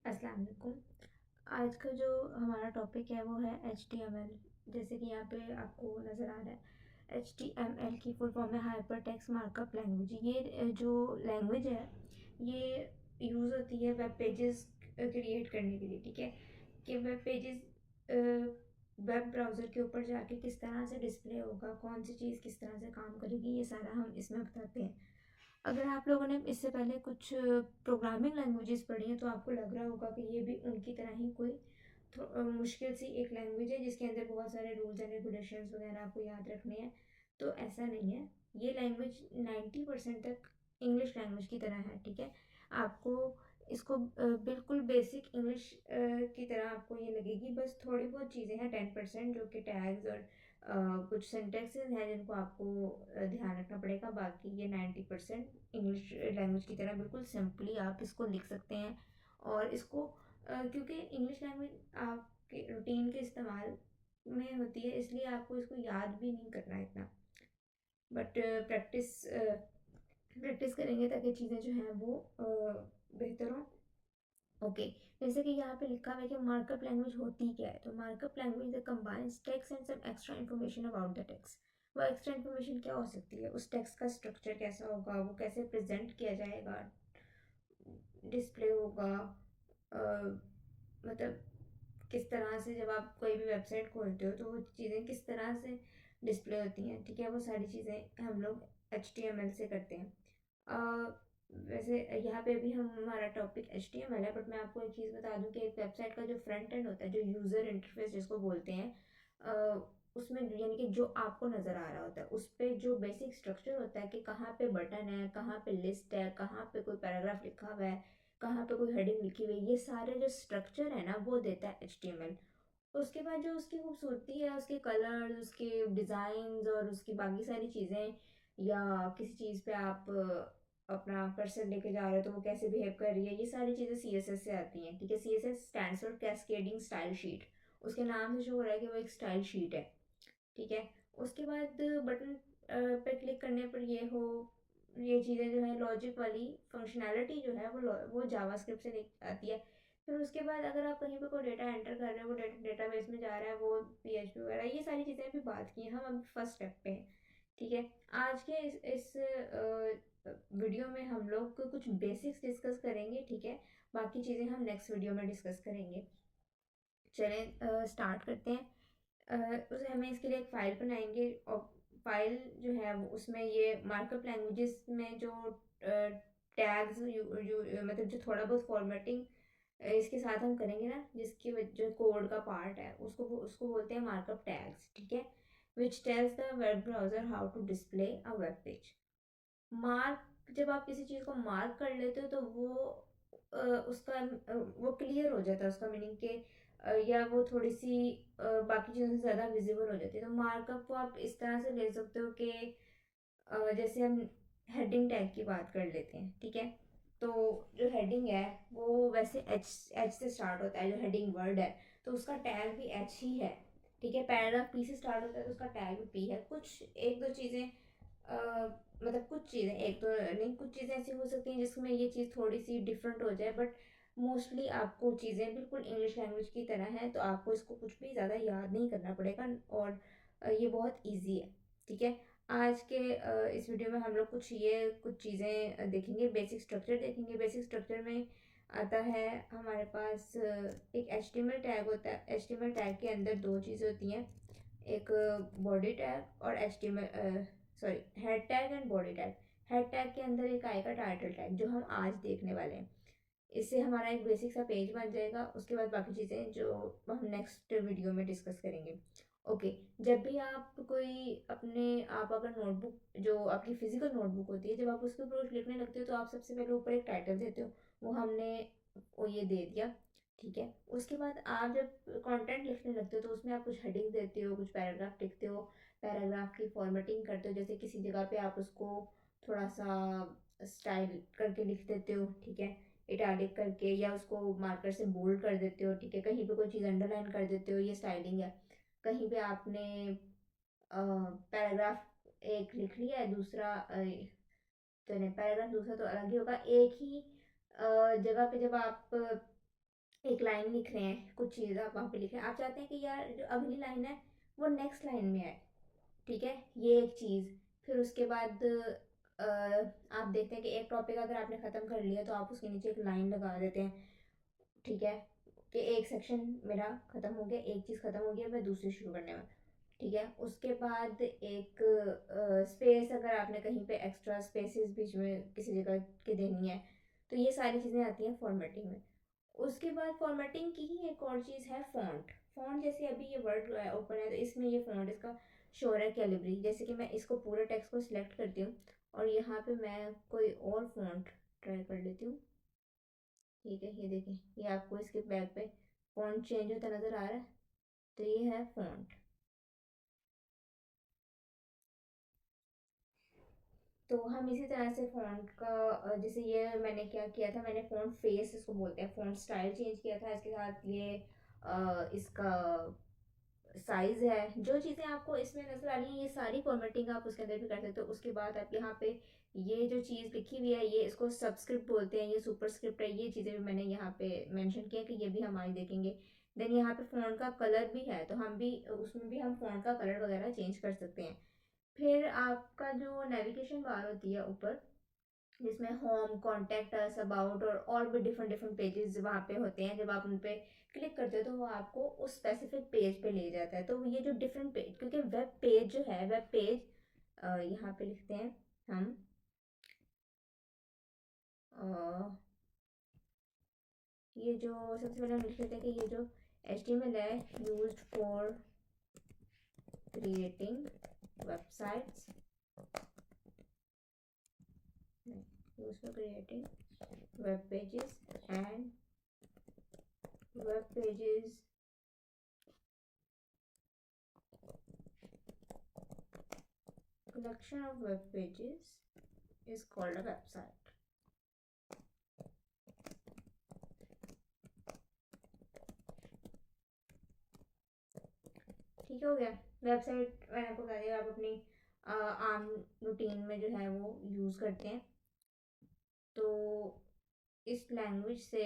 अस्सलाम वालेकुम। आज का जो हमारा टॉपिक है वो है HTML। जैसे कि यहाँ पे आपको नज़र आ रहा है, HTML की फुल फॉर्म है हाइपर टेक्स्ट मार्कअप लैंग्वेज। ये जो लैंग्वेज है ये यूज़ होती है वेब पेजेस क्रिएट करने के लिए। ठीक है, कि वेब पेजेस वेब ब्राउज़र के ऊपर जाके किस तरह से डिस्प्ले होगा, कौन सी चीज़ किस तरह से काम करेगी, ये सारा हम इसमें बताते हैं। अगर आप लोगों ने इससे पहले कुछ प्रोग्रामिंग लैंग्वेजेस पढ़ी हैं तो आपको लग रहा होगा कि ये भी उनकी तरह ही कोई मुश्किल सी एक लैंग्वेज है जिसके अंदर बहुत सारे रूल्स एंड रेगुलेशंस वगैरह आपको याद रखने हैं। तो ऐसा नहीं है। ये लैंग्वेज 90% तक इंग्लिश लैंग्वेज की तरह है। ठीक है, आपको इसको बिल्कुल बेसिक इंग्लिश की तरह आपको ये लगेगी। बस थोड़ी बहुत चीज़ें हैं 10% जो कि टैग्स और कुछ सेंटेंसेस हैं जिनको आपको ध्यान रखना पड़ेगा। बाकी ये 90% इंग्लिश लैंग्वेज की तरह बिल्कुल सिंपली आप इसको लिख सकते हैं। और इसको क्योंकि इंग्लिश लैंग्वेज आपके रूटीन के इस्तेमाल में होती है इसलिए आपको इसको याद भी नहीं करना है इतना। बट प्रैक्टिस करेंगे ताकि चीज़ें जो हैं वो बेहतर हों। ओके, जैसे कि यहाँ पे लिखा हुआ है कि मार्कअप लैंग्वेज होती क्या है। तो markup language the combines text and some extra information about the text. वो एक्स्ट्रा इन्फॉर्मेशन क्या हो सकती है, उस टेक्स्ट का स्ट्रक्चर कैसा होगा, वो कैसे प्रेजेंट किया जाएगा, डिस्प्ले होगा, अ, मतलब किस तरह से जब आप कोई भी वेबसाइट खोलते हो तो वो चीज़ें किस तरह से डिस्प्ले होती हैं। ठीक है, वो सारी चीज़ें हम लोग HTML से करते हैं। वैसे यहाँ पे भी हम हमारा टॉपिक HTML है, बट मैं आपको एक चीज़ बता दूं कि एक वेबसाइट का जो फ्रंट एंड होता है, जो यूज़र इंटरफेस जिसको बोलते हैं, उसमें यानी कि जो आपको नज़र आ रहा होता है उस पे जो बेसिक स्ट्रक्चर होता है कि कहाँ पे बटन है, कहाँ पे लिस्ट है, कहाँ पे कोई पैराग्राफ लिखा हुआ है, कहाँ पे कोई हेडिंग लिखी हुई है, ये सारे जो स्ट्रक्चर है ना वो देता है HTML। उसके बाद जो उसकी खूबसूरती है, उसके कलर्स, उसके डिज़ाइंस और उसकी बाकी सारी चीज़ें, या किसी चीज़ पे आप अपना कर्सर लेके जा रहे हो तो वो कैसे बिहेव कर रही है, ये सारी चीज़ें CSS से आती हैं। ठीक है, CSS stands for cascading style sheet. उसके नाम से शो हो रहा है कि वो एक स्टाइल शीट है। ठीक है, उसके बाद बटन पे क्लिक करने पर ये चीज़ें जो है लॉजिक वाली फंक्शनैलिटी जो है वो जावास्क्रिप्ट से आती है। फिर उसके बाद अगर आप कहीं पे कोई डेटा एंटर कर रहे हो, वो डेटाबेस में जा रहा है, वो PHP वगैरह ये सारी चीज़ें अभी बात की हैं, हम अभी फर्स्ट स्टेप पे हैं। ठीक है, आज के इस वीडियो में हम लोग कुछ बेसिक्स डिस्कस करेंगे। ठीक है, बाकी चीज़ें हम नेक्स्ट वीडियो में डिस्कस करेंगे। चलें स्टार्ट करते हैं। उसे हमें इसके लिए एक फ़ाइल बनाएंगे, और फाइल जो है वो उसमें ये मार्कअप लैंग्वेजेस में जो टैग्स मतलब जो थोड़ा बहुत फॉर्मेटिंग इसके साथ हम करेंगे ना, जिसकी जो कोड का पार्ट है उसको बोलते हैं मार्कअप टैग्स। ठीक है, which tells the web browser how to display a web page. Mark जब आप किसी चीज़ को मार्क कर लेते हो तो वो क्लियर हो जाता है, उसका मीनिंग के या वो थोड़ी सी बाकी चीज़ों से ज़्यादा विजिबल हो जाती है। तो मार्कअप को आप इस तरह से ले सकते हो कि जैसे हम हेडिंग टैग की बात कर लेते हैं। ठीक है, तो जो हेडिंग है वो वैसे एच एच से स्टार्ट होता है, जो हेडिंग वर्ड है तो उसका टैग भी एच ही है। ठीक है, पैराग्राफ P से स्टार्ट होता है तो उसका टैग भी P है। कुछ एक दो चीज़ें मतलब कुछ चीज़ें, एक तो नहीं, कुछ चीज़ें ऐसी हो सकती हैं जिसमें ये चीज़ थोड़ी सी डिफरेंट हो जाए, बट मोस्टली आपको चीज़ें बिल्कुल इंग्लिश लैंग्वेज की तरह हैं, तो आपको इसको कुछ भी ज़्यादा याद नहीं करना पड़ेगा। और ये बहुत इजी है। ठीक है, आज के इस वीडियो में हम लोग कुछ चीज़ें देखेंगे, बेसिक स्ट्रक्चर देखेंगे। बेसिक स्ट्रक्चर में आता है हमारे पास एक HTML टैग होता है। HTML टैग के अंदर दो चीज़ें होती हैं, एक बॉडी टैग और HTML sorry head tag and body tag. Head tag के अंदर एक आएगा टाइटल टैग जो हम आज देखने वाले हैं। इससे हमारा एक बेसिक सा पेज बन जाएगा। उसके बाद बाकी चीज़ें जो हम नेक्स्ट वीडियो में डिस्कस करेंगे। ओके, जब भी आप अगर नोटबुक, जो आपकी फिजिकल नोटबुक होती है, जब आप उसके ऊपर कुछ लिखने लगते हो तो आप सबसे पहले ऊपर एक टाइटल देते हो। वो हमने वो ये दे दिया। ठीक है, उसके बाद आप जब कंटेंट लिखने लगते हो तो उसमें आप कुछ हेडिंग देते हो, कुछ पैराग्राफ लिखते हो, पैराग्राफ की फॉर्मेटिंग करते हो। जैसे किसी जगह पे आप उसको थोड़ा सा स्टाइल करके लिख देते हो। ठीक है, इटालिक करके, या उसको मार्कर से बोल्ड कर देते हो। ठीक है, कहीं पे कोई चीज़ अंडरलाइन कर देते हो, ये स्टाइलिंग है। कहीं पे आपने पैराग्राफ एक लिख लिया है, दूसरा तो नहीं, पैराग्राफ दूसरा तो अलग ही होगा। एक ही जगह पे जब आप एक लाइन लिख रहे हैं, कुछ चीज़ आप वहाँ पे लिख रहे हैं, आप चाहते हैं कि यार जो अगली लाइन है वो नेक्स्ट लाइन में आए, ठीक है, ये एक चीज़। फिर उसके बाद आप देखते हैं कि एक टॉपिक अगर आपने ख़त्म कर लिया तो आप उसके नीचे एक लाइन लगा देते हैं, ठीक है, कि एक सेक्शन मेरा ख़त्म हो गया, एक चीज़ ख़त्म हो गया, मैं दूसरी शुरू करने में, ठीक है। उसके बाद एक स्पेस अगर आपने कहीं पे एक्स्ट्रा स्पेसेस बीच में किसी जगह के देनी है, तो ये सारी चीज़ें आती हैं फॉर्मेटिंग में। उसके बाद फॉर्मेटिंग की ही एक और चीज़ है फ़ॉन्ट। फ़ॉन्ट जैसे अभी ये वर्ड ओपन है तो इसमें ये फ़ॉन्ट इसका शो रहा है कैलिबरी, जैसे कि मैं इसको पूरे टेक्स्ट को सिलेक्ट करती हूँ और यहाँ पे मैं कोई और फ़ॉन्ट ट्राई कर लेती हूँ, ठीक है। ये देखें, ये आपको इसके बैक पे फ़ॉन्ट चेंज होता नज़र आ रहा है, तो ये है फ़ॉन्ट। तो हम इसी तरह से फ़ॉन्ट का जैसे ये मैंने क्या किया था, मैंने फ़ॉन्ट फेस इसको बोलते हैं, फ़ॉन्ट स्टाइल चेंज किया था, इसके साथ ये इसका साइज़ है, जो चीज़ें आपको इसमें नज़र आ रही हैं ये सारी फॉर्मेटिंग आप उसके अंदर भी कर सकते हो। उसके बाद आप यहाँ पे ये जो चीज़ लिखी हुई है ये इसको सबस्क्रिप्ट बोलते हैं, ये सुपरस्क्रिप्ट है, ये चीज़ें भी मैंने यहाँ पे मेंशन किया कि ये भी हम आज देखेंगे। देन यहाँ पे फ़ॉन्ट का कलर भी है, तो हम भी उसमें भी हम फ़ॉन्ट का कलर वगैरह चेंज कर सकते हैं। फिर आपका जो नेविगेशन बार होती है ऊपर, जिसमें होम, कॉन्टैक्ट अस, अबाउट और भी डिफरेंट डिफरेंट पेजेस वहाँ पे होते हैं, जब आप उन पे क्लिक करते हो तो वो आपको उस स्पेसिफिक पेज पे ले जाता है। तो ये जो डिफरेंट पेज, क्योंकि वेब पेज जो है, वेब पेज यहाँ पे लिखते हैं हम, अ, ये जो सबसे पहले हम लिख लेते हैं कि ये जो HTML है, used for creating websites, used for creating web pages and web pages collection of web pages is called a website। ठीक हो गया। वेबसाइट मैंने आपको बता दिया, आप अपनी आम रूटीन में जो है वो यूज़ करते हैं। तो इस लैंग्वेज से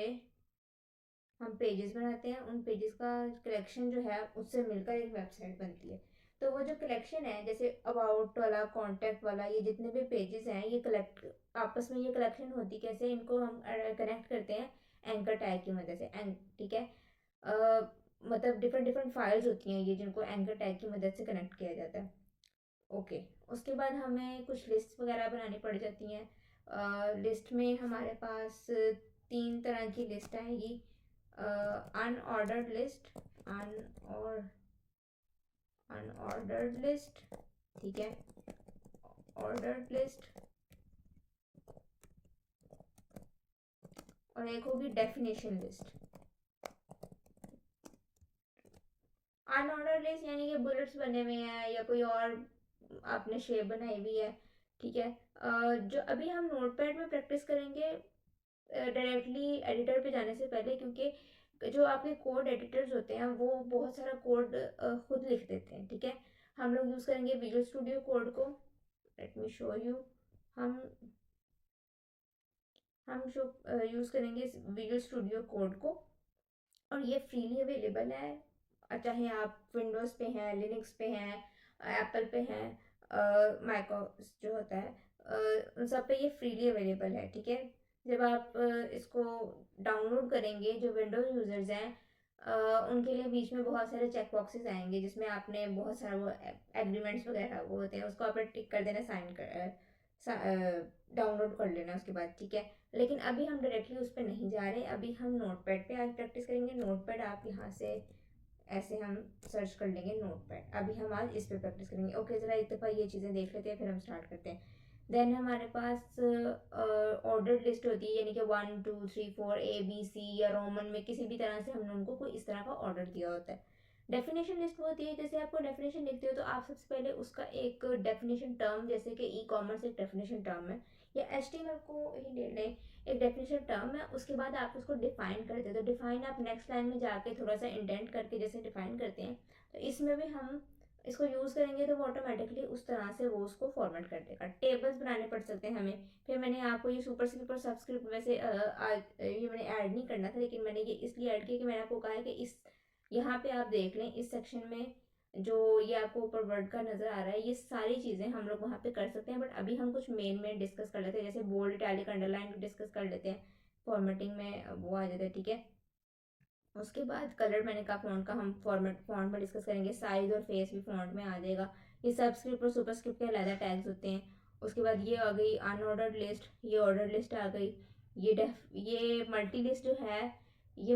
हम पेजेस बनाते हैं, उन पेजेस का कलेक्शन जो है उससे मिलकर एक वेबसाइट बनती है। तो वो जो कलेक्शन है, जैसे अबाउट वाला, कॉन्टैक्ट वाला, ये जितने भी पेजेस हैं ये कलेक्ट आपस में, ये कलेक्शन होती कैसे, इनको हम कनेक्ट करते हैं एंकर टैग की मदद से, ठीक है। मतलब डिफरेंट डिफरेंट फाइल्स होती हैं ये, जिनको एंकर टैग की मदद से कनेक्ट किया जाता है। ओके। उसके बाद हमें कुछ लिस्ट वगैरह बनानी पड़ जाती हैं। लिस्ट में हमारे पास तीन तरह की लिस्ट आएगी, अनऑर्डर्ड लिस्ट, अन और अनऑर्डर्ड लिस्ट, ठीक है, ऑर्डर्ड लिस्ट, और एक होगी डेफिनेशन लिस्ट। अनऑर्डर्ड लिस्ट यानी कि बुलेट्स बने हुए हैं या कोई और आपने शेप बनाई हुई है, ठीक है। जो अभी हम नोटपैड में प्रैक्टिस करेंगे डायरेक्टली एडिटर पे जाने से पहले, क्योंकि जो आपके कोड एडिटर्स होते हैं वो बहुत सारा कोड खुद लिख देते हैं, ठीक है। हम लोग यूज़ करेंगे विजुअल स्टूडियो कोड को। Let me show you. हम हम जो यूज़ करेंगे विजुअल स्टूडियो कोड को, और ये फ्रीली अवेलेबल है, चाहे आप विंडोज़ पे हैं, लिनक्स पे हैं, एप्पल पे हैं, मैकओएस जो होता है, उन सब पे ये फ्रीली अवेलेबल है, ठीक है। जब आप इसको डाउनलोड करेंगे, जो विंडोज़ यूज़र्स हैं उनके लिए बीच में बहुत सारे चेक बॉक्सेस आएंगे, जिसमें आपने बहुत सारा वो एग्रीमेंट्स वगैरह वो होते हैं, उसको आपने टिक कर देना, साइन कर डाउनलोड कर लेना उसके बाद, ठीक है। लेकिन अभी हम डायरेक्टली उस पर नहीं जा रहे, अभी हम नोटपैड पे आज प्रैक्टिस करेंगे। नोटपैड आप यहाँ से ऐसे हम सर्च कर लेंगे नोटपैड, अभी हम आज इस पे प्रैक्टिस करेंगे। ओके, ज़रा एक दफ़ा ये चीज़ें देख लेते हैं फिर हम स्टार्ट करते हैं। देन हमारे पास ऑर्डर लिस्ट होती है, यानी कि 1 2 3 4 ABC या रोमन में किसी भी तरह से हमने उनको कोई इस तरह का ऑर्डर दिया होता है। डेफिनेशन लिस्ट वो होती है, जैसे आपको डेफिनेशन लिखते हो तो आप सबसे पहले उसका एक डेफिनेशन टर्म, जैसे कि ई कॉमर्स एक डेफिनेशन टर्म है, या HTML को ही ले लें, एक डेफिनेशन टर्म है, उसके बाद आप उसको डिफाइन करते हैं। तो डिफाइन आप नेक्स्ट लाइन में जाके थोड़ा सा इंडेंट करके जैसे डिफाइन करते हैं, तो इसमें भी हम इसको यूज़ करेंगे तो वो ऑटोमेटिकली उस तरह से वो उसको फॉर्मेट कर देगा। टेबल्स बनाने पड़ सकते हैं हमें। फिर मैंने आपको ये सुपरस्क्रिप्ट और सब्सक्रिप्ट वैसे ये मैंने ऐड नहीं करना था, लेकिन मैंने ये इसलिए ऐड किया कि मैंने आपको कहा है कि इस यहाँ पे आप देख लें इस सेक्शन में जो ये आपको ऊपर वर्ड का नज़र आ रहा है, ये सारी चीज़ें हम लोग वहाँ पे कर सकते हैं। बट अभी हम कुछ मेन डिस्कस कर लेते हैं, जैसे बोल्ड, इटैलिक, अंडरलाइन डिस्कस कर लेते हैं। फॉर्मेटिंग में वो आ जाता है, ठीक है। उसके बाद कलर मैंने कहा फ़ॉन्ट का हम फ़ॉन्ट में डिस्कस करेंगे। साइज़ और फेस भी फ़ॉन्ट में आ जाएगा। ये सबस्क्रिप्ट और सुपरस्क्रिप्ट के अलग टैग्स होते हैं। उसके बाद ये आ गई अनऑर्डर्ड लिस्ट, ये ऑर्डर लिस्ट आ गई। ये मल्टी लिस्ट जो है, ये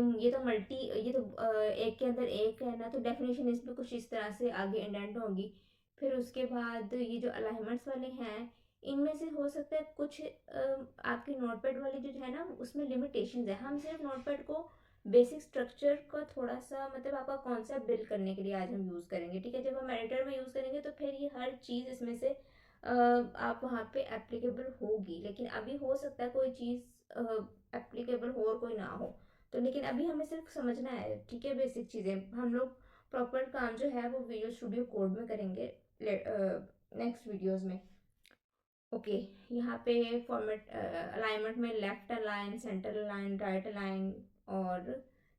तो एक के अंदर एक है ना, तो डेफिनेशन इसमें कुछ इस तरह से आगे इंडेंट होगी। फिर उसके बाद ये जो अलाइनमेंट्स वाले हैं, इनमें से हो सकता है कुछ आपके नोटपैड वाले जो है ना, उसमें लिमिटेशंस है। हम सिर्फ नोटपैड को बेसिक स्ट्रक्चर का थोड़ा सा मतलब आपका कॉन्सेप्ट बिल्ड करने के लिए आज हम यूज़ करेंगे, ठीक है। जब हम एडिटर में यूज़ करेंगे तो फिर ये हर चीज़ इसमें से आप वहाँ पे एप्लीकेबल होगी, लेकिन अभी हो सकता है कोई चीज़ एप्लीकेबल हो और कोई ना हो। तो लेकिन अभी हमें सिर्फ समझना है, ठीक है, बेसिक चीज़ें। हम लोग प्रॉपर काम जो है वो विजुअल स्टूडियो कोड में करेंगे नेक्स्ट वीडियोज़ में। ओके, यहाँ पे फॉर्मेट अलाइनमेंट में left align, centre align, right align और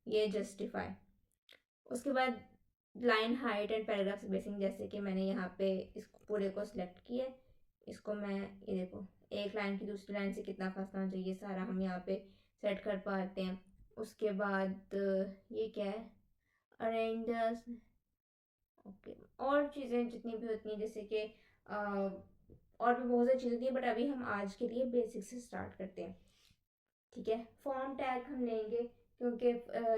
ये जस्टिफाई। उसके बाद line height and paragraph spacing, जैसे कि मैंने यहाँ पे इस पूरे को सिलेक्ट किया है। इसको मैं ये देखो, एक लाइन की दूसरी लाइन से कितना फासला होना चाहिए, सारा हम यहाँ पे सेट कर पाते हैं। उसके बाद ये क्या है, अरेंज, ओके, और चीज़ें जितनी भी होती हैं, जैसे कि और भी बहुत सारी चीज़ें होती हैं, बट अभी हम आज के लिए बेसिक से स्टार्ट करते हैं, ठीक है। फॉर्म टैग हम लेंगे क्योंकि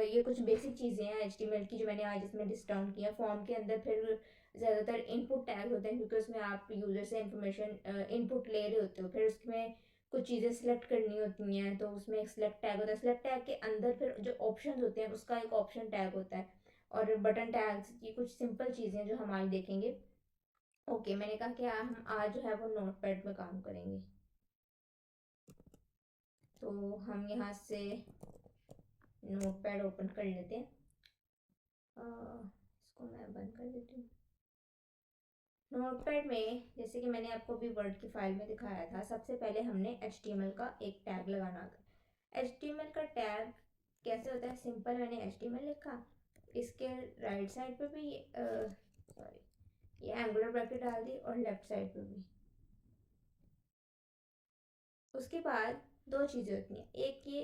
ये कुछ बेसिक चीज़ें हैं HTML की जो मैंने आज इसमें लिस्ट डाउन किया। फॉर्म के अंदर फिर ज़्यादातर इनपुट टैग होते हैं, क्योंकि उसमें आप यूज़र से इंफॉर्मेशन इनपुट ले रहे होते हो। फिर उसमें कुछ चीज़ें सेलेक्ट करनी होती हैं, तो उसमें एक सेलेक्ट टैग होता है। सेलेक्ट टैग के अंदर फिर जो ऑप्शन होते हैं उसका एक ऑप्शन टैग होता है, और बटन टैग्स, ये कुछ सिंपल चीज़ें हैं जो हम आज देखेंगे। ओके, मैंने कहा कि हम आज जो है वो नोटपैड में काम करेंगे। तो हम यहाँ से नोटपैड ओपन कर लेते हैं। इसको मैं बंद कर देती हूँ। नोटपैड में जैसे कि मैंने आपको भी वर्ड की फाइल में दिखाया था, सबसे पहले हमने HTML का एक टैग लगाना था। HTML का टैग कैसे होता है, सिंपल, मैंने HTML लिखा, इसके राइट साइड पे भी सॉरी ये एंगुलर ब्रैकेट डाल दी, और लेफ्ट साइड पे भी। उसके बाद दो चीज़ें होती हैं, एक ये,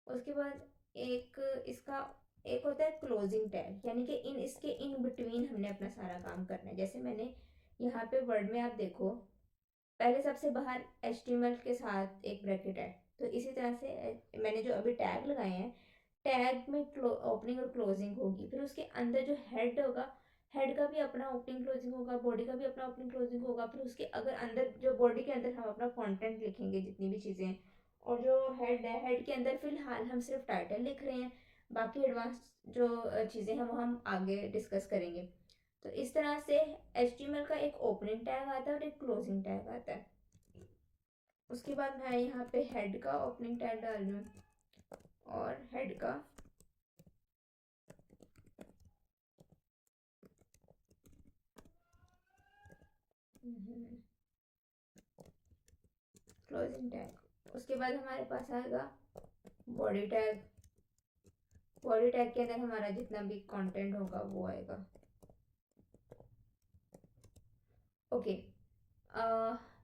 उसके बाद एक इसका एक होता है क्लोजिंग टैग, यानी कि इसके इन बिटवीन हमने अपना सारा काम करना है। जैसे मैंने यहाँ पे वर्ड में आप देखो, पहले सबसे बाहर HTML के साथ एक ब्रैकेट है, तो इसी तरह से मैंने जो अभी टैग लगाए हैं, टैग में ओपनिंग और क्लोजिंग होगी। फिर उसके अंदर जो हेड होगा, हेड का भी अपना ओपनिंग क्लोजिंग होगा, बॉडी का भी अपना ओपनिंग क्लोजिंग होगा। फिर उसके अगर अंदर जो बॉडी के अंदर हम अपना कंटेंट लिखेंगे, जितनी भी चीज़ें, और जो हेड है, हेड के अंदर फिलहाल हम सिर्फ टाइटल लिख रहे हैं। बाकी एडवांस जो चीज़ें हैं वो हम आगे डिस्कस करेंगे। तो इस तरह से HTML का एक ओपनिंग टैग आता है और एक क्लोजिंग टैग आता है। उसके बाद मैं यहाँ पे हेड का ओपनिंग टैग डाल रही हूँ, और हेड का क्लोजिंग टैग। उसके बाद हमारे पास आएगा बॉडी टैग। बॉडी टैग के अंदर हमारा जितना भी कंटेंट होगा वो आएगा। ओके,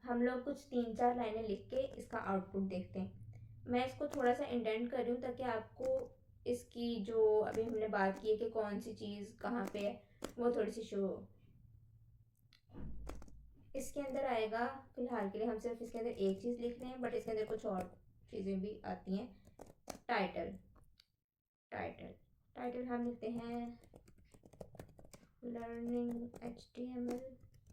हम लोग कुछ 3-4 लाइनें लिख के इसका आउटपुट देखते हैं। मैं इसको थोड़ा सा इंडेंट कर रही हूँ ताकि आपको इसकी जो अभी हमने बात की है कि कौन सी चीज़ कहाँ पे है, वो थोड़ी सी शो हो। इसके अंदर आएगा, फिलहाल के लिए हम सिर्फ इसके अंदर एक चीज़ लिख रहे हैं, बट इसके अंदर कुछ और चीज़ें भी आती हैं। टाइटल, टाइटल टाइटल हम लिखते हैं लर्निंग HTML,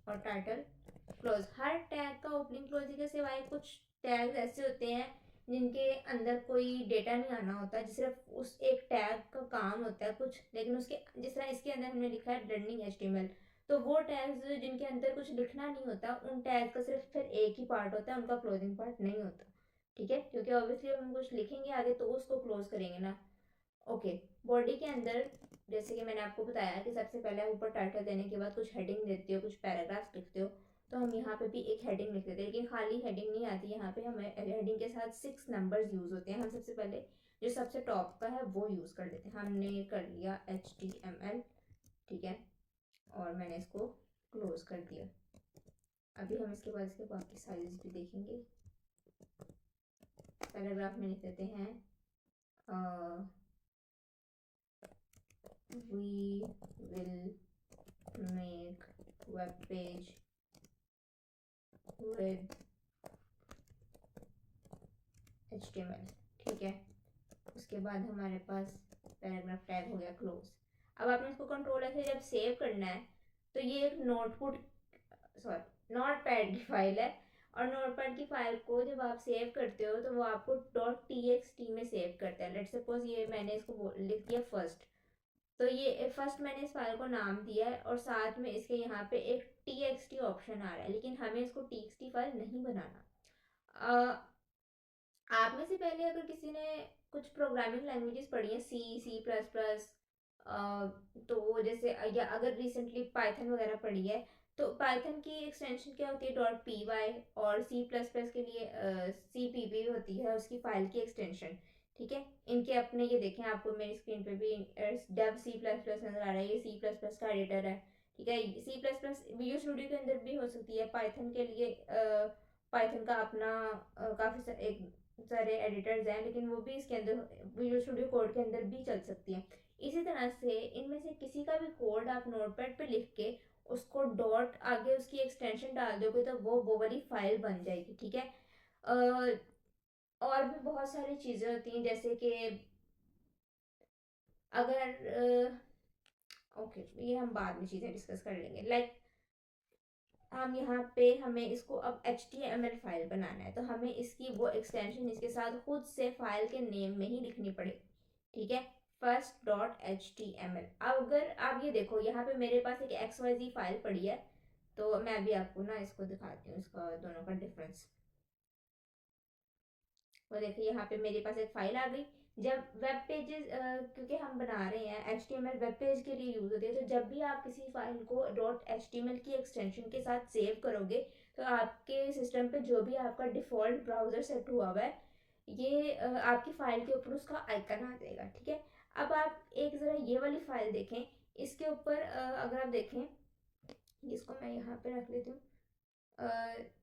और टाइटल क्लोज। हर टैग का ओपनिंग क्लोजिंग के सिवाय कुछ टैग ऐसे होते हैं जिनके अंदर कोई डेटा नहीं आना होता, सिर्फ उस एक टैग का काम होता है कुछ, लेकिन उसके जिस तरह इसके अंदर हमने लिखा है लर्निंग HTML, तो वो टैग्स जिनके अंदर कुछ लिखना नहीं होता, उन टैग का सिर्फ फिर एक ही पार्ट होता है, उनका क्लोजिंग पार्ट नहीं होता, ठीक है। क्योंकि ऑब्वियसली हम कुछ लिखेंगे आगे तो उसको क्लोज करेंगे ना। ओके, बॉडी के अंदर जैसे कि मैंने आपको बताया कि सबसे पहले ऊपर टाइटल देने के बाद कुछ हेडिंग देते हो, कुछ पैराग्राफ्स लिखते हो, तो हम यहाँ पे भी एक हेडिंग लिख देते हैं, लेकिन खाली हेडिंग नहीं आती यहाँ पे, हमें हेडिंग के साथ 6 नंबर्स यूज होते हैं। हम सबसे पहले जो सबसे टॉप का है वो यूज कर देते हैं। हमने कर लिया HTML, ठीक है, और मैंने इसको क्लोज कर दिया। अभी हम इसके बाद इसके बाकी साइजेस भी देखेंगे। पैराग्राफ में लिख देते हैं we will make web page with HTML, ठीक है। उसके बाद हमारे पास पैराग्राफ टैग हो गया क्लोज। अब आपने इसको कंट्रोल ऐसे जब सेव करना है तो ये एक नोट पैड की फाइल है, और नोट पैड की फाइल को जब आप सेव करते हो तो वो आपको .txt में सेव करता है। लेट्स सपोज ये मैंने इसको लिख दिया फर्स्ट, तो ये फर्स्ट मैंने इस फाइल को नाम दिया है और साथ में इसके यहाँ पे एक txt ऑप्शन आ रहा है, लेकिन हमें इसको txt फाइल नहीं बनाना। आप में से पहले अगर किसी ने कुछ प्रोग्रामिंग लैंग्वेजेस पढ़ी हैं, C++, तो जैसे या अगर रिसेंटली पाइथन वगैरह पढ़ी है, तो पाइथन की एक्सटेंशन क्या होती है .py, और C++ के लिए CPP होती है उसकी फाइल की एक्सटेंशन, ठीक है। इनके अपने ये देखें, आपको मेरी स्क्रीन पे भी डेव C++ नजर आ रहा है, ये C++ का एडिटर है, ठीक है। C++ विजुअल स्टूडियो के अंदर भी हो सकती है, पाइथन के लिए पाइथन का अपना काफ़ी एक सारे एडिटर्स हैं, लेकिन वो भी इसके अंदर विजुअल स्टूडियो कोड के अंदर भी चल सकती हैं। इसी तरह से इनमें से किसी का भी कोड आप नोटपैड पे लिख के उसको डॉट आगे उसकी एक्सटेंशन डाल दोगे तो वो वाली फाइल बन जाएगी, ठीक है। और भी बहुत सारी चीज़ें होती हैं, जैसे कि अगर ओके, ये हम बाद में चीज़ें डिस्कस कर लेंगे। लाइक हम यहाँ पे हमें इसको अब HTML फाइल बनाना है, तो हमें इसकी वो एक्सटेंशन इसके साथ खुद से फाइल के नेम में ही लिखनी पड़ेगी, ठीक है। first.html। अब अगर आप ये देखो यहाँ पे मेरे पास एक XYZ फाइल पड़ी है, तो मैं अभी आपको ना इसको दिखाती हूँ, इसका दोनों का डिफरेंस। वो देखिए यहाँ पे मेरे पास एक फाइल आ गई। जब वेब पेजेस क्योंकि हम बना रहे हैं HTML वेब पेज के लिए यूज होती है, तो जब भी आप किसी फाइल को .html की एक्सटेंशन के साथ सेव करोगे तो आपके सिस्टम पे जो भी आपका डिफॉल्ट ब्राउजर सेट हुआ हुआ है, ये आपकी फाइल के ऊपर उसका आइकन आ जाएगा, ठीक है। अब आप एक ज़रा ये वाली फाइल देखें, इसके ऊपर अगर आप देखें, इसको मैं यहाँ पे रख लेती हूँ।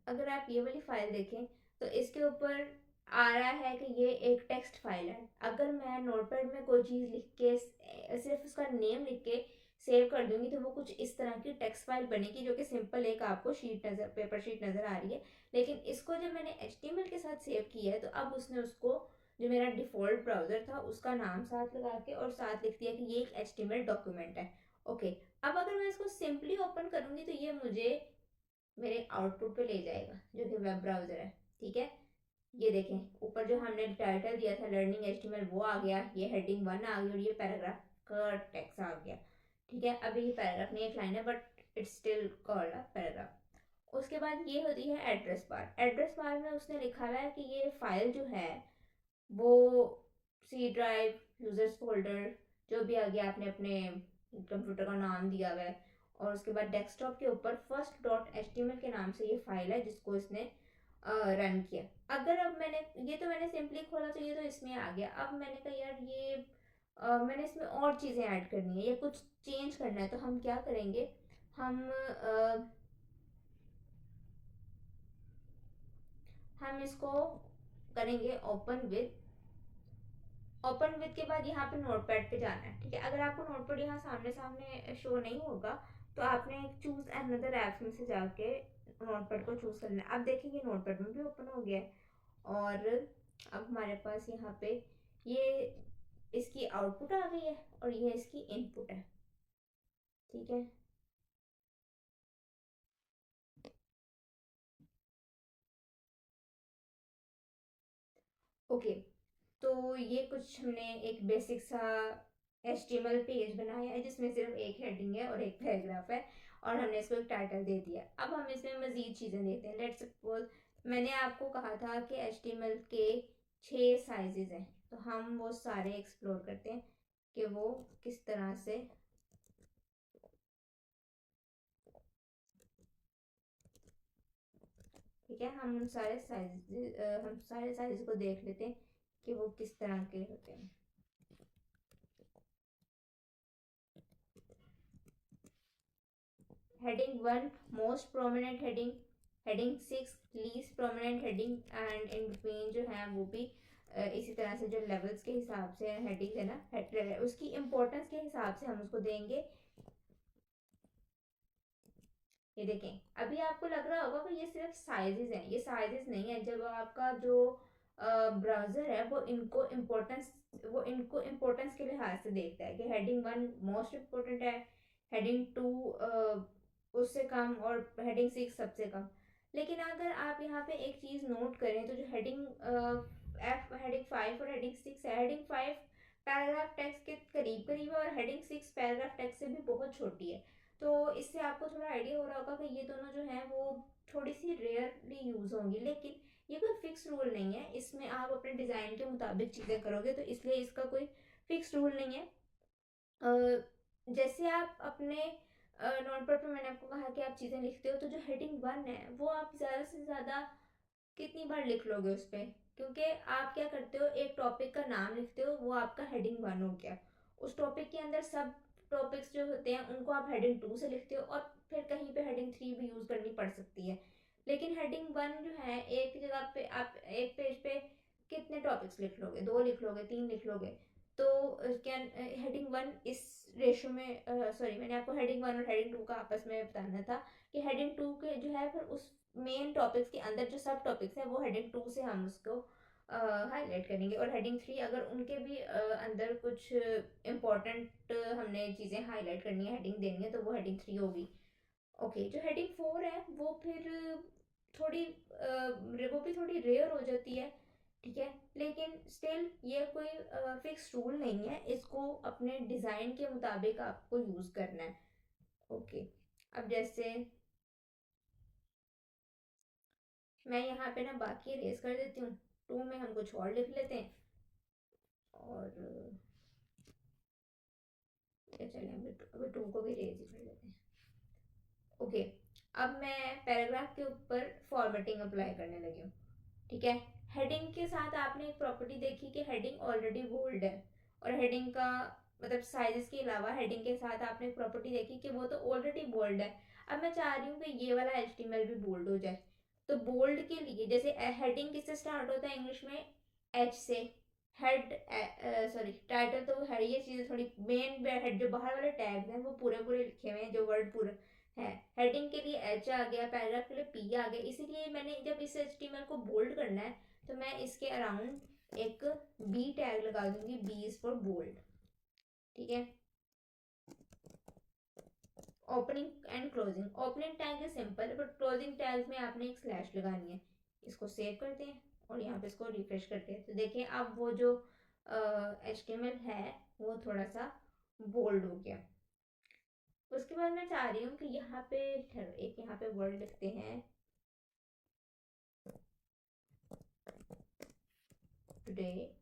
अगर आप ये वाली फाइल देखें तो इसके ऊपर आ रहा है कि ये एक टेक्स्ट फाइल है। अगर मैं नोटपैड में कोई चीज़ लिख के सिर्फ उसका नेम लिख के सेव कर दूंगी तो वो कुछ इस तरह की टेक्स्ट फाइल बनेगी, जो कि सिंपल एक आपको पेपर शीट नज़र आ रही है। लेकिन इसको जब मैंने HTML के साथ सेव किया है तो अब उसने उसको, जो मेरा डिफ़ॉल्ट ब्राउज़र था उसका नाम साथ लगा के और साथ लिख दिया कि ये एक HTML डॉक्यूमेंट है। ओके, अब अगर मैं इसको सिंपली ओपन करूंगी तो ये मुझे मेरे आउटपुट पे ले जाएगा, जो कि वेब ब्राउज़र है, ठीक है। ये देखें ऊपर जो हमने टाइटल दिया था लर्निंग HTML वो आ गया, ये हेडिंग 1 आ गई और ये पैराग्राफ का टेक्स्ट आ गया, ठीक है। अभी ये पैराग्राफ नहीं, एक लाइन है, but it's still called a paragraph. उसके बाद ये होती है एड्रेस बार। एड्रेस बार में उसने लिखा हुआ है कि ये फाइल जो है वो C ड्राइव, यूजर्स फोल्डर, जो भी आ गया आपने अपने कंप्यूटर का नाम दिया हुआ है, और उसके बाद डेस्कटॉप के ऊपर first.html के नाम से ये फाइल है जिसको इसने रन किया। अगर अब मैंने सिंपली खोला तो ये तो इसमें आ गया। अब मैंने कहा यार ये मैंने इसमें और चीज़ें ऐड करनी है या कुछ चेंज करना है, तो हम क्या करेंगे, हम इसको करेंगे ओपन विद के बाद यहाँ पे नोटपैड पे जाना है, ठीक है। अगर आपको नोटपैड यहाँ सामने सामने शो नहीं होगा तो आपने चूज अनदर ऐप में से जाके नोटपैड को चूज करना है। अब देखेंगे नोटपैड में भी ओपन हो गया है, और अब हमारे पास यहाँ पे ये इसकी आउटपुट आ गई है और ये इसकी इनपुट है, ठीक है। ओके, तो ये कुछ हमने एक बेसिक सा HTML पेज बनाया है जिसमें सिर्फ एक हेडिंग है और एक पैराग्राफ है, और हमने इसको एक टाइटल दे दिया। अब हम इसमें मज़ीद चीज़ें देते हैं। लेट्स सपोज मैंने आपको कहा था कि HTML के 6 साइजेस हैं, तो हम वो सारे एक्सप्लोर करते हैं कि वो किस तरह से, ठीक है, हम सारे साइज को देख लेते हैं कि वो किस तरह के होते हैं। Heading 1 most prominent heading, heading 6 least prominent heading, and in between जो है वो भी इसी तरह से जो लेवल्स के हिसाब से हेडिंग है ना, उसकी इंपॉर्टेंस के हिसाब से हम उसको देंगे। ये देखें, अभी आपको लग रहा होगा कि ये सिर्फ साइजेस हैं, ये साइजेस नहीं है। जब आपका जो ब्राउजर है वो इनको इम्पोर्टेंस के लिहाज से देखता है कि हेडिंग 1 मोस्ट इम्पोर्टेंट है, हेडिंग 2 उससे कम, और हेडिंग 6 सबसे कम। लेकिन अगर आप यहाँ पे एक चीज नोट करें तो जो हेडिंग 5 और हेडिंग 6 है, हेडिंग 5 पैराग्राफ टेक्स्ट के करीब करीब है और हेडिंग 6 पैराग्राफ टेक्स्ट से भी बहुत छोटी है। तो इससे आपको थोड़ा आइडिया हो रहा होगा कि ये दोनों जो हैं वो थोड़ी सी रेयरली यूज होंगी। लेकिन ये कोई फिक्स रूल नहीं है, इसमें आप अपने डिजाइन के मुताबिक चीजें करोगे, तो इसलिए इसका कोई फिक्स रूल नहीं है। जैसे आप अपने नोटपैड पे मैंने आपको कहा कि आप चीजें लिखते हो, तो जो हेडिंग 1 है वो आप ज्यादा से ज्यादा कितनी बार लिख लोगे उस पे, क्योंकि आप क्या करते हो, एक टॉपिक का नाम लिखते हो, वो आपका हेडिंग 1 हो गया। उस टॉपिक के अंदर सब टॉपिक्स जो होते हैं उनको आप हेडिंग 2 से लिखते हो, और फिर कहीं पे हेडिंग 3 भी यूज करनी पड़ सकती है। लेकिन हेडिंग 1 जो है, एक जगह पे आप एक पेज पे कितने टॉपिक्स लिख लोगे, 2 लिख लोगे, 3 लिख लोगे। तो क्या हेडिंग 1 इस रेशो में, सॉरी, मैंने आपको हेडिंग 1 और हेडिंग 2 का आपस में बताना था कि हेडिंग 2 के जो है फिर उस मेन टॉपिक्स के अंदर जो सब टॉपिक्स है वो हेडिंग 2 से हम उसको हाईलाइट करेंगे, और हेडिंग 3 अगर उनके भी अंदर कुछ इम्पोर्टेंट हमने चीज़ें हाईलाइट करनी है, हेडिंग देनी है, तो वो हेडिंग 3 होगी। ओके, जो हेडिंग 4 है वो फिर थोड़ी वो भी थोड़ी रेयर हो जाती है, ठीक है। लेकिन स्टिल ये कोई फिक्स रूल नहीं है, इसको अपने डिज़ाइन के मुताबिक आपको यूज़ करना है। ओके, अब जैसे मैं यहाँ पे ना बाकी रेस कर देती हूँ, 2 में हम कुछ और लिख लेते हैं, और चलिए अभी 2 को भी रेज ही कर लेते हैं। ओके, अब मैं पैराग्राफ के ऊपर फॉर्मेटिंग अप्लाई करने लगी हूँ, ठीक है। हेडिंग के साथ आपने एक प्रॉपर्टी देखी कि हेडिंग ऑलरेडी बोल्ड है, और हेडिंग का मतलब साइजेस के अलावा हेडिंग के साथ आपने एक प्रॉपर्टी देखी कि वो तो ऑलरेडी बोल्ड है। अब मैं चाह रही हूँ कि ये वाला HTML भी बोल्ड हो जाए। तो बोल्ड के लिए जैसे हेडिंग किससे स्टार्ट होता है इंग्लिश में, H से। हेड, सॉरी, टाइटल तो है, ये चीज़ें थोड़ी मेन हेड जो बाहर वाले टैग्स हैं वो पूरे पूरे लिखे हुए हैं, जो वर्ड पूरे है। हेडिंग के लिए H आ गया, पैराग्राफ के लिए P आ गया, इसीलिए मैंने जब इस HTML को बोल्ड करना है तो मैं इसके अराउंड एक B टैग लगा दूंगी, B इज फॉर बोल्ड, ठीक है। Opening and closing, opening tag is simple, but closing tag में आपने एक स्लैश लगानी है। इसको सेव करते हैं और यहाँ पे इसको रिफ्रेश करते हैं, तो देखिए अब वो जो HTML है वो थोड़ा सा बोल्ड हो गया। उसके बाद मैं चाह रही हूँ कि यहाँ पे एक यहाँ पे वर्ड लिखते हैं, टुडे।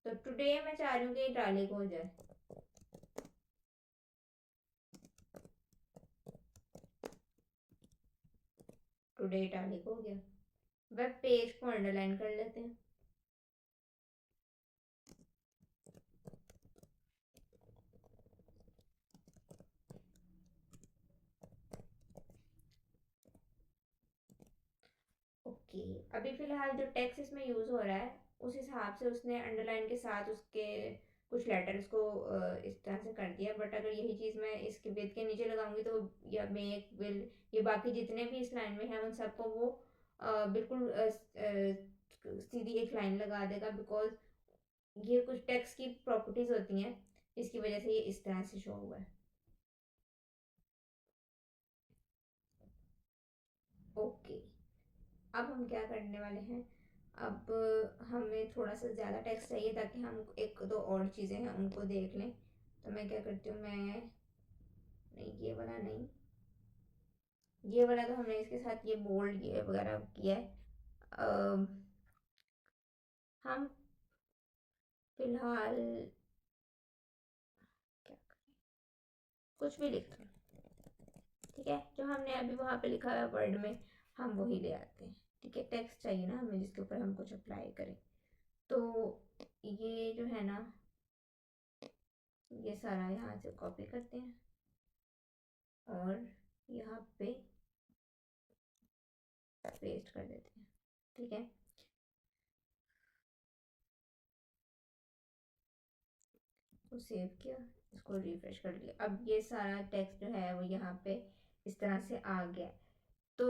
तो टुडे मैं चाह रही हूँ कि इटालिक हो जाए, टुडे इटालिक हो गया। वेब पेज को अंडरलाइन कर लेते हैं। ओके, अभी फिलहाल जो टेक्स्ट इसमें यूज हो रहा है उस हिसाब से उसने अंडरलाइन के साथ उसके कुछ लेटर्स को इस तरह से कर दिया, बट अगर यही चीज़ मैं इसके विद के नीचे लगाऊंगी तो या मेक विल, ये बाकी जितने भी इस लाइन में हैं उन सबको वो बिल्कुल सीधी एक लाइन लगा देगा, बिकॉज ये कुछ टेक्स्ट की प्रॉपर्टीज होती हैं इसकी वजह से ये इस तरह से शो हुआ है। ओके, अब हम क्या करने वाले हैं, अब हमें थोड़ा सा ज़्यादा टेक्स्ट चाहिए ताकि हम एक दो और चीज़ें हैं उनको देख लें। तो मैं क्या करती हूँ, मैं नहीं, ये वाला नहीं, ये वाला तो हमने इसके साथ ये बोल्ड ये वगैरह किया है। हम फिलहाल क्या करें, कुछ भी लिख लें, ठीक है। जो हमने अभी वहाँ पे लिखा है वर्ड में हम वही ले आते हैं, ठीक है। टेक्स्ट चाहिए ना हमें जिसके ऊपर हम कुछ अप्लाई करें। तो ये जो है ना, ये सारा यहाँ से कॉपी करते हैं और यहाँ पे पेस्ट कर देते हैं, ठीक है। तो सेव किया, इसको रिफ्रेश कर लिया। अब ये सारा टेक्स्ट जो है वो यहाँ पे इस तरह से आ गया। तो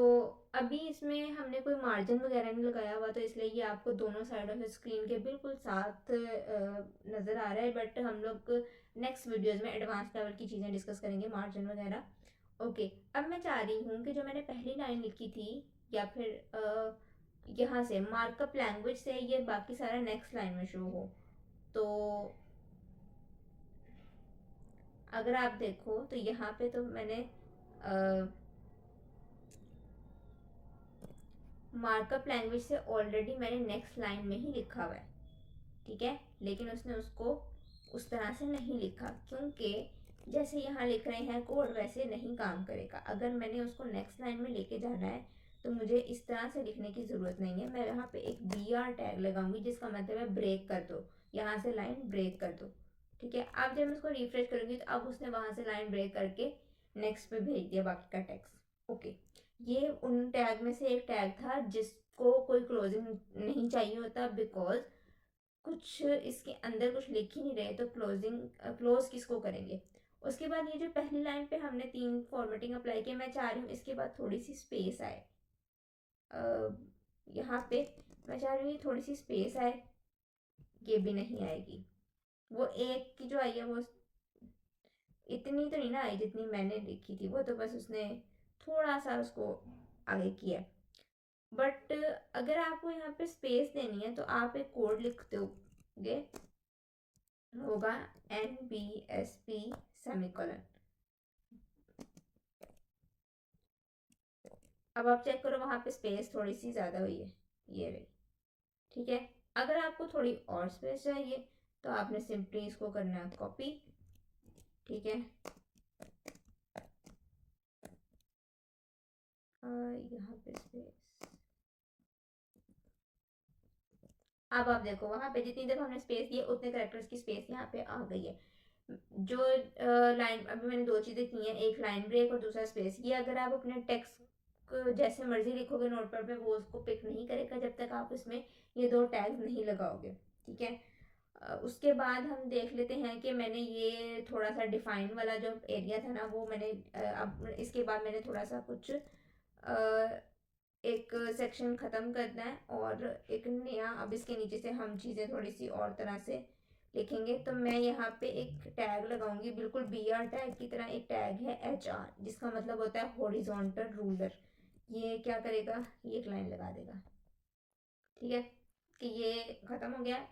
अभी इसमें हमने कोई मार्जिन वगैरह नहीं लगाया हुआ, तो इसलिए ये आपको दोनों साइड ऑफ स्क्रीन के बिल्कुल साथ नज़र आ रहा है। बट हम लोग नेक्स्ट वीडियोज़ में एडवांस लेवल की चीज़ें डिस्कस करेंगे, मार्जिन वगैरह। ओके, अब मैं चाह रही हूँ कि जो मैंने पहली लाइन लिखी थी, या फिर यहाँ से मार्कअप लैंग्वेज से ये बाकी सारा नेक्स्ट लाइन में शो हो। तो अगर आप देखो तो यहाँ पे तो मैंने मार्कअप लैंग्वेज से ऑलरेडी मैंने नेक्स्ट लाइन में ही लिखा हुआ है, ठीक है। लेकिन उसने उसको उस तरह से नहीं लिखा, क्योंकि जैसे यहाँ लिख रहे हैं कोड वैसे नहीं काम करेगा। अगर मैंने उसको नेक्स्ट लाइन में लेके जाना है तो मुझे इस तरह से लिखने की ज़रूरत नहीं है। मैं यहाँ पे एक BR टैग लगाऊंगी, जिसका मतलब है ब्रेक कर दो, यहाँ से लाइन ब्रेक कर दो, ठीक है। अब जब मैं उसको रिफ्रेश करूंगी तो अब उसने वहां से लाइन ब्रेक करके नेक्स्ट पे भेज दिया बाकी का टेक्स्ट। ओके, ये उन टैग में से एक टैग था जिसको कोई क्लोजिंग नहीं चाहिए होता, बिकॉज कुछ इसके अंदर कुछ लिख ही नहीं रहे, तो क्लोज किसको करेंगे। उसके बाद ये जो पहली लाइन पे हमने 3 फॉर्मेटिंग अप्लाई किया, मैं चाह रही हूँ इसके बाद थोड़ी सी स्पेस आए। यहाँ पे मैं चाह रही हूँ थोड़ी सी स्पेस आए, ये भी नहीं आएगी। वो एक की जो आई है वो इतनी तो नहीं ना आई जितनी मैंने लिखी थी, वो तो बस उसने थोड़ा सा उसको आगे किया। बट अगर आपको यहाँ पे स्पेस देनी है तो आप एक कोड लिखते होगे, होगा NBSP सेमीकोलन। अब आप चेक करो वहां पे स्पेस थोड़ी सी ज़्यादा हुई है, ये रही, ठीक है। अगर आपको थोड़ी और स्पेस चाहिए तो आपने सिंपली इसको करना है कॉपी, ठीक है। यहाँ पे स्पेस, अब आप देखो वहां पे जितनी देर हमने स्पेस दी उतने करेक्टर्स की स्पेस यहाँ पे आ गई है। जो लाइन अभी मैंने 2 चीज़ें की हैं, एक लाइन ब्रेक और दूसरा स्पेस। ये अगर आप अपने टेक्स्ट जैसे मर्जी लिखोगे नोटपैड पे, वो उसको पिक नहीं करेगा जब तक आप उसमें ये 2 टैग नहीं लगाओगे, ठीक है। उसके बाद हम देख लेते हैं कि मैंने ये थोड़ा सा डिफाइन वाला जो एरिया था ना, वो मैंने अब इसके बाद मैंने थोड़ा सा कुछ एक सेक्शन ख़त्म करना है और एक नया, अब इसके नीचे से हम चीज़ें थोड़ी सी और तरह से लिखेंगे। तो मैं यहाँ पे एक टैग लगाऊंगी, बिल्कुल BR टैग की तरह एक टैग है HR, जिसका मतलब होता है हॉरिजॉन्टल रूलर। ये क्या करेगा, ये एक लाइन लगा देगा, ठीक है। कि ये ख़त्म हो गया।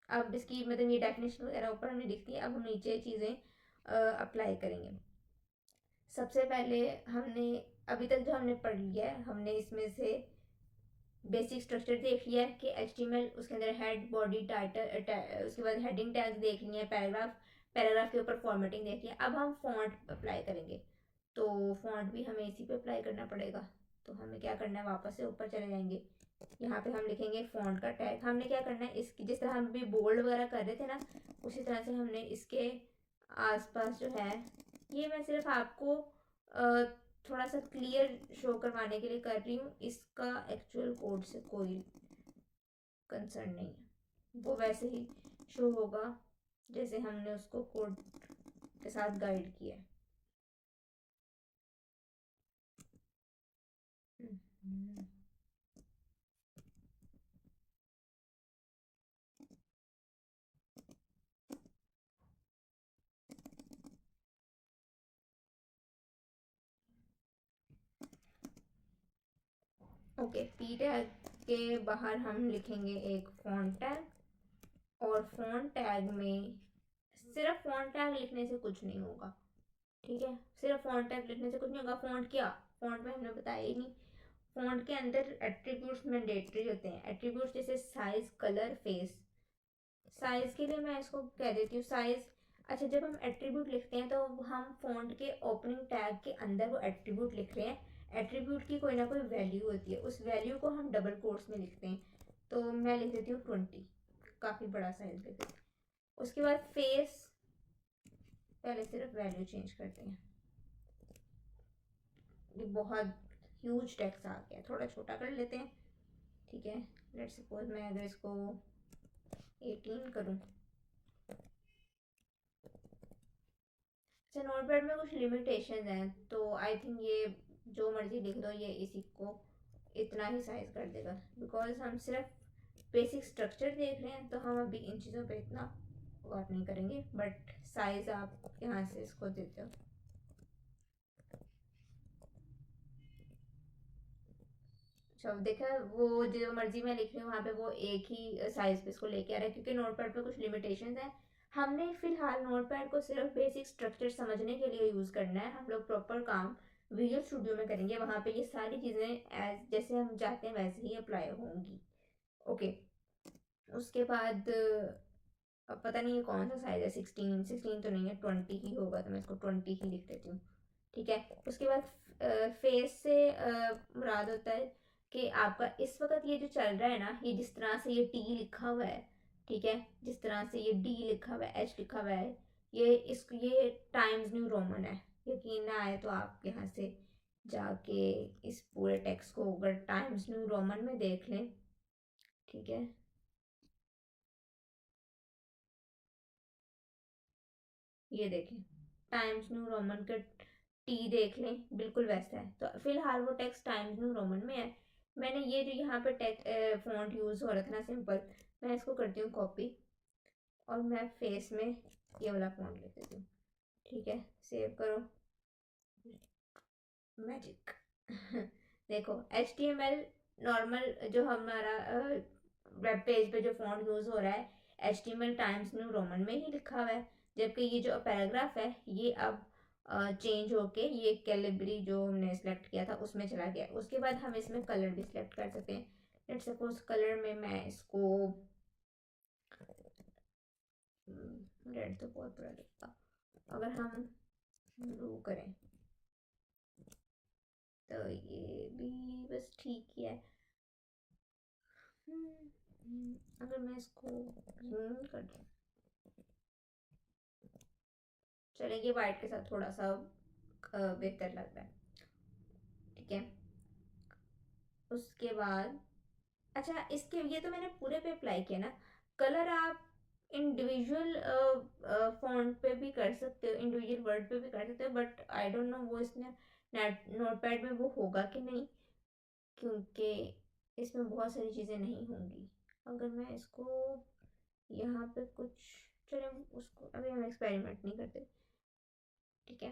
अब इसकी मतलब ये डेफिनेशन वगैरह ऊपर हमने लिख दी, अब हम नीचे चीज़ें अप्लाई करेंगे। सबसे पहले हमने अभी तक जो हमने पढ़ लिया है, हमने इसमें से बेसिक स्ट्रक्चर देख लिया है कि HTML, उसके अंदर हेड, बॉडी, टाइटल, उसके बाद हेडिंग टैग्स देख लिए हैं, पैराग्राफ के ऊपर फॉर्मेटिंग देख लिया। अब हम फॉन्ट अप्लाई करेंगे, तो फॉन्ट भी हमें इसी पे अप्लाई करना पड़ेगा। तो हमें क्या करना है, वापस से ऊपर चले जाएंगे, यहाँ पे हम लिखेंगे फॉन्ट का टैग। हमने क्या करना है, इसकी जिस तरह हम भी बोल्ड वगैरह कर रहे थे ना, उसी तरह से हमने इसके आसपास जो है, ये मैं सिर्फ आपको थोड़ा सा क्लियर शो करवाने के लिए कर रही हूँ, इसका एक्चुअल कोड से कोई कंसर्न नहीं है, वो वैसे ही शो होगा जैसे हमने उसको कोड के साथ गाइड किया है। ओके, P टैग के बाहर हम लिखेंगे एक फॉन्ट टैग, और फॉन्ट टैग में सिर्फ फॉन्ट टैग लिखने से कुछ नहीं होगा, ठीक है। सिर्फ फॉन्ट टैग लिखने से कुछ नहीं होगा। फॉन्ट क्या, फॉन्ट में हमने बताया ही नहीं। फ़ॉन्ट के अंदर एट्रीब्यूट्स मैंडेटरी होते हैं। एट्रीब्यूट्स जैसे साइज, कलर, फेस। साइज के लिए मैं इसको कह देती हूँ साइज। अच्छा, जब हम एट्रीब्यूट लिखते हैं तो हम फ़ॉन्ट के ओपनिंग टैग के अंदर वो एट्रीब्यूट लिख रहे हैं। एट्रीब्यूट की कोई ना कोई वैल्यू होती है, उस वैल्यू को हम डबल कोट्स में लिखते हैं। तो मैं लिख देती हूँ 20, काफ़ी बड़ा साइज लिख देती हूँ। उसके बाद फेस, पहले सिर्फ वैल्यू चेंज करते हैं। ये बहुत ह्यूज टेक्स्ट आ गया, थोड़ा छोटा कर लेते हैं। ठीक है, लेट्स सपोज मैं अगर इसको 18 करूँ। अच्छा, नोटपैड में कुछ लिमिटेशन हैं, तो आई थिंक ये जो मर्जी लिख दो, ये इसी को इतना ही साइज कर देगा। बिकॉज हम सिर्फ बेसिक स्ट्रक्चर देख रहे हैं, तो हम अभी इन चीज़ों पे इतना गौर नहीं करेंगे। बट साइज आप यहाँ से इसको देते हो। अच्छा, देखा, वो जो मर्जी मैं लिख रही हूँ वहाँ पे वो एक ही साइज पे इसको लेके आ रहा है, क्योंकि नोटपैड पे कुछ लिमिटेशंस हैं। हमने फिलहाल नोटपैड को सिर्फ बेसिक स्ट्रक्चर समझने के लिए यूज़ करना है। हम लोग प्रॉपर काम विजुअल स्टूडियो में करेंगे, वहाँ पे ये सारी चीज़ें एज जैसे हम चाहते हैं वैसे ही अप्लाई होंगी। ओके, उसके बाद अब पता नहीं ये कौन सा साइज है। 16 तो नहीं है, 20 ही होगा, तो मैं इसको 20 ही लिख देती हूँ। ठीक है, उसके बाद फेस से मुराद होता है कि आपका इस वक्त ये जो चल रहा है ना, ये जिस तरह से ये टी लिखा हुआ है, ठीक है, जिस तरह से ये डी लिखा हुआ है, एच लिखा हुआ है, ये टाइम्स न्यू रोमन है। यकीन ना आए तो आप यहाँ से जाके इस पूरे टेक्स्ट को अगर टाइम्स न्यू रोमन में देख लें। ठीक है, ये देखें, टाइम्स न्यू रोमन का टी देख लें, बिल्कुल वैसा है। तो फिलहाल वो टेक्स्ट टाइम्स न्यू रोमन में है। मैंने ये जो यहाँ पे फ़ॉन्ट यूज़ हो रहा था ना, सिंपल, मैं इसको करती हूँ कॉपी, और मैं फेस में ये वाला फ़ॉन्ट लिख देती हूँ। ठीक है, सेव करो, मैजिक। देखो, HTML नॉर्मल जो हमारा वेब पेज पे जो फ़ॉन्ट यूज़ हो रहा है, HTML टाइम्स न्यू रोमन में ही लिखा हुआ है। जबकि ये जो पैराग्राफ है ये अब चेंज होके ये कैलिबरी जो हमने सेलेक्ट किया था उसमें चला गया। उसके बाद हम इसमें कलर भी सिलेक्ट कर सकते हैं। लेट्स सपोज कलर में मैं इसको रेड तो बहुत बुरा लगता, अगर हम ब्लू करें तो ये भी बस ठीक ही है। अगर मैं इसको जूम कर दूँ, चलेंगे, वाइट के साथ थोड़ा सा बेहतर लग रहा है। ठीक है, उसके बाद अच्छा, इसके ये तो मैंने पूरे पे अप्लाई किया ना। कलर आप इंडिविजुअल फॉन्ट पे भी कर सकते हो, इंडिविजुअल वर्ड पे भी कर सकते हो, बट आई डोंट नो वो इसमें नोटपैड में वो होगा कि नहीं, क्योंकि इसमें बहुत सारी चीज़ें नहीं होंगी। अगर मैं इसको यहाँ पे कुछ, चलो उसको अभी हम एक्सपेरिमेंट नहीं करते। ठीक है,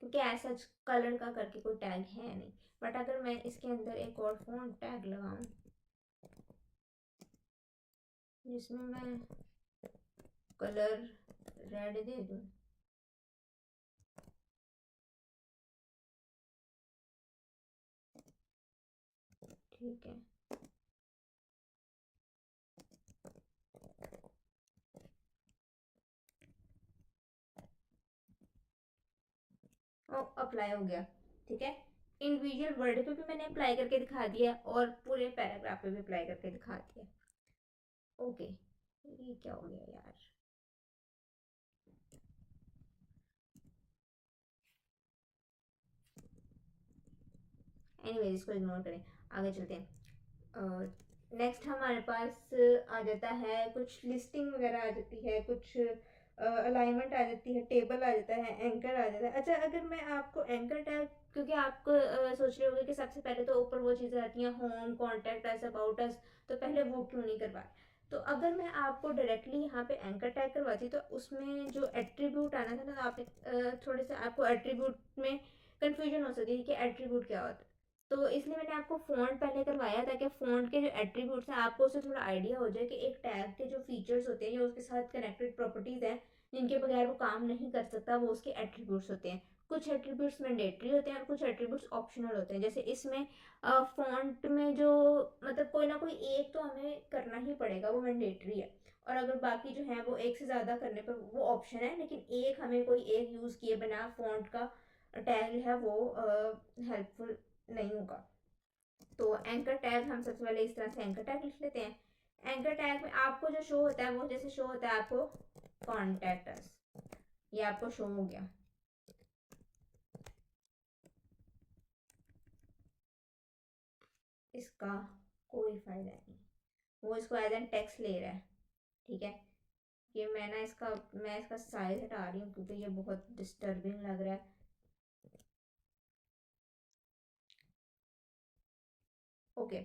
क्योंकि ऐसा कलर का करके कोई टैग है नहीं। बट अगर मैं इसके अंदर एक और फॉन्ट टैग लगाऊं जिसमें मैं कलर रेड दे दूं, ठीक है, और अप्लाई हो गया। ठीक है, इंडिविजुअल वर्ड पे भी मैंने अप्लाई करके दिखा दिया और पूरे पैराग्राफ पे भी अप्लाई करके दिखा दिया। ओके, ये क्या हो गया यार। एनीवेज, इसको इग्नोर करें, आगे चलते हैं। नेक्स्ट हमारे पास आ जाता है कुछ लिस्टिंग वगैरह आ जाती है, कुछ अलाइनमेंट आ जाती है, टेबल आ जाता है, एंकर आ जाता है। अच्छा, अगर मैं आपको एंकर टैग, क्योंकि आपको सोच रहे होंगे कि सबसे पहले तो ऊपर वो चीज़ें आती हैं, home, contact us, about us, तो पहले वो क्यों नहीं करवाए। तो अगर मैं आपको डायरेक्टली यहाँ पे एंकर टैग करवाती तो उसमें जो एट्रीब्यूट आना था ना, आप थोड़े से आपको एट्रीब्यूट में कंफ्यूजन हो सकती है कि एट्रीब्यूट क्या होता है। तो इसलिए मैंने आपको फ़ॉन्ट पहले करवाया ताकि फ़ॉन्ट के जो एट्रीब्यूट्स हैं आपको उससे थोड़ा आइडिया हो जाए कि एक टैग के जो फीचर्स होते हैं या उसके साथ कनेक्टेड प्रॉपर्टीज़ हैं जिनके बगैर वो काम नहीं कर सकता, वो उसके एट्रीब्यूट्स होते हैं। कुछ एट्रीब्यूट्स मैंडेटरी होते हैं और कुछ एट्रीब्यूट्स ऑप्शनल होते हैं। जैसे इसमें फॉन्ट में जो मतलब कोई ना कोई एक तो हमें करना ही पड़ेगा, वो मैंडेटरी है, और अगर बाकी जो है वो एक से ज़्यादा करने पर वो ऑप्शन है, लेकिन एक हमें कोई एक यूज़ किए बिना फॉन्ट का टैग है वो हेल्पफुल नहीं होगा। तो एंकर टैग हम सबसे पहले इस तरह से एंकर टैग लिख लेते हैं। एंकर टैग में आपको जो शो होता है वो जैसे शो होता है आपको कॉन्टैक्ट अस, ये आपको शो हो गया। इसका कोई फायदा नहीं, वो इसको एज एन टेक्स्ट ले रहा है, ठीक है। ये मैं इसका साइज हटा रही हूँ क्योंकि ये बहुत डिस्टर्बिंग लग रहा है। ओके,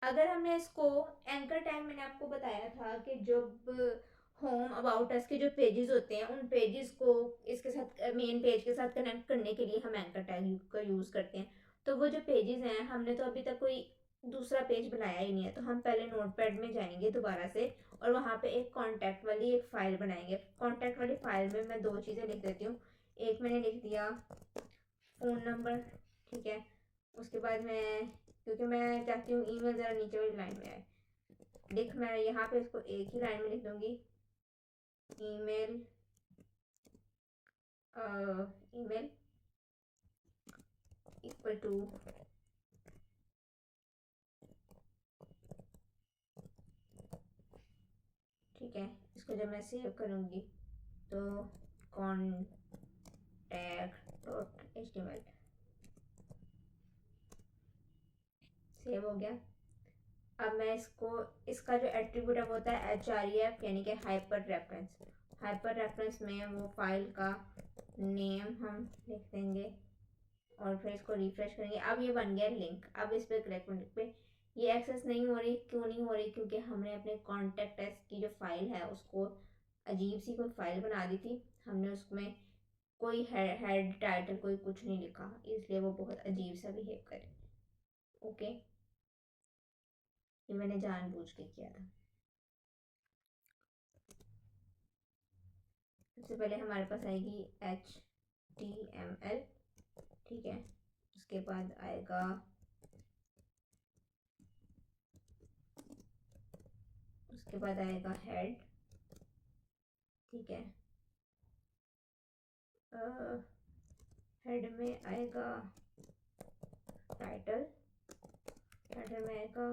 अगर हमने इसको एंकर टैग, मैंने आपको बताया था कि जब होम अबाउट अस के जो पेजेस होते हैं उन पेजेस को इसके साथ मेन पेज के साथ कनेक्ट करने के लिए हम एंकर टैग का यूज़ करते हैं। तो वो जो पेजेस हैं, हमने तो अभी तक कोई दूसरा पेज बनाया ही नहीं है, तो हम पहले नोटपैड में जाएंगे दोबारा से और वहाँ पे एक कॉन्टैक्ट वाली एक फ़ाइल बनाएंगे। कॉन्टैक्ट वाली फ़ाइल में मैं दो चीज़ें लिख देती हूँ। एक मैंने लिख दिया फ़ोन नंबर, ठीक है। उसके बाद मैं, क्योंकि मैं चाहती हूँ ईमेल ज़रा नीचे वाली लाइन में आए, मैं यहाँ पे इसको एक ही लाइन में लिख दूँगी, ईमेल ईमेल इक्वल टू, ठीक है। इसको जब मैं सेव करूँगी तो contact.html सेव हो गया। अब मैं इसको, इसका जो एट्रीब्यूट है वो होता है href, यानी कि हाइपर रेफरेंस। हाइपर रेफरेंस में वो फाइल का नेम हम लिख देंगे और फिर इसको रिफ्रेश करेंगे। अब ये बन गया लिंक। अब इस पर क्लिक पे ये एक्सेस नहीं हो रही, क्यों नहीं हो रही? क्योंकि हमने अपने कॉन्टैक्ट एस की जो फाइल है उसको अजीब सी कोई फाइल बना दी थी, हमने उसमें कोई हेड टाइटल कोई कुछ नहीं लिखा, इसलिए वो बहुत अजीब सा बिहेव करे। ओके, ये मैंने जानबूझ के किया था। सबसे पहले हमारे पास आएगी HTML, ठीक है। उसके बाद आएगा हेड, ठीक है। हेड में आएगा टाइटल, टाइटल में आएगा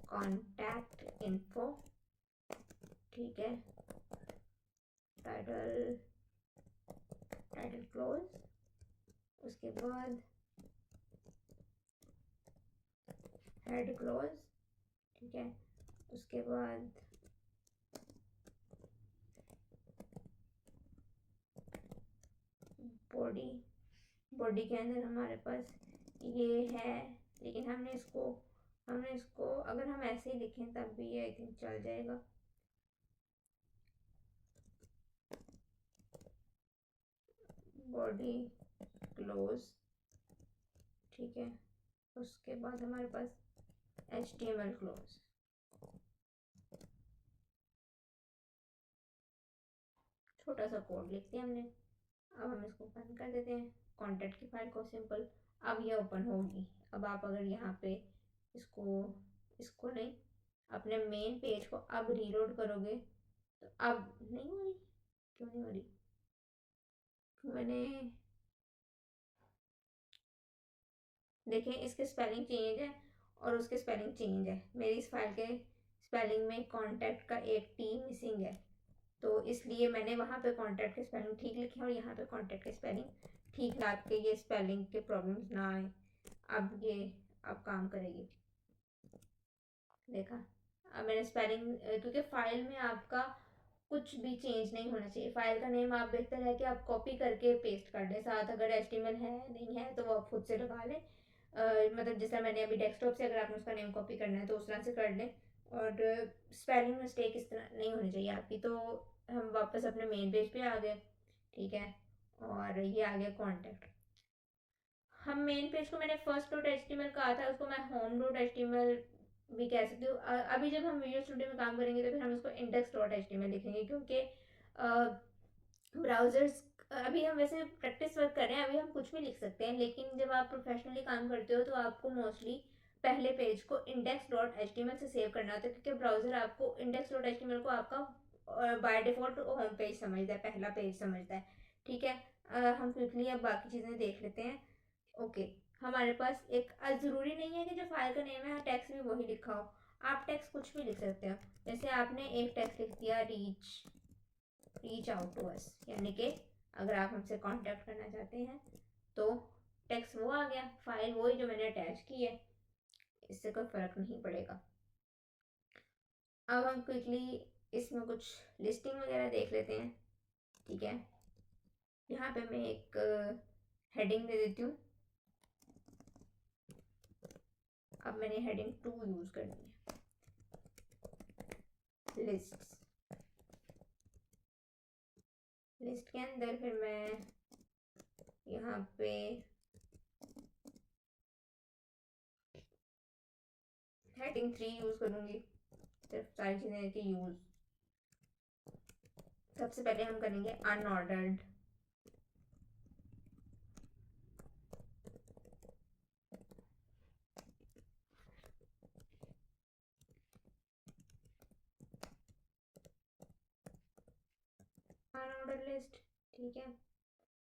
कॉन्टैक्ट इन्फो, ठीक है। टाइटल क्लोज, उसके बाद हेड क्लोज, ठीक है। उसके बाद बॉडी, बॉडी के अंदर हमारे पास ये है, लेकिन हमने इसको अगर हम ऐसे ही लिखें तब भी ये आई थिंक चल जाएगा। बॉडी क्लोज, ठीक है। उसके बाद हमारे पास HTML क्लोज। छोटा सा कोड लिखते हैं हमने। अब हम इसको बंद कर देते हैं कॉन्टैक्ट की फाइल को, सिंपल। अब ये ओपन होगी। अब आप अगर यहाँ पे इसको नहीं, अपने मेन पेज को अब रीलोड करोगे तो अब नहीं हो रही। क्यों नहीं हो रही? मैंने देखें, इसके स्पेलिंग चेंज है और उसके स्पेलिंग चेंज है। मेरी इस फाइल के स्पेलिंग में कॉन्टैक्ट का एक टी मिसिंग है, तो इसलिए मैंने वहाँ पे कॉन्टैक्ट के स्पेलिंग ठीक लिखे और यहाँ पे कॉन्टैक्ट के स्पेलिंग ठीक ला के ये स्पेलिंग के प्रॉब्लम्स ना आए। अब काम करेगी, देखा। अब मैंने स्पेलिंग, क्योंकि फाइल में आपका कुछ भी चेंज नहीं होना चाहिए। फाइल का नेम आप बेहतर है कि आप कॉपी करके पेस्ट कर दें साथ, अगर HTML है नहीं है तो वो आप खुद से लगा लें। मतलब जैसा मैंने अभी डेस्कटॉप से, अगर आपने उसका नेम कॉपी करना है तो उस तरह से कर लें, और स्पेलिंग मिस्टेक इस तरह नहीं होनी चाहिए आपकी। तो हम वापस अपने मेन पेज पे आ गए, ठीक है। और ये आ गया कॉन्टैक्ट। हम मेन पेज को, मैंने फर्स्ट डॉट HTML कहा था, उसको मैं होम डॉट HTML भी कह सकती हूँ। अभी जब हम विजुअल स्टूडियो में काम करेंगे तो फिर हम इसको इंडेक्स डॉट HTML लिखेंगे, क्योंकि ब्राउजर्स, अभी हम वैसे प्रैक्टिस वर्क कर रहे हैं, अभी हम कुछ भी लिख सकते हैं, लेकिन जब आप प्रोफेशनली काम करते हो तो आपको मोस्टली पहले पेज को index.html से सेव करना होता है, क्योंकि ब्राउजर आपको index.html को आपका बाय डिफॉल्ट होम पेज समझता है, पहला पेज समझता है। ठीक है, हम क्विकली अब बाकी चीज़ें देख लेते हैं। ओके, हमारे पास एक ज़रूरी नहीं है कि जो फाइल का नेम है टेक्स्ट भी वही लिखा हो, आप टेक्स्ट कुछ भी लिख सकते हो। जैसे आपने एक टेक्स्ट लिख दिया, रीच आउट टू अस, यानी कि अगर आप हमसे कांटेक्ट करना चाहते हैं, तो टेक्स्ट वो आ गया, फाइल वही जो मैंने अटैच की है, इससे कोई फ़र्क नहीं पड़ेगा। अब हम क्विकली इसमें कुछ लिस्टिंग वगैरह देख लेते हैं। ठीक है, यहाँ पे मैं एक हेडिंग दे देती हूँ। अब मैंने हेडिंग 2 यूज़ करनी है, लिस्ट। लिस्ट के अंदर फिर मैं यहाँ पे हेडिंग 3 यूज़ करूँगी, सिर्फ सारी चीज़ें की यूज़। सबसे पहले हम करेंगे अनऑर्डर्ड। अनऑर्डर लिस्ट, ठीक है।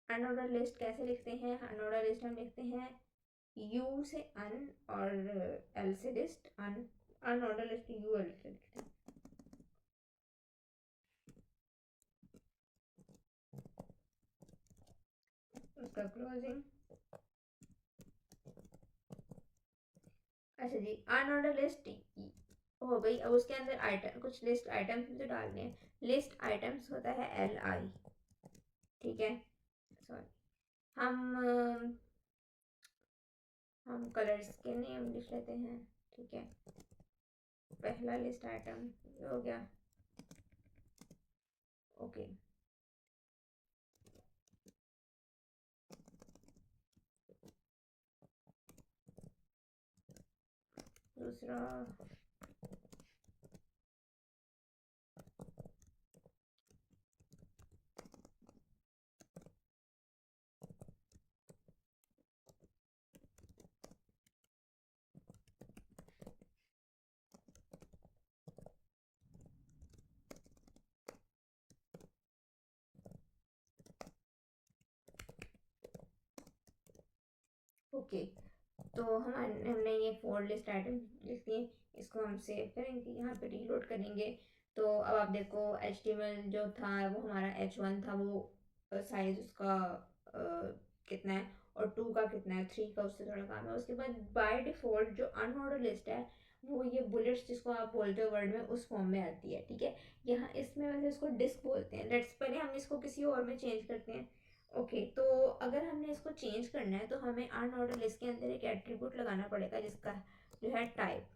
अनऑर्डर लिस्ट कैसे लिखते हैं? अनऑर्डर लिस्ट हम लिखते हैं यू से अन और एल से list. Unordered list U L से लिखते हैं। उसका क्लोजिंग। अच्छा जी, अनऑर्डर लिस्ट हो गई। अब उसके अंदर आइटम, कुछ लिस्ट आइटम्स भी तो डालने हैं। लिस्ट आइटम्स होता है LI। ठीक है, सॉरी, हम कलर्स के नेम लिख लेते हैं। ठीक है, पहला लिस्ट आइटम हो गया। ओके, दूसरा ओके। तो हमने ये 4 लिस्ट आइटम लिख दिए। इसको हम सेव करेंगे, यहाँ पे रीलोड करेंगे। तो अब आप देखो, HTML जो था वो हमारा H1 था, वो साइज उसका कितना है, और 2 का कितना है, 3 का उससे थोड़ा कम है। उसके बाद बाय डिफ़ॉल्ट जो अनऑर्डर लिस्ट है, वो ये बुलेट्स जिसको आप बोलते हो वर्ड में, उस फॉर्म में आती है। ठीक है, यहाँ इसमें वैसे इसको डिस्क बोलते हैं। लेट्स पहले हम इसको किसी और में चेंज करते हैं। ओके, तो अगर हमने इसको चेंज करना है तो हमें अनऑर्डर लिस्ट के अंदर एक एट्रीब्यूट लगाना पड़ेगा, जिसका जो है टाइप।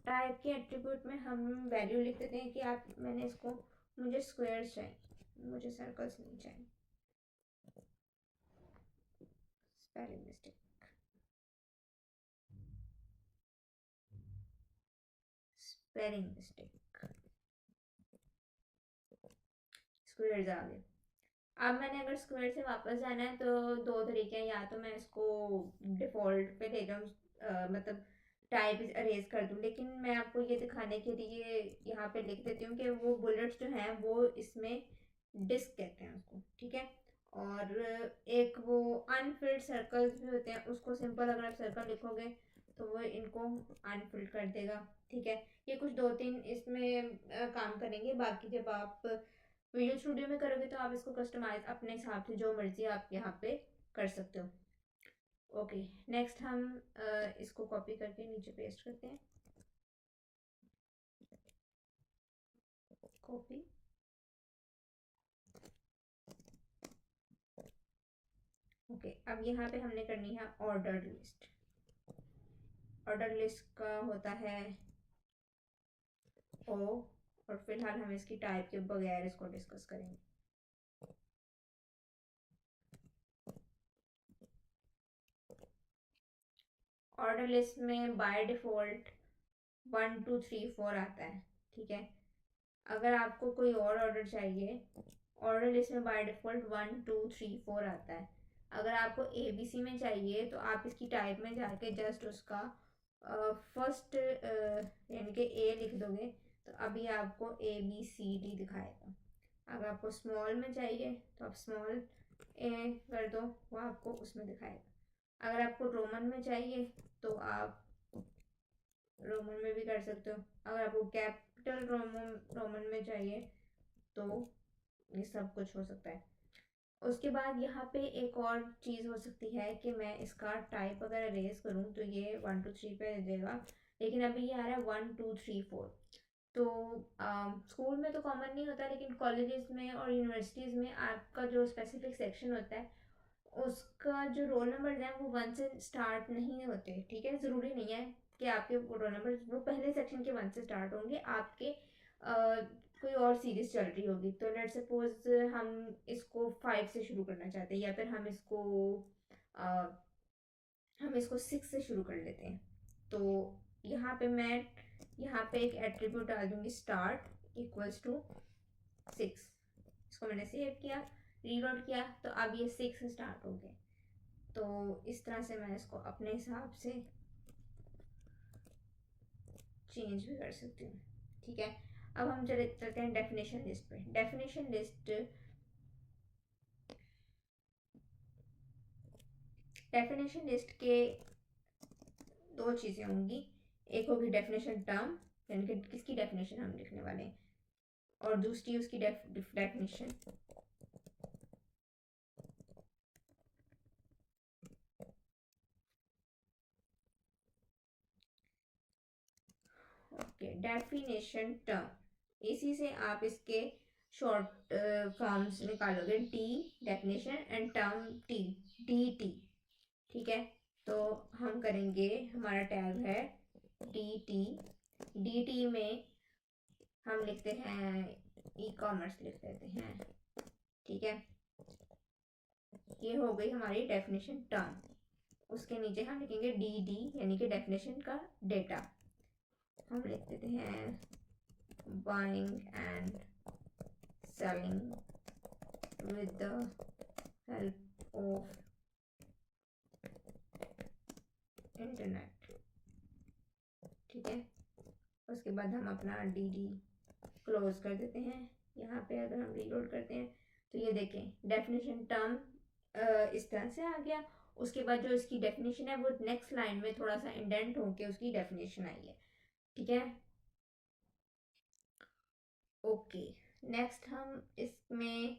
टाइप के एट्रीब्यूट में हम वैल्यू लिख देते हैं कि आप, मैंने इसको, मुझे स्क्वायर्स चाहिए, मुझे सर्कल्स नहीं चाहिए। Spelling mistake, spelling mistake, squares आ गए। अब मैंने अगर स्क्वायर से वापस जाना है तो दो तरीके हैं, या तो मैं इसको डिफ़ॉल्ट पे ले जाऊँ, मतलब टाइप अरेज कर दूँ, लेकिन मैं आपको ये दिखाने के लिए यहाँ पे लिख देती हूँ कि वो बुलेट्स जो हैं वो इसमें डिस्क कहते हैं उसको। ठीक है, और एक वो अनफिल्ड सर्कल्स भी होते हैं, उसको सिंपल अगर आप सर्कल लिखोगे तो वो इनको अनफिल्ड कर देगा। ठीक है, ये कुछ 2-3 इसमें काम करेंगे। बाकी जब आप विजुअल स्टूडियो में करोगे तो आप इसको कस्टमाइज अपने हिसाब से जो मर्जी आप यहाँ पे कर सकते हो। ओके, नेक्स्ट हम इसको कॉपी करके नीचे पेस्ट करते हैं। कॉपी। ओके, अब यहाँ पे हमने करनी है ऑर्डर लिस्ट। ऑर्डर लिस्ट का होता है ओ, और फिलहाल हम इसकी टाइप के बगैर इसको डिस्कस करेंगे। ऑर्डर लिस्ट में बाय डिफ़ॉल्ट 1 2 3 4 आता है। ठीक है, अगर आपको कोई और ऑर्डर चाहिए, ऑर्डर लिस्ट में बाय डिफ़ॉल्ट 1 2 3 4 आता है। अगर आपको ABC में चाहिए तो आप इसकी टाइप में जाके जस्ट उसका फर्स्ट यानी कि ए लिख दोगे तो अभी आपको ABCD दिखाएगा। अगर आपको स्मॉल में चाहिए तो आप स्मॉल ए कर दो, वो आपको उसमें दिखाएगा। अगर आपको रोमन में चाहिए तो आप रोमन में भी कर सकते हो। अगर आपको कैपिटल रोमन में चाहिए तो ये सब कुछ हो सकता है। उसके बाद यहाँ पे एक और चीज़ हो सकती है कि मैं इसका टाइप अगर अरेज करूँ तो ये 1 2 3 पे दे देगा, लेकिन अभी ये आ रहा है 1 2 3 4। तो स्कूल में तो कॉमन नहीं होता, लेकिन कॉलेजेस में और यूनिवर्सिटीज़ में आपका जो स्पेसिफिक सेक्शन होता है उसका जो रोल नंबर है वो 1 से स्टार्ट नहीं होते। ठीक है, ज़रूरी नहीं है कि आपके रोल नंबर वो पहले सेक्शन के 1 से स्टार्ट होंगे। आपके कोई और सीरीज चल रही होगी तो लेट सपोज हम इसको 5 से शुरू करना चाहते हैं, या फिर अ, हम इसको 6 से शुरू कर लेते हैं। तो यहाँ पे मैं यहाँ पे एक एट्रीब्यूट डाल दूंगी स्टार्ट इक्वल्स टू 6। इसको मैंने सेव किया, रीलोड किया, तो अब ये 6 स्टार्ट हो गए। तो इस तरह से मैं इसको अपने हिसाब से चेंज भी कर सकती हूँ। ठीक है, अब हम चले चलते हैं डेफिनेशन लिस्ट पे। डेफिनेशन लिस्ट के दो चीज़ें होंगी। एक होगी डेफिनेशन टर्म, यानी कि किसकी डेफिनेशन हम लिखने वाले हैं, और दूसरी उसकी डेफिनेशन। ओके, डेफिनेशन टर्म, इसी से आप इसके शॉर्ट फॉर्म्स निकालोगे, T definition and term T. ठीक है, तो हम करेंगे, हमारा टैग है डी टी में हम लिखते हैं ई-कॉमर्स लिख देते हैं। ठीक है, ये हो गई हमारी डेफिनेशन टर्म। उसके नीचे हम लिखेंगे डी यानी कि डेफिनेशन का डेटा। हम लिख देते हैं buying and selling with the help of internet. ठीक है, उसके बाद हम अपना डी क्लोज कर देते हैं। यहाँ पे अगर हम रीलोड करते हैं तो ये देखें डेफिनेशन टर्म इस तरह से आ गया। उसके बाद जो इसकी डेफिनेशन है वो नेक्स्ट लाइन में थोड़ा सा इंडेंट होके उसकी डेफिनेशन आई है। ठीक है, ओके। नेक्स्ट हम इसमें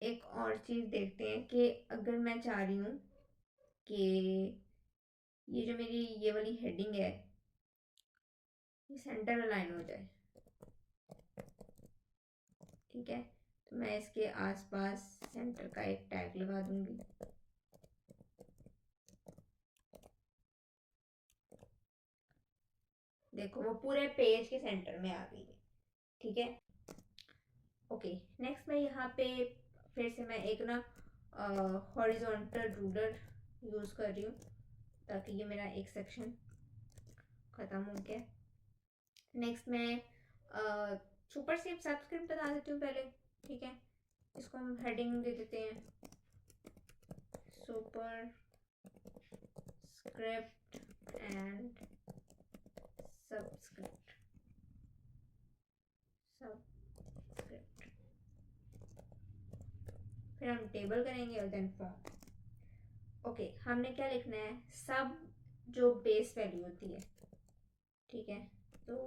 एक और चीज़ देखते हैं कि अगर मैं चाह रही हूँ कि ये जो मेरी ये वाली हेडिंग है ये सेंटर अलाइन हो जाए। ठीक है, तो मैं इसके आसपास सेंटर का एक टैग लगा दूंगी। देखो वो पूरे पेज के सेंटर में आ गई है। ठीक है, ओके। नेक्स्ट मैं यहाँ पे फिर से मैं एक ना हॉरिजॉन्टल रूलर यूज़ कर रही हूँ ताकि ये मेरा एक सेक्शन ख़त्म हो गया। नेक्स्ट मैं सुपर सब्सक्रिप्ट बता देती हूँ पहले। ठीक है, इसको हम हेडिंग दे देते हैं सुपर स्क्रिप्ट एंड सबस्क्रिप्ट। फिर हम टेबल करेंगे और देन फॉर्म। ओके, हमने क्या लिखना है, सब जो बेस वैल्यू होती है। ठीक है, तो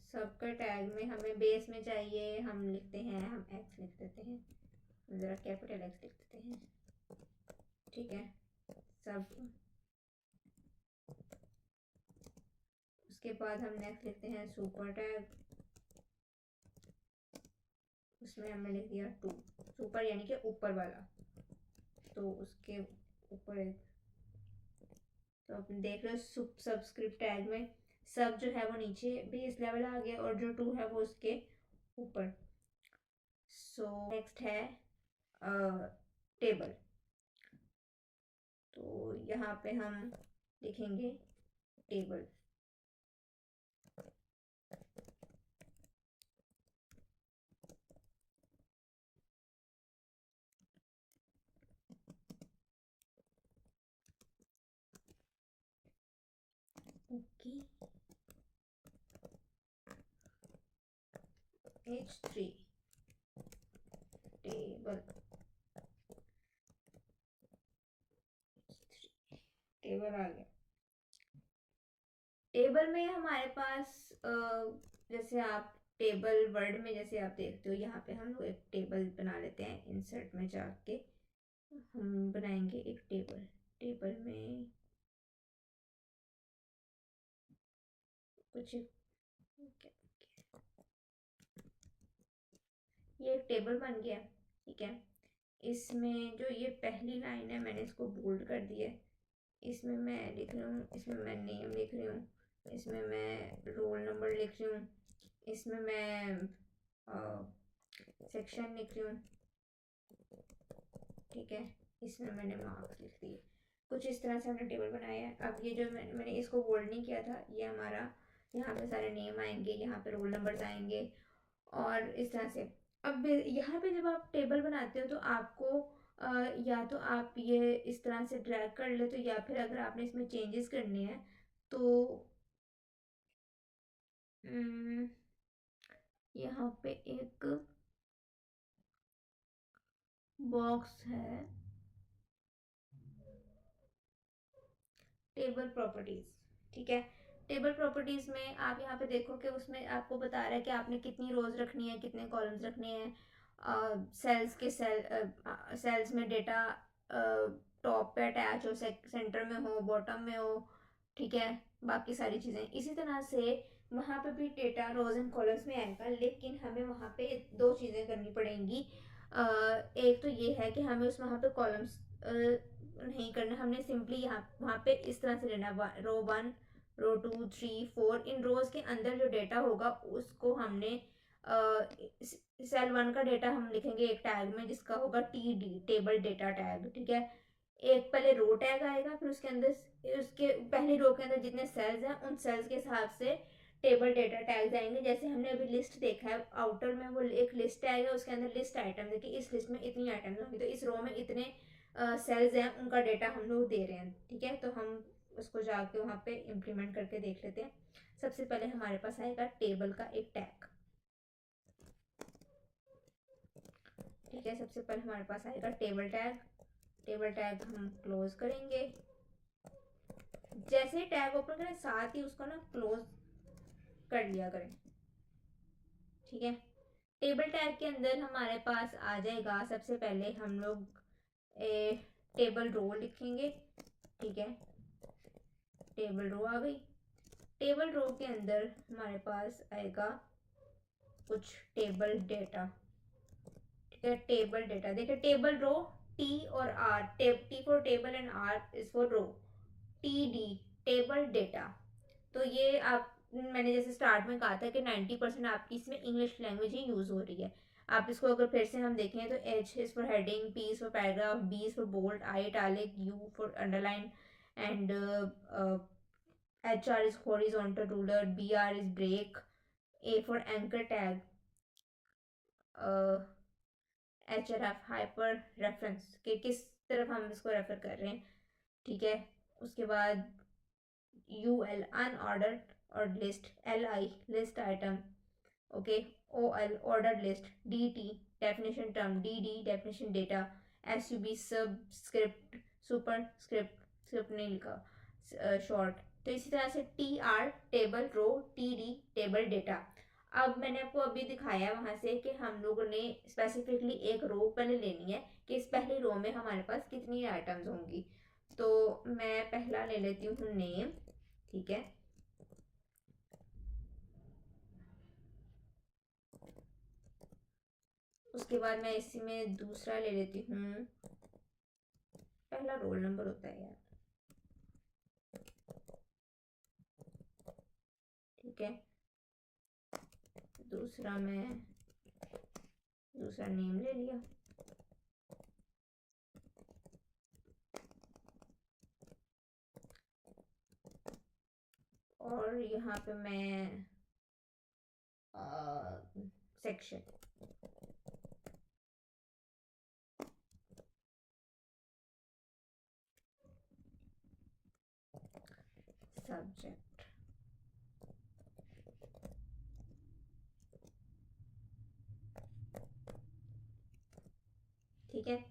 सबका टैग में हमें बेस में चाहिए, हम लिखते हैं, हम एक्स लिख देते हैं, ज़रा कैपिटल एक्स लिख देते हैं। ठीक है, सब। उसके बाद हम नेक्स्ट लिखते हैं सुपर टैग, उसमें हमने लिख दिया 2। सुपर यानी कि ऊपर वाला, तो उसके ऊपर एक, तो आप देख रहे हो सबस्क्रिप्ट टैग में सब जो है वो नीचे बेस लेवल आ गया और जो 2 है वो उसके ऊपर। सो नेक्स्ट है टेबल। तो यहाँ पे हम लिखेंगे table. T H3 table table आ गया। टेबल में हमारे पास जैसे आप टेबल वर्ड में जैसे आप देखते हो यहाँ पे हम लोग एक टेबल बना लेते हैं। इंसर्ट में जाके हम बनाएंगे एक टेबल। टेबल में कुछ ये एक टेबल बन गया। ठीक है, इसमें जो ये पहली लाइन है मैंने इसको बोल्ड कर दिया है। इसमें मैं लिख रही हूँ, इसमें मैं नेम लिख रही हूँ, इसमें मैं रोल नंबर लिख रही हूँ, इसमें मैं सेक्शन लिख रही हूँ। ठीक है, इसमें मैंने मार्क्स लिख दिए। कुछ इस तरह से हमने टेबल बनाया है। अब ये जो मैंने इसको बोल्ड नहीं किया था, ये हमारा यहाँ पे सारे नेम आएंगे, यहाँ पे रोल नंबर्स आएंगे और इस तरह से। अब यहाँ पे जब आप टेबल बनाते हो तो आपको या तो आप ये इस तरह से ड्रैग कर ले, तो या फिर अगर आपने इसमें चेंजेस करने हैं तो यहाँ पे एक बॉक्स है, टेबल प्रॉपर्टीज। ठीक है, टेबल प्रॉपर्टीज में आप यहाँ पे देखो कि उसमें आपको बता रहा है कि आपने कितनी रोज रखनी है, कितने कॉलम्स रखने हैं, सेल्स के सेल्स में डेटा टॉप पे अटैच हो, सेंटर में हो, बॉटम में हो। ठीक है, बाकी सारी चीज़ें इसी तरह से वहाँ पे भी डेटा रोज एंड कॉलम्स में आएगा, लेकिन हमें वहाँ पे दो चीज़ें करनी पड़ेंगी। एक तो ये है कि हमें उस वहाँ पे कॉलम्स नहीं करना, हमने सिंपली यहाँ वहाँ पे इस तरह से लेना, रो 1, रो 2, 3, 4, इन रोज के अंदर जो डेटा होगा उसको हमने सेल 1 का डेटा हम लिखेंगे एक टैग में जिसका होगा TD, टेबल डेटा टैग। ठीक है, एक पहले रो टैग आएगा, फिर उसके अंदर उसके पहली रो के अंदर जितने सेल्स हैं उन सेल्स के हिसाब से टेबल डेटा टैग्स आएंगे। जैसे हमने अभी लिस्ट देखा है, आउटर में वो एक लिस्ट आएगा, उसके अंदर लिस्ट आइटम देखिए, इस लिस्ट में इतनी आइटम्स होंगी, तो इस रो में इतने सेल्स हैं, उनका डेटा हम लोग दे रहे हैं। ठीक है, तो हम उसको जाके वहाँ पे इम्प्लीमेंट करके देख लेते हैं। सबसे पहले हमारे पास आएगा टेबल का एक टैग। ठीक है, सबसे पहले हमारे पास आएगा टेबल टैग। टेबल टैग हम क्लोज करेंगे। जैसे ही टैग ओपन करें साथ ही उसको ना क्लोज कर लिया करें। ठीक है, टेबल टैग के अंदर हमारे पास आ जाएगा, सबसे पहले हम लोग टेबल रो लिखेंगे। ठीक है, टेबल रो आ गई। टेबल रो के अंदर हमारे पास आएगा कुछ टेबल डेटा। ठीक है, टेबल डेटा देखिए, टेबल रो T और R, T for table and R is for row, TD table data. तो ये आप मैंने जैसे स्टार्ट में कहा था कि 90% आपकी इसमें इंग्लिश लैंग्वेज ही यूज हो रही है। आप इसको अगर फिर से हम देखें तो H is for heading, P is for paragraph, B is for bold, I italic, U for underline and HR is horizontal ruler, BR is break, A for anchor tag, HRF hyper reference कि किस तरफ हम इसको refer कर रहे हैं। ठीक है, उसके बाद UL unordered और list, LI list item, okay, OL ordered list, DT definition term, DD definition data, SUB subscript, superscript, script नहीं लिखा, शॉर्ट। तो इसी तरह से TR table row, TD table data. अब मैंने आपको अभी दिखाया वहां से कि हम लोगों ने स्पेसिफिकली एक रो पहले लेनी है कि इस पहली रो में हमारे पास कितनी आइटम्स होंगी। तो मैं पहला ले लेती हूँ नेम। ठीक है, उसके बाद मैं इसी में दूसरा ले लेती हूँ, पहला रोल नंबर होता है यार। ठीक है, दूसरा मैं दूसरा नेम ले लिया। और यहाँ पे मैं सेक्शन, सब्जेक्ट, ठीक है,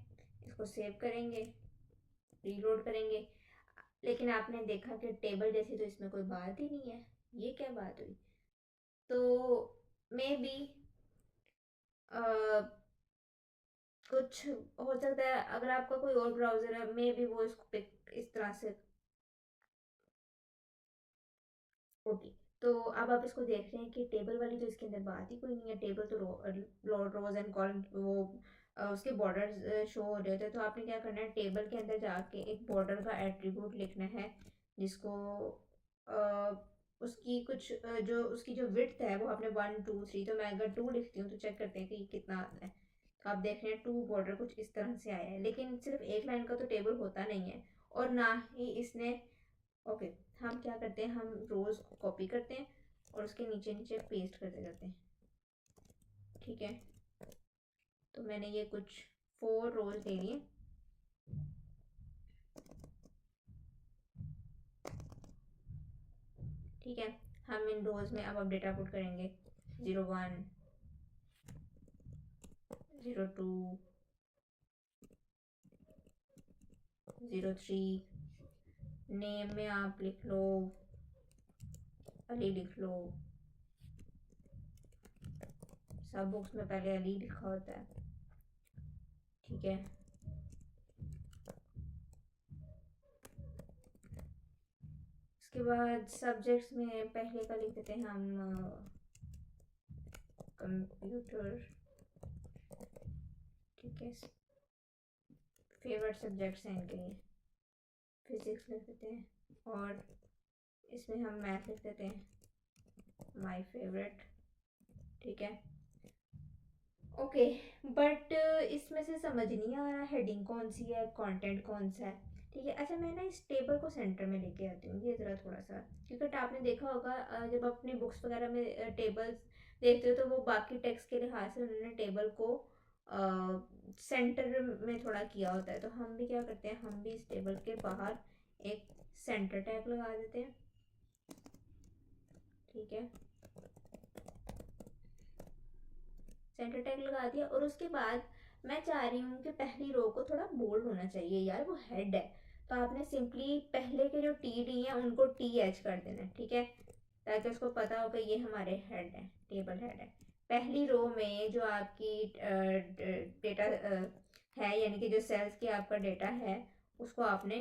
इसको सेव करेंगे, रीलोड करेंगे। लेकिन आपने देखा कि टेबल जैसी तो इसमें कोई बात ही नहीं है, ये क्या बात हुई? तो मे बी कुछ हो सकता है, अगर आपका कोई और ब्राउज़र है मे बी वो इसको पिक इस तरह से। ओके, तो अब आप इसको देख रहे हैं कि टेबल वाली तो इसके अंदर बात ही कोई नहीं है, टेबल तो रोज एंड कॉलम वो उसके बॉर्डर शो हो रहे होते हैं। तो आपने क्या करना है, टेबल के अंदर जाके एक बॉर्डर का एट्रीब्यूट लिखना है, जिसको अ, उसकी कुछ जो उसकी जो विड्थ है वो आपने 1 2 3, तो मैं अगर 2 लिखती हूँ तो चेक करते हैं कि कितना आता है। तो आप देख रहे हैं 2 बॉर्डर कुछ इस तरह से आया है, लेकिन सिर्फ एक लाइन का तो टेबल होता नहीं है, और ना ही इसने। ओके, हम क्या करते हैं, हम रोज कॉपी करते हैं और उसके नीचे नीचे पेस्ट करते जाते हैं। ठीक है, तो मैंने ये कुछ 4 रोज ले लिए। ठीक है, हम इन रोज में अब डेटा पुट करेंगे 01 02 03। नेम में आप लिख लो अली, लिख लो, सब बुक्स में पहले अली लिखा होता है। ठीक है, इसके बाद सब्जेक्ट्स में पहले का लिख देते हैं हम कंप्यूटर। ठीक है, फेवरेट सब्जेक्ट्स हैं इनके लिए, फिजिक्स लिख देते हैं, और इसमें हम मैथ लिख देते हैं माय फेवरेट। ठीक है, ओके, बट इसमें से समझ नहीं आ रहा हेडिंग कौन सी है, कंटेंट कौन सा है। ठीक है, अच्छा मैं ना इस टेबल को सेंटर में लेके आती हूँ, ये ज़रा थोड़ा सा, क्योंकि आपने देखा होगा जब अपनी बुक्स वगैरह में टेबल्स देखते हो तो वो बाकी टेक्स्ट के लिहाज से उन्होंने टेबल को सेंटर में थोड़ा किया होता है। तो हम भी क्या करते हैं, हम भी इस टेबल के बाहर एक सेंटर टैग लगा देते हैं। ठीक है, सेंटर टैग लगा दिया, और उसके बाद मैं चाह रही हूँ कि पहली रो को थोड़ा बोल्ड होना चाहिए यार, वो हेड है। तो आपने सिंपली पहले के जो टी डी हैं उनको टी एच कर देना है। ठीक है, ताकि उसको पता हो कि ये हमारे हेड है, टेबल हेड है। पहली रो में जो आपकी डेटा है, यानी कि जो सेल्स की आपका डेटा है, उसको आपने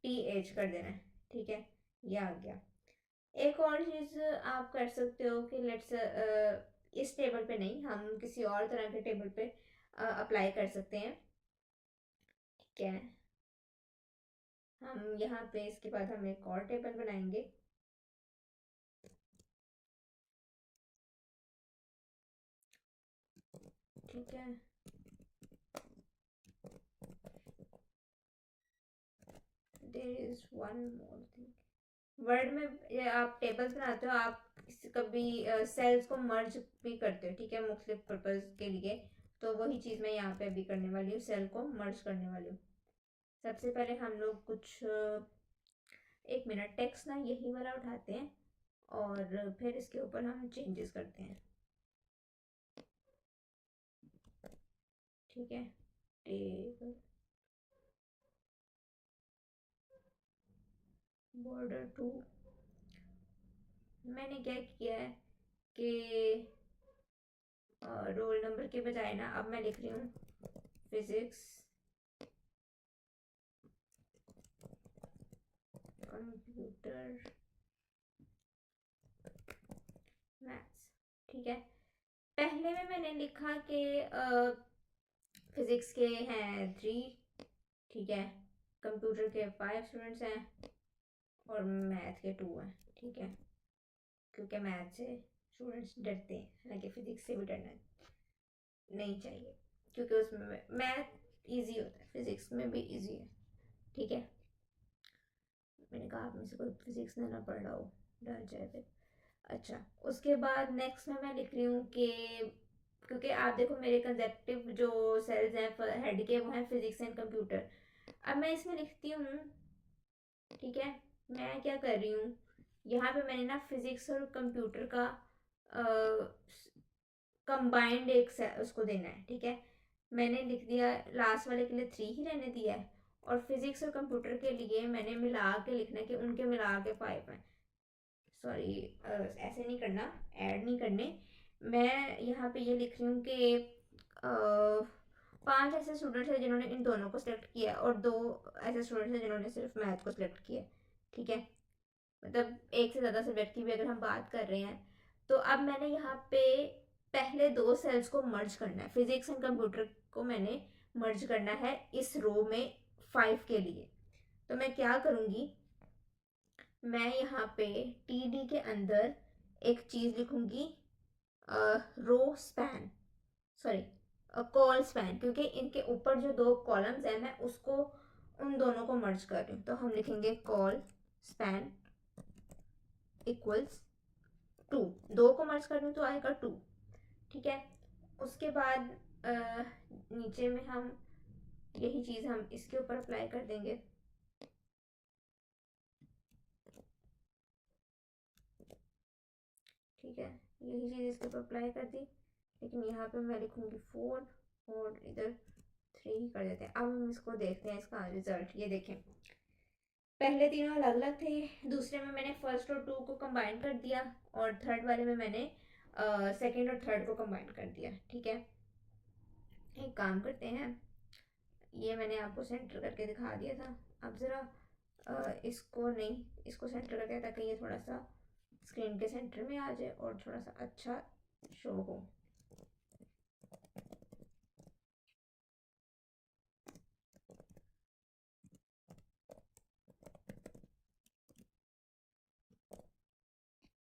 टी एच कर देना है। ठीक है, ये आ गया। एक और चीज़ आप कर सकते हो कि लेट्स इस टेबल पे नहीं, हम किसी और तरह के टेबल पे अप्लाई कर सकते हैं। ठीक है, हम यहाँ पे इसके बाद हम एक और टेबल बनाएंगे। ठीक है, there is one more thing. Word में ये आप टेबल्स बनाते हो, आप कभी सेल्स को मर्ज भी करते हो। ठीक है, मुख्तलिफ पर्पज़ के लिए। तो वही चीज़ मैं यहाँ पे अभी करने वाली हूँ, सेल को मर्ज करने वाली हूँ। सबसे पहले हम लोग कुछ एक मिनट, टेक्स्ट ना यही वाला उठाते हैं और फिर इसके ऊपर हम चेंजेस करते हैं। ठीक है, टेबल बॉर्डर 2। मैंने क्या किया है कि रोल नंबर के बजाय ना अब मैं लिख रही हूँ फिजिक्स कंप्यूटर मैथ्स। ठीक है, पहले में मैंने लिखा कि फिजिक्स के हैं 3। ठीक है, कंप्यूटर के 5 स्टूडेंट्स हैं, और मैथ के 2 हैं। ठीक है, क्योंकि मैथ से स्टूडेंट्स डरते हैं, हालांकि फिजिक्स से भी डरना नहीं चाहिए, क्योंकि उसमें मैथ इजी होता है, फिजिक्स में भी इजी है। ठीक है, मैंने कहा आप में से कोई फिजिक्स ना पढ़ रहा हो, डर जाए फिर। अच्छा, उसके बाद नेक्स्ट में मैं लिख रही हूँ कि क्योंकि आप देखो मेरे कंजेक्टिव जो सेल्स हैं हेड के, वो हैं फिजिक्स एंड कंप्यूटर। अब मैं इसमें लिखती हूँ। ठीक है, मैं क्या कर रही हूँ, यहाँ पे मैंने ना फिजिक्स और कंप्यूटर का कंबाइंड एक उसको देना है। ठीक है, मैंने लिख दिया लास्ट वाले के लिए 3 ही रहने दिया है, और फिजिक्स और कंप्यूटर के लिए मैंने मिला के लिखना है कि उनके मिला के 5 हैं। सॉरी, ऐसे नहीं करना, ऐड नहीं करने। मैं यहाँ पे ये लिख रही हूँ कि 5 ऐसे स्टूडेंट्स हैं जिन्होंने इन दोनों को सिलेक्ट किया, और 2 ऐसे स्टूडेंट्स हैं जिन्होंने सिर्फ मैथ को सिलेक्ट किया। ठीक है, मतलब एक से ज़्यादा सब्जेक्ट की भी अगर हम बात कर रहे हैं। तो अब मैंने यहाँ पे पहले 2 सेल्स को मर्ज करना है, फिजिक्स एंड कंप्यूटर को मैंने मर्ज करना है इस रो में 5 के लिए। तो मैं क्या करूँगी, मैं यहाँ पे टी डी के अंदर एक चीज़ लिखूँगी, row span, sorry col span, क्योंकि इनके ऊपर जो 2 कॉलम्स हैं मैं उसको उन दोनों को मर्ज कर रही हूँ। तो हम लिखेंगे कॉल स्पैन इक्वल्स 2, 2 को मर्ज कर दूँ तो आएगा 2। ठीक है, उसके बाद नीचे में हम यही चीज़ हम इसके ऊपर अप्लाई कर देंगे। ठीक है, यही चीज़ इसके ऊपर अप्लाई कर दी, लेकिन यहाँ पे मैं लिखूँगी 4 और इधर 3 ही कर देते हैं। अब हम इसको देखते हैं इसका रिजल्ट। ये देखें, पहले तीनों अलग अलग थे, दूसरे में मैंने फर्स्ट और 2 को कंबाइन कर दिया, और थर्ड वाले में मैंने सेकंड और थर्ड को कंबाइन कर दिया। ठीक है, एक काम करते हैं, ये मैंने आपको सेंटर करके दिखा दिया था। अब ज़रा इसको नहीं, इसको सेंटर करके, ताकि ये थोड़ा सा स्क्रीन के सेंटर में आ जाए और थोड़ा सा अच्छा शो हो।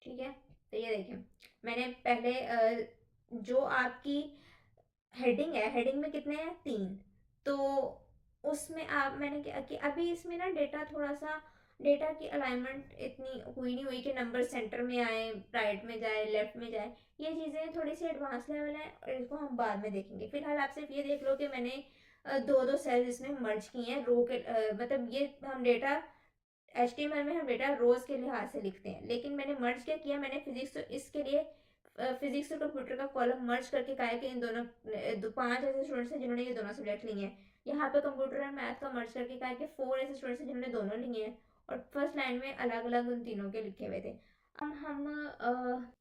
ठीक है, तो ये देखें, मैंने पहले जो आपकी हेडिंग है, हेडिंग में कितने हैं 3, तो उसमें आप मैंने क्या कि अभी इसमें ना डेटा थोड़ा सा, डेटा की अलाइनमेंट इतनी हुई नहीं हुई कि नंबर सेंटर में आए, राइट में जाए, लेफ्ट में जाए। ये चीज़ें थोड़ी सी एडवांस लेवल है और इसको हम बाद में देखेंगे। फिलहाल आप सिर्फ ये देख लो कि मैंने 2-2 सेल्स इसमें मर्ज किए हैं रो के, मतलब ये हम डेटा HTML में हम डेटा रोज के लिहाज से लिखते हैं, लेकिन मैंने मर्ज क्या किया, मैंने फिजिक्स इसके लिए फिजिक्स और कंप्यूटर का कॉलम मर्ज करके कहा है कि इन दोनों 5 ऐसे स्टूडेंट्स हैं जिन्होंने ये दोनों सब्जेक्ट लिए हैं। यहाँ पे कंप्यूटर और मैथ का मर्ज करके कहा है कि 4 ऐसे स्टूडेंट्स हैं जिन्होंने दोनों लिए हैं, और फर्स्ट लाइन में अलग अलग उन तीनों के लिखे हुए थे। अब हम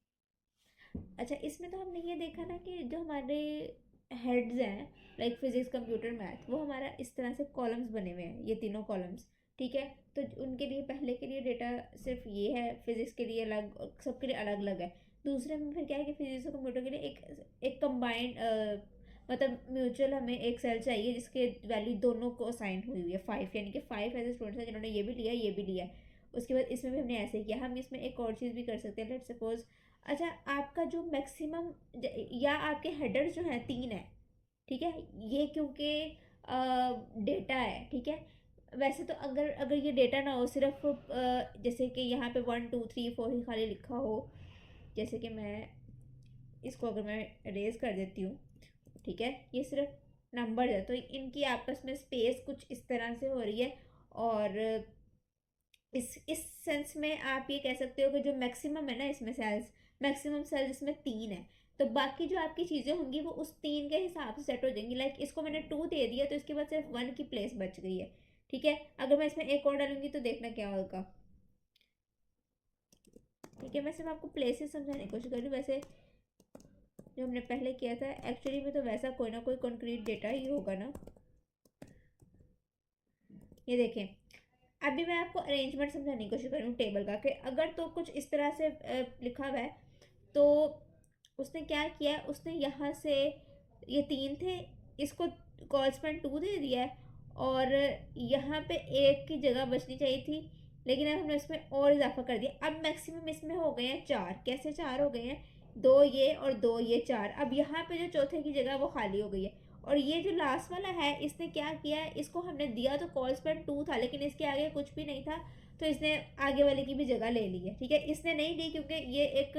अच्छा, इसमें तो हमने ये देखा ना कि जो हमारे हेड्स हैं, लाइक फिजिक्स कंप्यूटर मैथ, वो हमारा इस तरह से कॉलम्स बने हुए हैं, ये तीनों कॉलम्स। ठीक है, तो उनके लिए पहले के लिए डेटा सिर्फ ये है, फिजिक्स के लिए अलग और सबके लिए अलग अलग है। दूसरे में फिर क्या है कि फिजिक्स और कंप्यूटर के लिए एक कंबाइंड, मतलब म्यूचुअल हमें एक सेल चाहिए जिसके वैल्यू दोनों को असाइन हुई हुई है 5, यानी कि 5 ऐसे स्टूडेंट्स हैं जिन्होंने ये भी लिया, ये भी लिया। उसके बाद इसमें भी हमने ऐसे किया। हम इसमें एक और चीज़ भी कर सकते हैं, लेट सपोज, अच्छा, आपका जो मैक्सिमम या आपके हेडर जो हैं 3 है, ठीक है, ये क्योंकि डेटा है, ठीक है। वैसे तो अगर अगर ये डेटा ना हो, सिर्फ जैसे कि यहाँ पे 1 2 3 4 ही खाली लिखा हो, जैसे कि मैं इसको अगर मैं अरेज कर देती हूँ, ठीक है, ये सिर्फ नंबर है, तो इनकी आपस में स्पेस कुछ इस तरह से हो रही है। और इस सेंस में आप ये कह सकते हो कि जो मैक्सिमम है ना इसमें सेल्स, मैक्सिमम सेल्स इसमें 3 है, तो बाकी जो आपकी चीज़ें होंगी वो उस 3 के हिसाब से सेट हो जाएंगी। लाइक इसको मैंने 2 दे दिया, तो इसके बाद सिर्फ 1 की प्लेस बच गई है। ठीक है, अगर मैं इसमें एक और डालूंगी तो देखना क्या होगा। ठीक है, मैं सिर्फ आपको प्लेसेस समझाने की कोशिश कर रही हूँ। वैसे जो हमने पहले किया था एक्चुअली में, तो वैसा कोई ना कोई कॉन्क्रीट डेटा ही होगा ना। ये देखें, अभी मैं आपको अरेंजमेंट समझाने की कोशिश कर रही हूँ टेबल का, कि अगर तो कुछ इस तरह से लिखा हुआ है, तो उसने क्या किया, उसने यहाँ से ये 3 थे, इसको कॉल्सपैन 2 दे दिया है, और यहाँ पे 1 की जगह बचनी चाहिए थी, लेकिन अब हमने उसमें और इजाफा कर दिया। अब मैक्सिमम इसमें हो गए हैं 4। कैसे 4 हो गए हैं, 2 ये और 2 ये, 4। अब यहाँ पे जो चौथे की जगह वो खाली हो गई है। और ये जो लास्ट वाला है, इसने क्या किया है, इसको हमने दिया तो कॉल्सपैन 2 था, लेकिन इसके आगे कुछ भी नहीं था, तो इसने आगे वाले की भी जगह ले ली है। ठीक है, इसने नहीं ली क्योंकि ये एक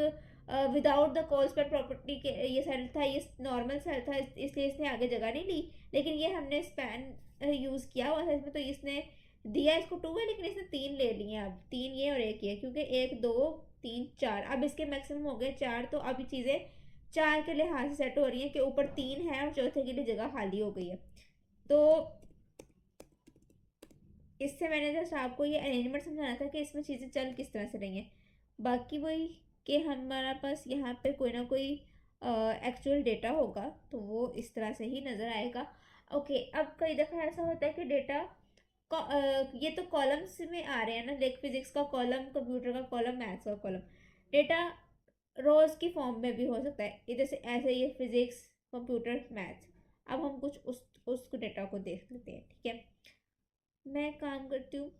विदाउट द कॉल्सपैन प्रॉपर्टी के ये सेल था, ये नॉर्मल सेल था, इसलिए इसने आगे जगह नहीं ली। लेकिन ये हमने स्पैन यूज़ किया हुआ था इसमें, तो इसने दिया इसको 2 है, लेकिन इसने 3 ले लिए। अब 3 ये और 1 ये, क्योंकि 1 2 3 4, अब इसके मैक्सिमम हो गए 4, तो अब चीज़ें 4 के लिहाज से सेट हो रही है कि ऊपर 3 है और चौथे के लिए जगह खाली हो गई है। तो इससे मैंने जस्ट आपको ये अरेंजमेंट समझाना था कि इसमें चीज़ें चल किस तरह से रही हैं। बाकी वही कि हमारा पास यहाँ पे कोई ना कोई एक्चुअल डेटा होगा तो वो इस तरह से ही नज़र आएगा। ओके, अब कई दफ़ा ऐसा होता है कि डेटा ये तो कॉलम्स में आ रहे हैं ना, लाइक फिजिक्स का कॉलम, कंप्यूटर का कॉलम, मैथ्स का कॉलम। डेटा रोज की फॉर्म में भी हो सकता है, इधर से ऐसे ये फिजिक्स, कंप्यूटर, मैथ्स। अब हम कुछ उस डेटा को देख लेते हैं, ठीक है। मैं काम करती हूँ,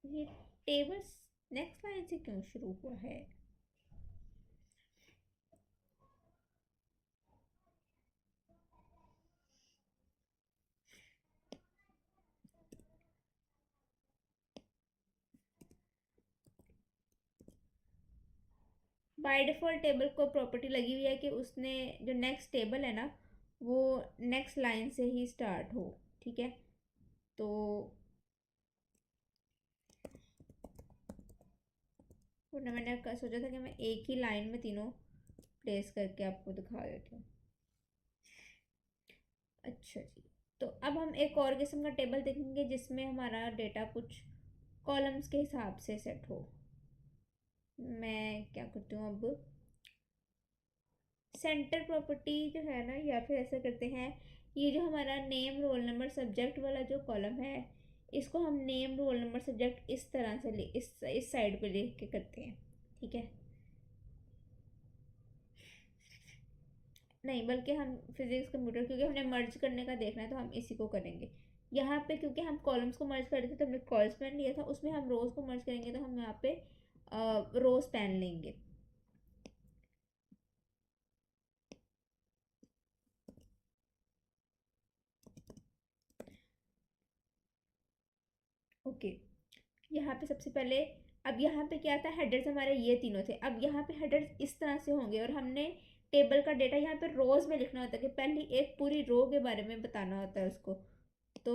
ये टेबल्स नेक्स्ट लाइन से क्यों शुरू हुआ है? बाय डिफ़ॉल्ट टेबल को प्रॉपर्टी लगी हुई है कि उसने जो नेक्स्ट टेबल है ना वो नेक्स्ट लाइन से ही स्टार्ट हो, ठीक है। तो मैंने सोचा था कि मैं एक ही लाइन में तीनों प्लेस करके आपको दिखा देती हूँ। अच्छा जी, तो अब हम एक और किस्म का टेबल देखेंगे जिसमें हमारा डेटा कुछ कॉलम्स के हिसाब से सेट हो। मैं क्या करती हूँ, अब सेंटर प्रॉपर्टी जो है ना, या फिर ऐसा करते हैं, ये जो हमारा नेम रोल नंबर सब्जेक्ट वाला जो कॉलम है, इसको हम नेम रोल नंबर सब्जेक्ट इस तरह से इस साइड पे लिख के करते हैं, ठीक है। नहीं, बल्कि हम फिजिक्स कंप्यूटर, क्योंकि हमने मर्ज करने का देखना है तो हम इसी को करेंगे। यहाँ पे क्योंकि हम कॉलम्स को मर्ज कर रहे थे तो हमने कॉल स्पैन लिया था, उसमें हम रोज को मर्ज करेंगे तो हम यहाँ पे रो स्पैन लेंगे। ओके, यहाँ पे सबसे पहले, अब यहाँ पे क्या था, हेडर्स हमारे ये तीनों थे। अब यहाँ पे हेडर्स इस तरह से होंगे और हमने टेबल का डेटा यहाँ पे रोज में लिखना होता है कि पहली एक पूरी रो के बारे में बताना होता है उसको। तो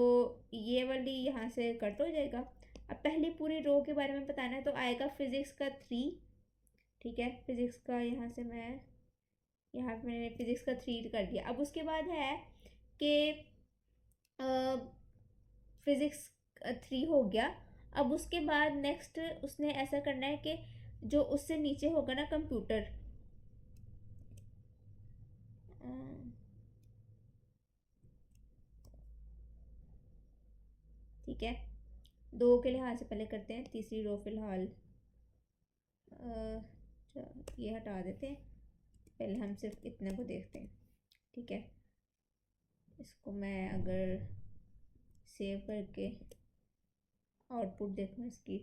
ये वाली यहाँ से कट हो जाएगा। अब पहली पूरी रो के बारे में बताना है तो आएगा फिजिक्स का 3, ठीक है। फिजिक्स का यहाँ से मैं, यहाँ पे मैंने फिजिक्स का 3 कर दिया। अब उसके बाद है कि फिजिक्स 3 हो गया। अब उसके बाद नेक्स्ट उसने ऐसा करना है कि जो उससे नीचे होगा ना कंप्यूटर, ठीक है। 2 के लिहाज से पहले करते हैं, तीसरी रो फिलहाल ये हटा देते हैं, पहले हम सिर्फ इतने को देखते हैं, ठीक है। इसको मैं अगर सेव करके आउटपुट देखूँ इसकी,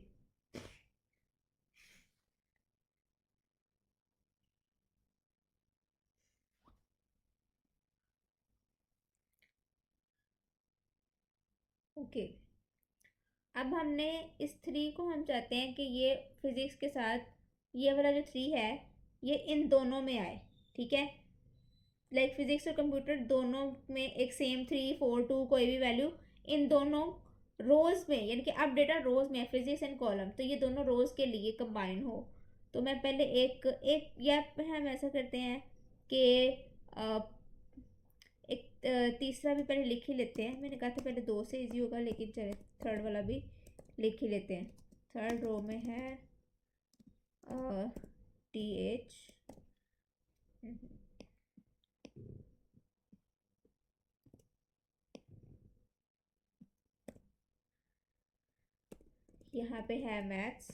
ओके। अब हमने इस 3 को हम चाहते हैं कि ये फिजिक्स के साथ ये वाला जो 3 है ये इन दोनों में आए, ठीक है। लाइक फिजिक्स और कंप्यूटर दोनों में एक सेम 3, 4, 2 कोई भी वैल्यू इन दोनों रोज में, यानी कि अब डेटा रोज में है, फिजिक्स एंड कॉलम, तो ये दोनों रोज के लिए कंबाइन हो। तो मैं पहले एक एक या हम ऐसा करते हैं कि एक तीसरा भी पहले लिख ही लेते हैं। मैंने कहा था पहले 2 से इजी होगा, लेकिन चले थर्ड वाला भी लिख ही लेते हैं। थर्ड रो में है TH, यहाँ पे है मैथ्स,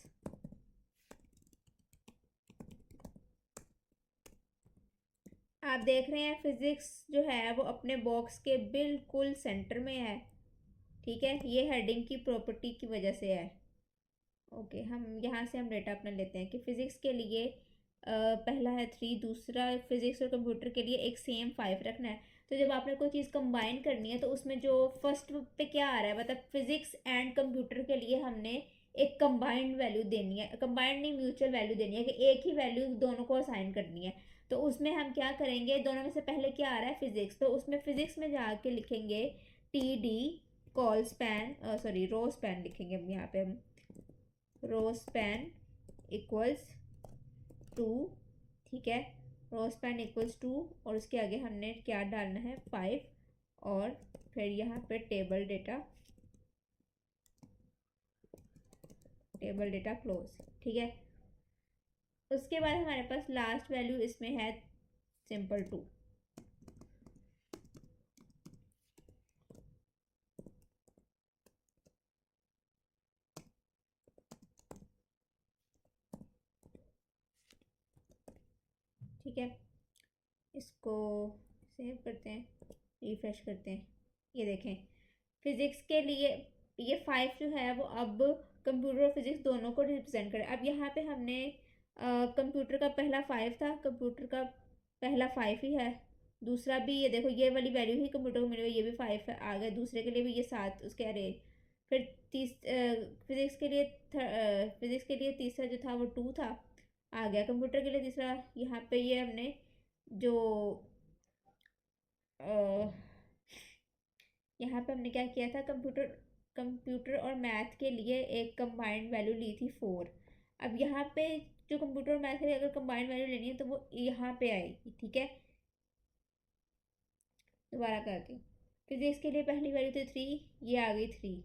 आप देख रहे हैं फिजिक्स जो है वो अपने बॉक्स के बिल्कुल सेंटर में है, ठीक है। ये हेडिंग की प्रॉपर्टी की वजह से है। ओके, हम यहाँ से हम डेटा अपना लेते हैं कि फिजिक्स के लिए पहला है 3, दूसरा फिजिक्स और कंप्यूटर के लिए एक सेम 5 रखना है। तो जब आपने कोई चीज़ कंबाइन करनी है तो उसमें जो फर्स्ट पे क्या आ रहा है, मतलब फिजिक्स एंड कंप्यूटर के लिए हमने एक कंबाइंड वैल्यू देनी है, कंबाइंड नहीं म्यूचुअल वैल्यू देनी है कि एक ही वैल्यू दोनों को असाइन करनी है। तो उसमें हम क्या करेंगे, दोनों में से पहले क्या आ रहा है फिजिक्स, तो उसमें फिजिक्स में जाके लिखेंगे t d col span sorry row span लिखेंगे हम यहाँ पे, हम रो स्पैन इक्वल्स टू, ठीक है, रो स्पैन इक्वल्स टू, और उसके आगे हमने क्या डालना है 5, और फिर यहाँ पे टेबल डेटा क्लोज, ठीक है। उसके बाद हमारे पास लास्ट वैल्यू इसमें है सिंपल 2, ठीक है। इसको सेव करते हैं, रिफ्रेश करते हैं, ये देखें फिजिक्स के लिए ये 5 जो है वो अब कंप्यूटर और फिजिक्स दोनों को रिप्रेजेंट करे। अब यहाँ पे हमने कंप्यूटर का पहला 5 था, कंप्यूटर का पहला 5 ही है, दूसरा भी ये देखो ये वाली वैल्यू ही कंप्यूटर को मिलेगी, ये भी 5 है, आ गए दूसरे के लिए भी ये 7 उसके अरे, फिर फिजिक्स के लिए तीसरा जो था वो 2 था, आ गया कंप्यूटर के लिए तीसरा। यहाँ पे ये हमने जो यहाँ पे हमने क्या किया था, कंप्यूटर और मैथ के लिए एक कंबाइंड वैल्यू ली थी 4। अब यहाँ पे जो कंप्यूटर और मैथ के लिए अगर कंबाइंड वैल्यू लेनी है तो वो यहाँ पे आएगी, ठीक है। दोबारा करती हूँ, फिजिक्स के लिए पहली वैल्यू थी 3, ये आ गई 3,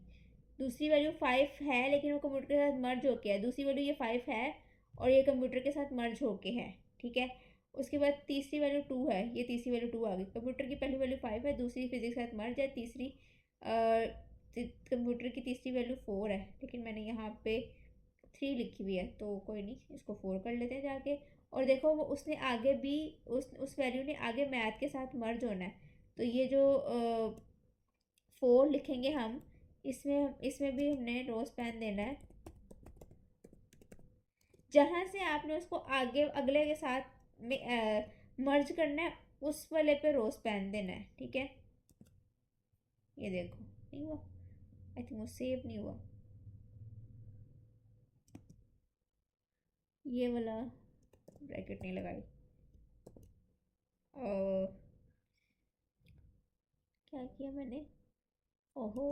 दूसरी वैल्यू 5 है लेकिन वो कंप्यूटर के साथ मर्ज होके है, दूसरी वैल्यू ये 5 है और ये कंप्यूटर के साथ मर्ज होके है, ठीक है। उसके बाद तीसरी वैल्यू 2 है, ये तीसरी वैल्यू 2 आ गई, कंप्यूटर की पहली वैल्यू 5 है, दूसरी फिजिक्स के साथ मर्ज है, तीसरी कंप्यूटर की तीसरी वैल्यू 4 है, लेकिन मैंने यहाँ पे 3 लिखी हुई है तो कोई नहीं, इसको 4 कर लेते हैं जाके। और देखो वो उसने आगे भी उस वैल्यू ने आगे मैथ के साथ मर्ज होना है, तो ये जो 4 लिखेंगे हम, इसमें इसमें भी हमने रो स्पैन देना है, जहाँ से आपने उसको आगे अगले के साथ में मर्ज करना है उस वाले पे रो स्पैन देना है, ठीक है। ये देखो नहीं हुआ, आई थिंक वो सेव नहीं हुआ, ये वाला ब्रैकेट नहीं लगाई, और क्या किया मैंने, ओहो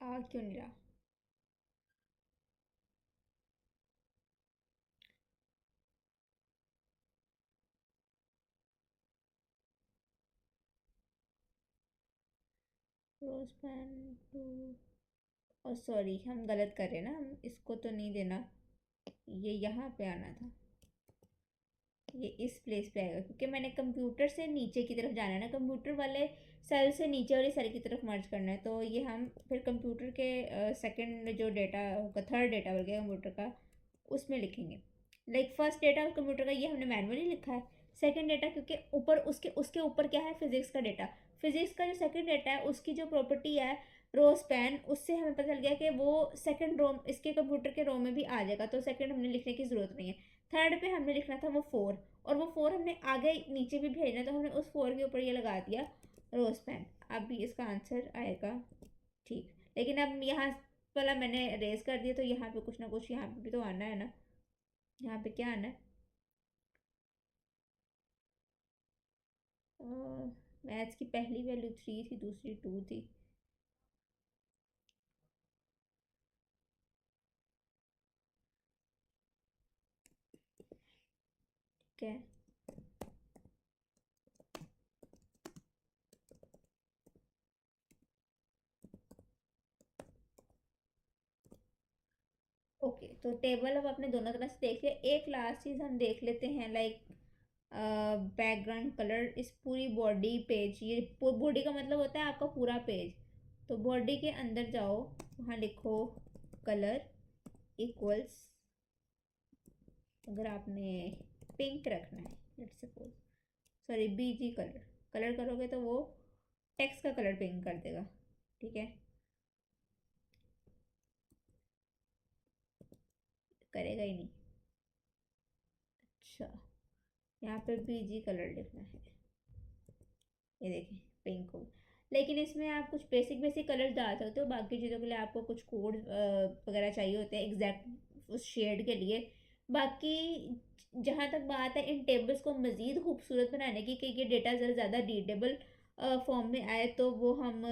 आ क्यों नहीं रहा, रोज पैन टू, और सॉरी हम गलत कर रहे हैं ना, हम इसको तो नहीं देना, ये यहाँ पे आना था, ये इस प्लेस पे आएगा क्योंकि मैंने कंप्यूटर से नीचे की तरफ जाना है ना, कंप्यूटर वाले सेल से नीचे वाली सेल की तरफ मर्ज करना है, तो ये हम फिर कंप्यूटर के सेकंड जो डेटा होगा, थर्ड डेटा बल्कि कंप्यूटर का, उसमें लिखेंगे। लाइक फर्स्ट डेटा कंप्यूटर का ये हमने मैनुअली लिखा है, सेकंड डेटा क्योंकि ऊपर उसके उसके ऊपर क्या है फिजिक्स का डेटा, फिजिक्स का जो सेकंड डेटा है उसकी जो प्रॉपर्टी है रो स्पैन, उससे हमें पता चल गया कि वो सेकंड रो इसके कंप्यूटर के रो में भी आ जाएगा, तो सेकंड हमने लिखने की ज़रूरत नहीं है। थर्ड पे हमने लिखना था वो 4, और वो 4 हमने आगे नीचे भी भेजना, तो हमने उस 4 के ऊपर ये लगा दिया रो स्पैन, अब भी इसका आंसर आएगा ठीक। लेकिन अब यहाँ वाला मैंने रेज कर दिया तो यहाँ पे कुछ ना कुछ यहाँ पे भी तो आना है ना, यहाँ पे क्या आना है, मैथ्स की पहली वैल्यू 3 थी, दूसरी 2 थी, ठीक है। ओके तो टेबल अब आपने दोनों तरह से देख लिया, एक लास्ट चीज़ हम देख लेते हैं, लाइक बैकग्राउंड कलर इस पूरी बॉडी पेज, ये बॉडी का मतलब होता है आपका पूरा पेज, तो बॉडी के अंदर जाओ, वहाँ लिखो कलर इक्वल्स, अगर आपने पिंक रखना है let's suppose, sorry BG colour, colour करोगे तो वो टेक्स्ट का कलर पिंक कर देगा, ठीक है, करेगा ही नहीं, अच्छा, यहाँ पे बीजी कलर लिखना है, ये देखिए पिंक हो। लेकिन इसमें आप कुछ बेसिक बेसिक कलर डाल सकते हो, बाकी चीज़ों के लिए आपको कुछ कोड वगैरह चाहिए होते हैं एग्जैक्ट उस शेड के लिए। बाकी जहाँ तक बात है इन टेबल्स को मज़ीद खूबसूरत बनाने की कि ये डेटा ज़्यादा रीडेबल फॉर्म में आए, तो वो हम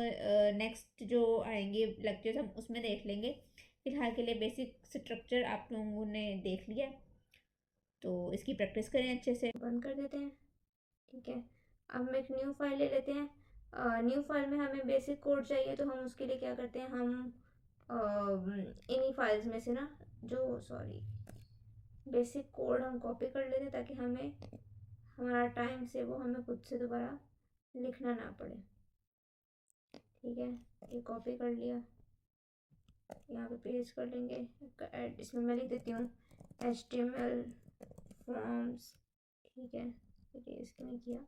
नेक्स्ट जो आएंगे लेक्चर्स हम उसमें देख लेंगे। फिलहाल के लिए बेसिक स्ट्रक्चर आप लोगों ने देख लिया, तो इसकी प्रैक्टिस करें अच्छे से। बंद कर देते हैं, ठीक है। अब हम एक न्यू फाइल ले लेते हैं। न्यू फाइल में हमें बेसिक कोड चाहिए, तो हम उसके लिए क्या करते हैं, हम इन्हीं फाइल्स में से ना जो सॉरी बेसिक कोड हम कॉपी कर लेते हैं, ताकि हमें हमारा टाइम से वो हमें खुद से दोबारा लिखना ना पड़े, ठीक है। ये कॉपी कर लिया, यहाँ पे पेस्ट कर लेंगे। इसमें मैं लिख देती हूँ HTML फॉर्म्स, ठीक है, पेस्ट नहीं किया,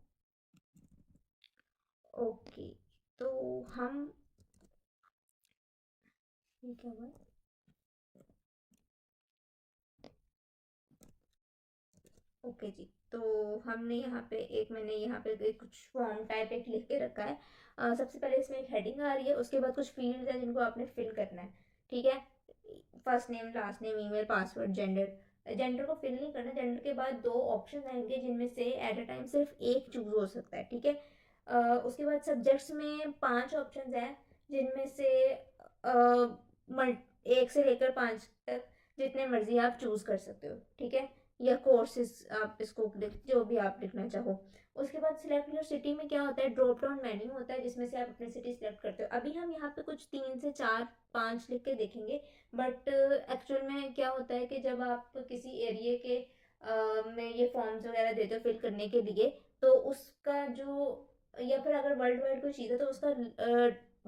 ओके। तो हम ठीक है भाई, ओके जी। तो हमने यहाँ पे मैंने यहाँ पे एक कुछ फॉर्म टाइप एक लिख के रखा है। सबसे पहले इसमें एक हेडिंग आ रही है, उसके बाद कुछ फील्ड है जिनको आपने फिल करना है, ठीक है। First name, last name, email, password, gender. Gender को फिल नहीं करना, जेंडर के बाद दो ऑप्शन आएंगे जिनमें से एट अ टाइम सिर्फ एक चूज हो सकता है, ठीक है। उसके बाद सब्जेक्ट्स में 5 ऑप्शन हैं, जिनमें से एक से लेकर 5 तक जितने मर्जी आप चूज कर सकते हो, ठीक है। या कोर्सेज आप इसको जो भी आप लिखना चाहो। उसके बाद सिलेक्ट योर सिटी में क्या होता है, ड्रॉप डाउन मेन्यू होता है जिसमें से आप अपनी सिटी सिलेक्ट करते हो। अभी हम यहाँ पे कुछ 3 से 4 5 लिख के देखेंगे, बट एक्चुअल में क्या होता है कि जब आप किसी एरिया के में ये फॉर्म्स वगैरह देते हो फिल करने के लिए, तो उसका जो या फिर अगर वर्ल्ड वाइड कोई चीज़ है तो उसका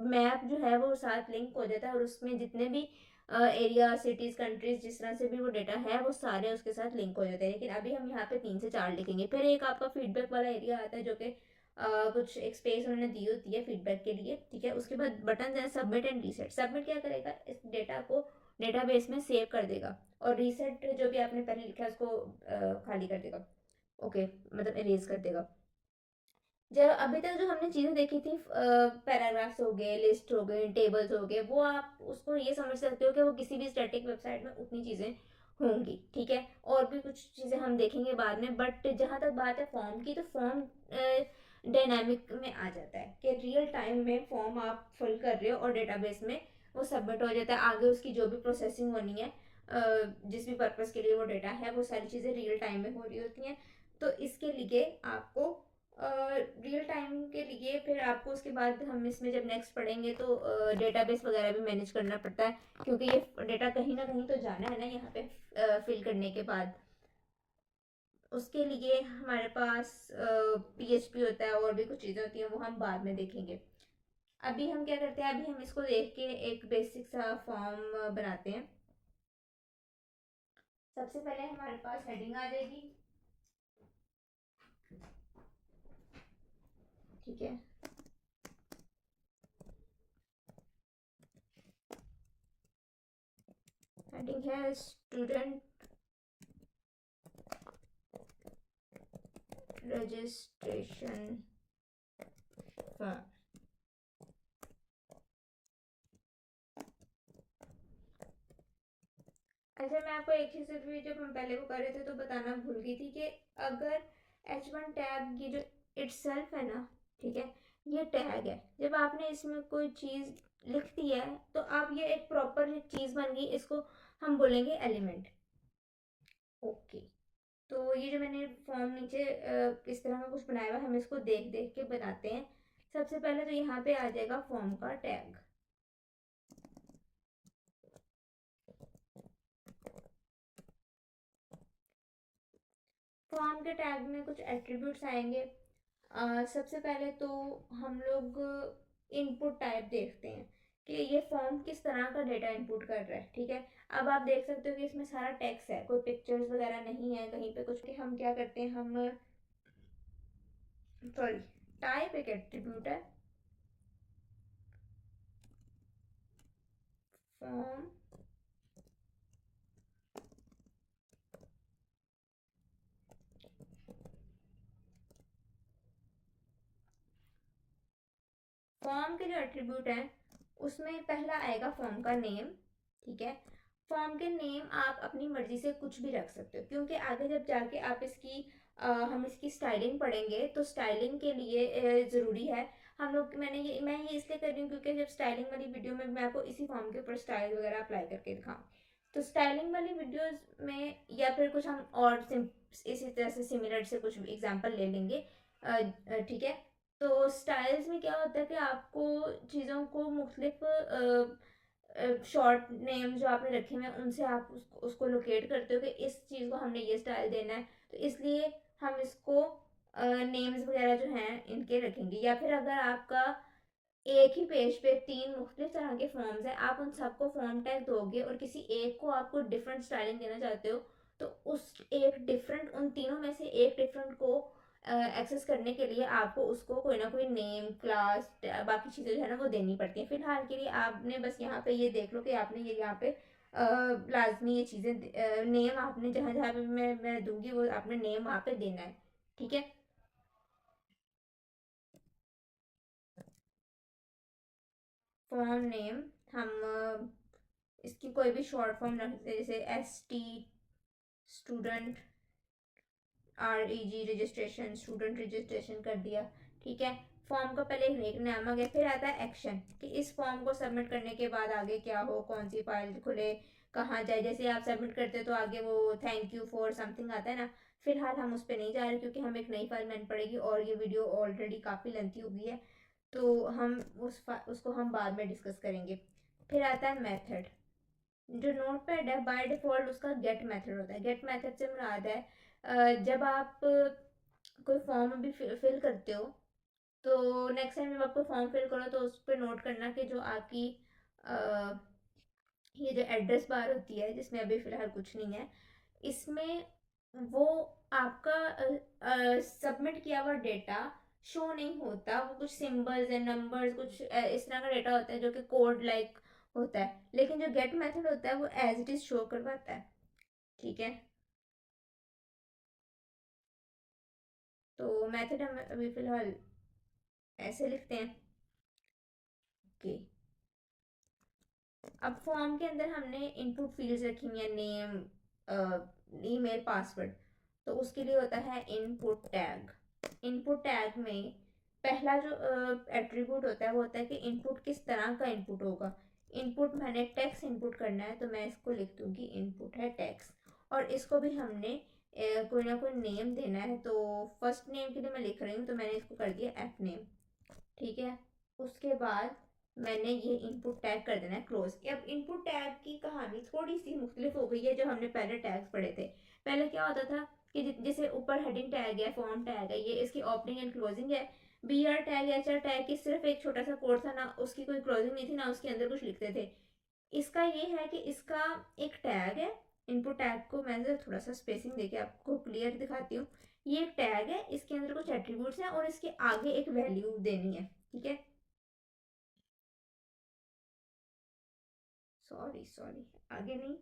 मैप जो है वो साथ लिंक हो जाता है, और उसमें जितने भी एरिया, सिटीज, कंट्रीज, जिस तरह से भी वो डेटा है वो सारे उसके साथ लिंक हो जाते हैं। लेकिन अभी हम यहाँ पे 3 से 4 लिखेंगे। फिर एक आपका फीडबैक वाला एरिया आता है, जो कि कुछ एक स्पेस उन्होंने दी होती है फीडबैक के लिए, ठीक है। उसके बाद बटन है सबमिट एंड रीसेट। सबमिट क्या करेगा, इस डेटा को डेटाबेस में सेव कर देगा, और रीसेट जो भी आपने पहले लिखा है उसको खाली कर देगा, ओके, मतलब इरेज कर देगा। जब अभी तक जो हमने चीज़ें देखी थी, पैराग्राफ्स हो गए, लिस्ट हो गए, टेबल्स हो गए, वो आप उसको ये समझ सकते हो कि वो किसी भी स्टैटिक वेबसाइट में उतनी चीज़ें होंगी, ठीक है। और भी कुछ चीज़ें हम देखेंगे बाद में, बट जहाँ तक बात है फॉर्म की, तो फॉर्म डायनामिक में आ जाता है कि रियल टाइम में फॉर्म आप फिल कर रहे हो और डेटाबेस में वो सबमिट हो जाता है। आगे उसकी जो भी प्रोसेसिंग होनी है, जिस भी पर्पज़ के लिए वो डेटा है, वो सारी चीज़ें रियल टाइम में हो रही होती हैं। तो इसके लिए आपको रियल टाइम के लिए फिर आपको उसके बाद हम इसमें जब नेक्स्ट पढ़ेंगे तो डेटाबेस वगैरह भी मैनेज करना पड़ता है, क्योंकि ये डेटा कहीं ना कहीं तो जाना है ना यहाँ पे फिल करने के बाद। उसके लिए हमारे पास PHP होता है, और भी कुछ चीज़ें होती हैं, वो हम बाद में देखेंगे। अभी हम क्या करते हैं, अभी हम इसको देख के एक बेसिक सा फॉर्म बनाते हैं। सबसे पहले हमारे पास हेडिंग आ जाएगी, ठीक है। हेडिंग है स्टूडेंट रजिस्ट्रेशन फॉर्म। अच्छा, मैं आपको एक चीज़ भी जब हम पहले वो कर रहे थे तो बताना भूल गई थी कि अगर H1 टैग ये जो इटसेल्फ है ना, ठीक है, ये टैग है। जब आपने इसमें कोई चीज़ लिख दी है तो आप ये एक प्रॉपर चीज़ बन गई, इसको हम बोलेंगे एलिमेंट, ओके। तो ये जो मैंने फॉर्म नीचे इस तरह का कुछ बनाया हुआ है, हम इसको देख देख के बनाते हैं। सबसे पहले तो यहाँ पे आ जाएगा फॉर्म का टैग। फॉर्म के टैग में कुछ एट्रीब्यूट्स आएंगे। सबसे पहले तो हम लोग इनपुट टाइप देखते हैं कि ये फॉर्म किस तरह का डेटा इनपुट कर रहा है, ठीक है। अब आप देख सकते हो कि इसमें सारा टेक्स्ट है, कोई पिक्चर्स वगैरह नहीं है कहीं पे कुछ। कि हम क्या करते हैं, हम सॉरी, टाइप एक एट्रीब्यूट है, फॉर्म फॉर्म के जो एट्रीब्यूट हैं उसमें पहला आएगा फॉर्म का नेम। ठीक है, फॉर्म के नेम आप अपनी मर्जी से कुछ भी रख सकते हो, क्योंकि आगे जब जाके आप इसकी हम इसकी स्टाइलिंग पढ़ेंगे तो स्टाइलिंग के लिए ज़रूरी है हम लोग मैं ये इसलिए कर रही हूँ क्योंकि जब स्टाइलिंग वाली वीडियो में मैं आपको इसी फॉर्म के ऊपर स्टाइल वगैरह अप्लाई करके दिखाऊँ, तो स्टाइलिंग वाली वीडियोस में या फिर कुछ हम और इसी तरह से सिमिलर से कुछ एग्जांपल ले लेंगे। ठीक है, तो स्टाइल्स में क्या होता है कि आपको चीज़ों को मुख्तलिफ शॉर्ट नेम जो आपने रखे हुए हैं उनसे आप उसको लोकेट करते हो कि इस चीज़ को हमने ये स्टाइल देना है, तो इसलिए हम इसको नेम्स वगैरह जो हैं इनके रखेंगे। या फिर अगर आपका एक ही पेज पे 3 मुख्तलिफ तरह के फॉर्म्स हैं, आप उन सबको फॉर्म टैग दोगे और किसी एक को आपको डिफरेंट स्टाइलिंग देना चाहते हो, तो उस एक डिफरेंट उन तीनों में से एक डिफरेंट को एक्सेस करने के लिए आपको उसको कोई ना कोई नेम क्लास बाकी चीज़ें जो है ना वो देनी पड़ती हैं। फिलहाल के लिए आपने बस यहाँ पे ये देख लो कि आपने ये यहाँ पे लाजमी ये चीज़ें नेम आपने जहाँ जहाँ पे मैं दूंगी वो आपने नेम वहाँ पे देना है। ठीक है, फॉर्म नेम हम इसकी कोई भी शॉर्ट फॉर्म रख सकते हैं, जैसे ST student, REG registration, student registration कर दिया। ठीक है, फॉर्म का पहले एक नाम आ गया, फिर आता है एक्शन कि इस फॉर्म को सबमिट करने के बाद आगे क्या हो, कौन सी फाइल खुले, कहाँ जाए। जैसे आप सबमिट करते हो तो आगे वो थैंक यू फॉर समथिंग आता है ना। फिलहाल हम उस पर नहीं जा रहे क्योंकि हम एक नई फाइल मैन पड़ेगी और ये वीडियो ऑलरेडी काफ़ी लेंथी हो गई है, तो हम उसको हम बाद में डिस्कस करेंगे। फिर आता है मेथड। जो नोटपैड है बाय डिफॉल्ट उसका गेट मेथड होता है। गेट मेथड से मुराद है जब आप कोई फॉर्म भी फिल करते हो, तो नेक्स्ट टाइम जब आप कोई फॉर्म फिल करो तो उस पर नोट करना कि जो आपकी ये जो एड्रेस बार होती है जिसमें अभी फ़िलहाल कुछ नहीं है, इसमें वो आपका सबमिट किया हुआ डेटा शो नहीं होता। वो कुछ सिंबल्स एंड नंबर्स कुछ इस तरह का डेटा होता है जो कि कोड लाइक होता है, लेकिन जो गेट मेथड होता है वो एज इट इज़ शो करवाता है। ठीक है, तो मेथड हम अभी फ़िलहाल ऐसे लिखते हैं कि अब फॉर्म के अंदर हमने इनपुट फील्ड्स रखी हुई है, नेम, ईमेल, पासवर्ड, तो उसके लिए होता है इनपुट टैग। इनपुट टैग में पहला जो एट्रीब्यूट होता है वो होता है कि इनपुट किस तरह का इनपुट होगा। इनपुट मैंने टेक्स्ट इनपुट करना है तो मैं इसको लिख दूंगी इनपुट है टेक्स्ट, और इसको भी हमने कोई ना कोई नेम देना है, तो फर्स्ट नेम के लिए मैं लिख रही हूँ तो मैंने इसको कर दिया एफ नेम। ठीक है, उसके बाद मैंने ये इनपुट टैग कर देना है क्लोज। अब इनपुट टैग की कहानी थोड़ी सी मुख्तलिफ हो गई है जो हमने पहले टैग्स पढ़े थे। पहले क्या होता था कि जैसे ऊपर हेडिंग टैग है, फॉर्म टैग है, ये इसकी ओपनिंग एंड क्लोजिंग है। BR टैग, HR टैग की सिर्फ एक छोटा सा कोड था, ना उसकी कोई क्लोजिंग नहीं थी ना उसके अंदर कुछ लिखते थे। इसका ये है कि इसका एक टैग है। इनपुट टैग को मैं थोड़ा सा स्पेसिंग देके आपको क्लियर दिखाती हूँ। ये एक टैग है, इसके अंदर कुछ एट्रीब्यूट्स हैं और इसके आगे एक वैल्यू देनी है। ठीक है, सॉरी सॉरी, आगे नहीं,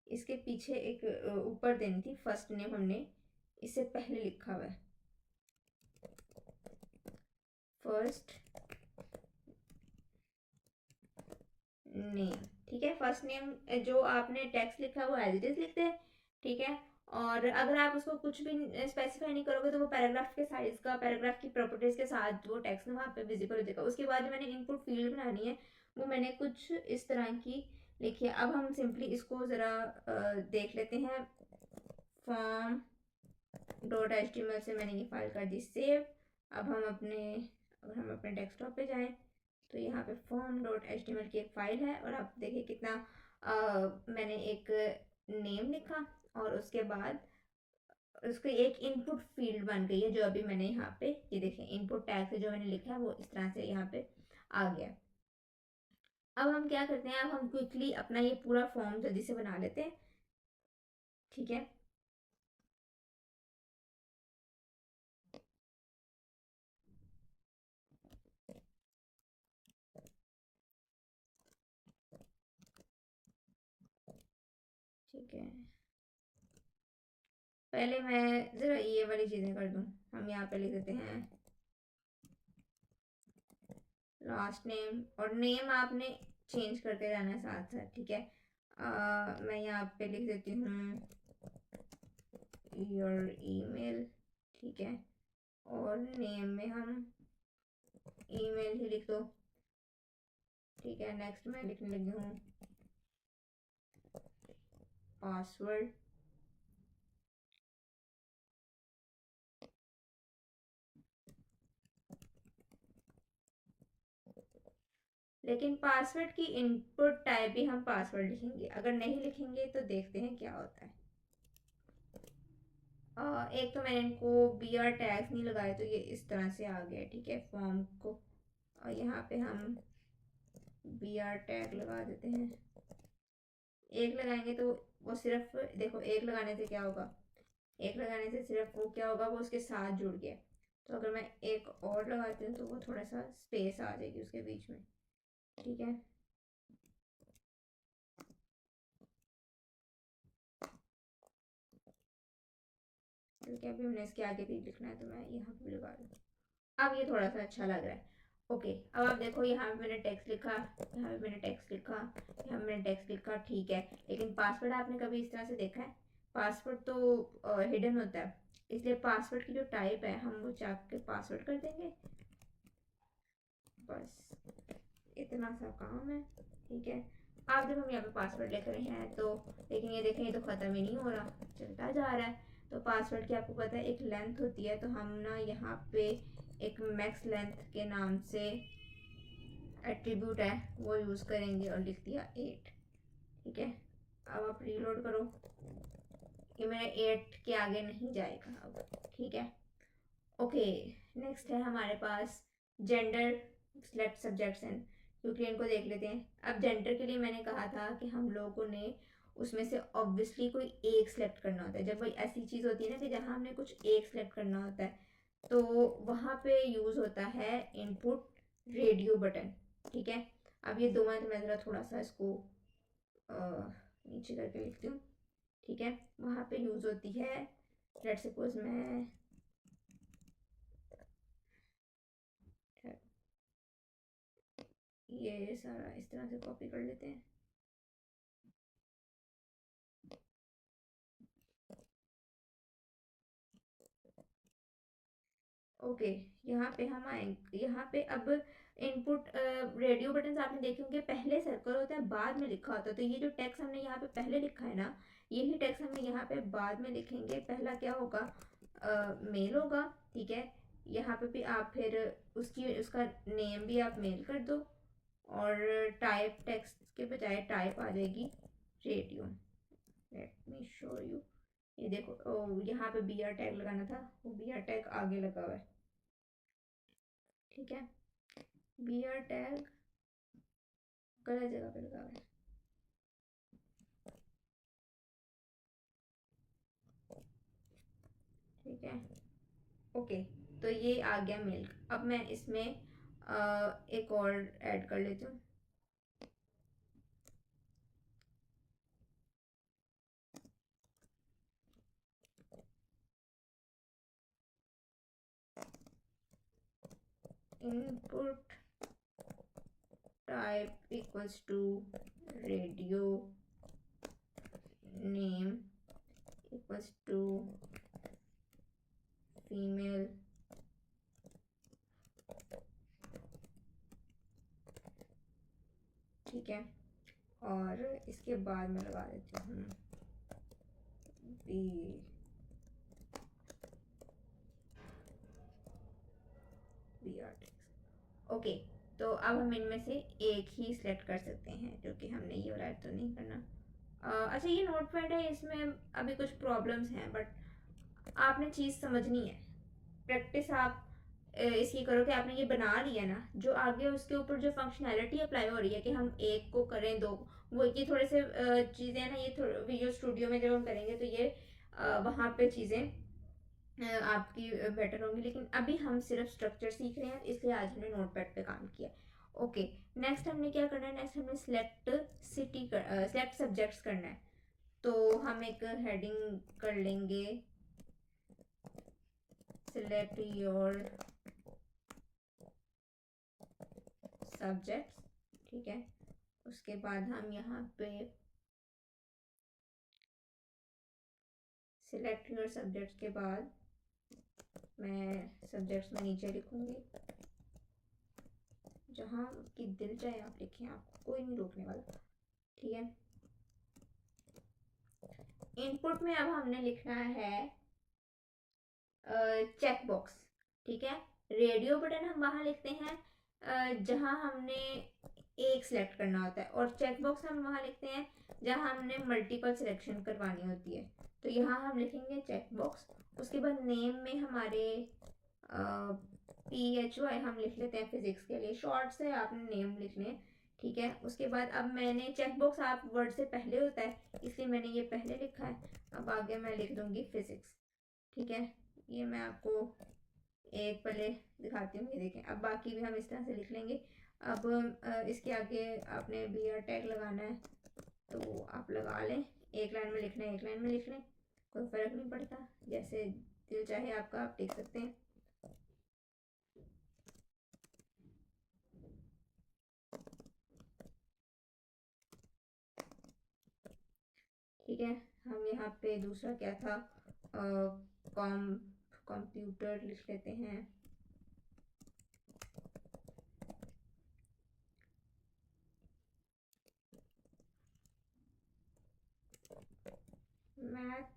इसके पीछे एक ऊपर देनी थी। फर्स्ट नेम हमने इससे पहले लिखा हुआ है, फर्स्ट नेम। ठीक है, फर्स्ट नेम जो आपने टेक्स्ट लिखा है वो एज इट इज लिखते हैं। ठीक है, और अगर आप उसको कुछ भी स्पेसिफाई नहीं करोगे तो वो पैराग्राफ के साइज का, पैराग्राफ की प्रॉपर्टीज के साथ वो टेक्स्ट वहाँ पे विजिबल हो जाएगा। उसके बाद मैंने इनपुट फील्ड बनानी है, वो मैंने कुछ इस तरह की लिखी है। अब हम सिंपली इसको ज़रा देख लेते हैं। फॉर्म .html से मैंने ये फाइल कर दी सेव। अब हम अपने अगर हम अपने डेस्कटॉप पे जाएं तो यहाँ पे form.html की एक फ़ाइल है और आप देखिए कितना मैंने एक नेम लिखा और उसके बाद उसकी एक इनपुट फील्ड बन गई है जो अभी मैंने यहाँ पे ये देखें इनपुट टैग से जो मैंने लिखा है वो इस तरह से यहाँ पे आ गया। अब हम क्या करते हैं, अब हम क्विकली अपना ये पूरा फॉर्म जल्दी से बना लेते हैं। ठीक है, ठीक है, पहले मैं ज़रा ये वाली चीज़ें कर दूँ। हम यहाँ पे लिख देते हैं लास्ट नेम, और नेम आपने चेंज करते रहना है साथ साथ, ठीक है। मैं यहाँ पे लिख देती हूँ योर ईमेल, ठीक है, और नेम में हम ईमेल ही लिख दो, ठीक है। नेक्स्ट मैं लिखने लगी हूँ पासवर्ड, लेकिन पासवर्ड की इनपुट टाइप भी हम पासवर्ड लिखेंगे, अगर नहीं लिखेंगे तो देखते हैं क्या होता है। एक तो मैंने इनको बी आर टैग्स नहीं लगाए तो ये इस तरह से आ गया, ठीक है, फॉर्म को। और यहाँ पे हम बी आर टैग लगा देते हैं। एक लगाएंगे तो वो सिर्फ देखो, एक लगाने से क्या होगा, एक लगाने से सिर्फ वो क्या होगा, वो उसके साथ जुड़ गया। तो अगर मैं एक और लगाती हूँ तो वो थोड़ा सा स्पेस आ जाएगी उसके बीच में, ठीक है। क्योंकि अभी हमने इसके आगे भी लिखना है तो मैं यहाँ पे लगा दूँ। अब ये थोड़ा सा अच्छा लग रहा है। ओके, अब आप देखो यहाँ पे मैंने टेक्स्ट लिखा, यहाँ पे मैंने टेक्स्ट लिखा, यहाँ पे मैंने टेक्स्ट लिखा, ठीक है। लेकिन पासवर्ड आपने कभी इस तरह से देखा है? पासवर्ड तो हिडन होता है, इसलिए पासवर्ड की जो टाइप है हम वो चाक के पासवर्ड कर देंगे। बस इतना सा काम है, ठीक है। अब जब हम यहाँ पे पासवर्ड लिख रहे हैं तो लेकिन ये देखें, ये तो ख़त्म ही नहीं हो रहा, चलता जा रहा है। तो पासवर्ड की आपको पता है एक लेंथ होती है, तो हम ना यहाँ पे एक मैक्स लेंथ के नाम से एट्रीब्यूट है वो यूज़ करेंगे और लिख दिया 8, ठीक है। अब आप रीलोड करो, ये मेरे 8 के आगे नहीं जाएगा अब, ठीक है। ओके, नेक्स्ट है हमारे पास जेंडर, सिलेक्ट सब्जेक्ट्स एंड, क्योंकि इनको देख लेते हैं। अब जेंडर के लिए मैंने कहा था कि हम लोगों ने उसमें से ऑब्वियसली कोई एक सिलेक्ट करना होता है। जब कोई ऐसी चीज़ होती है ना कि जहाँ हमने कुछ एक सिलेक्ट करना होता है तो वहाँ पे यूज़ होता है इनपुट रेडियो बटन, ठीक है। अब ये दो हैं तो मैं ज़रा थोड़ा सा इसको नीचे करके लिखती हूँ, ठीक है। वहाँ पे यूज़ होती है, लेट्स सपोज मैं ये सारा इस तरह से कॉपी कर लेते हैं। ओके, यहाँ पे हम आएंगे, यहाँ पे अब इनपुट रेडियो बटन आपने देखे होंगे, पहले सर्कल होता है बाद में लिखा होता है। तो ये जो टेक्स्ट हमने यहाँ पे पहले लिखा है ना, यही टेक्स्ट हमने यहाँ पे बाद में लिखेंगे। पहला क्या होगा, मेल होगा, ठीक है। यहाँ पे भी आप फिर उसका नेम भी आप मेल कर दो, और टाइप टेक्स्ट के बजाय टाइप आ जाएगी radio. Let me show you, ये देखो, यहाँ पे बी आर टैग लगाना था, वो बी आर टैग आगे लगा हुआ है, ठीक है। बी आर टैग गलत जगह पे लगा हुआ है, ठीक है। ओके, तो ये आ गया मिल्क। अब मैं इसमें एक और ऐड कर लेती हूँ, input type equals to radio name equals to female, ठीक है। और इसके बाद मैं लगा देती हूँ b b r text. Okay, तो अब हम इनमें से एक ही सिलेक्ट कर सकते हैं, जो कि हमने ये वाला ऐड तो नहीं करना। अच्छा, ये नोटपैड है, इसमें अभी कुछ प्रॉब्लम्स हैं, बट आपने चीज़ समझनी है। प्रैक्टिस आप इसकी करो कि आपने ये बना लिया ना, जो आगे उसके ऊपर जो फंक्शनैलिटी अप्लाई हो रही है कि हम एक को करें दो, वो ये थोड़े से चीज़ें ना, ये वीडियो स्टूडियो में जब हम करेंगे तो ये वहाँ पे चीज़ें आपकी बेटर होंगी। लेकिन अभी हम सिर्फ स्ट्रक्चर सीख रहे हैं, इसलिए आज हमने नोटपैड पे काम किया। ओके, नेक्स्ट हमने क्या करना है, नेक्स्ट हमने सिलेक्ट सब्जेक्ट्स करना है। तो हम एक हेडिंग कर लेंगे, सिलेक्ट योर सब्जेक्ट्स, ठीक है। उसके बाद हम यहाँ पे सिलेक्ट योर सब्जेक्ट्स के बाद मैं सब्जेक्ट्स में नीचे लिखूंगी, जहाँ की दिल चाहे आप लिखें, आपको कोई नहीं रोकने वाला, ठीक है। इनपुट में अब हमने लिखना है चेक बॉक्स, ठीक है। रेडियो बटन हम वहाँ लिखते हैं जहाँ हमने एक सिलेक्ट करना होता है, और चेक बॉक्स हम वहाँ लिखते हैं जहाँ हमने मल्टीपल सिलेक्शन करवानी होती है। तो यहाँ हम लिखेंगे चेक बॉक्स। उसके बाद नेम में हमारे PHY हम लिख लेते हैं फिजिक्स के लिए, शॉर्ट से आपने नेम लिखने, ठीक है। उसके बाद अब मैंने चेक बॉक्स आप वर्ड से पहले होता है, इसलिए मैंने ये पहले लिखा है। अब आगे मैं लिख दूंगी फिजिक्स, ठीक है। ये मैं आपको एक पहले दिखाती हूँ, ये देखें। अब बाकी भी हम इस तरह से लिख लेंगे। अब इसके आगे आपने BR टैग लगाना है तो आप लगा लें, एक लाइन में लिखना है एक लाइन में लिख लें, कोई फ़र्क नहीं पड़ता, जैसे दिल चाहे आपका आप लिख सकते हैं। ठीक है, हम यहाँ पे दूसरा क्या था, कंप्यूटर लिख लेते हैं। मैथ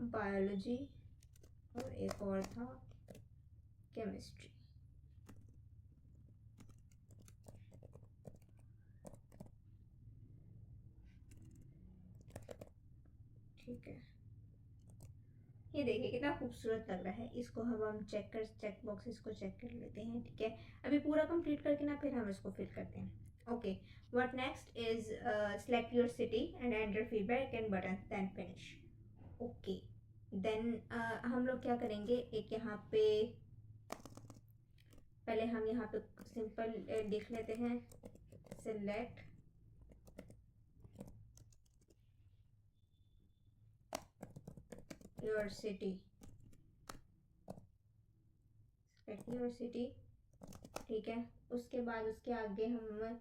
बायोलॉजी और एक और था केमिस्ट्री, ठीक है। ये देखिए कितना खूबसूरत लग रहा है। इसको हम चेक बॉक्स इसको चेक कर लेते हैं, ठीक है। अभी पूरा कंप्लीट करके ना फिर हम इसको फिल करते हैं। Okay, what next is select your city and enter feedback and button then finish. Okay, then हम लोग क्या करेंगे, एक यहाँ पे पहले हम यहाँ पे सिंपल लिख लेते हैं, select your city, select your city, ठीक है। उसके बाद उसके आगे हम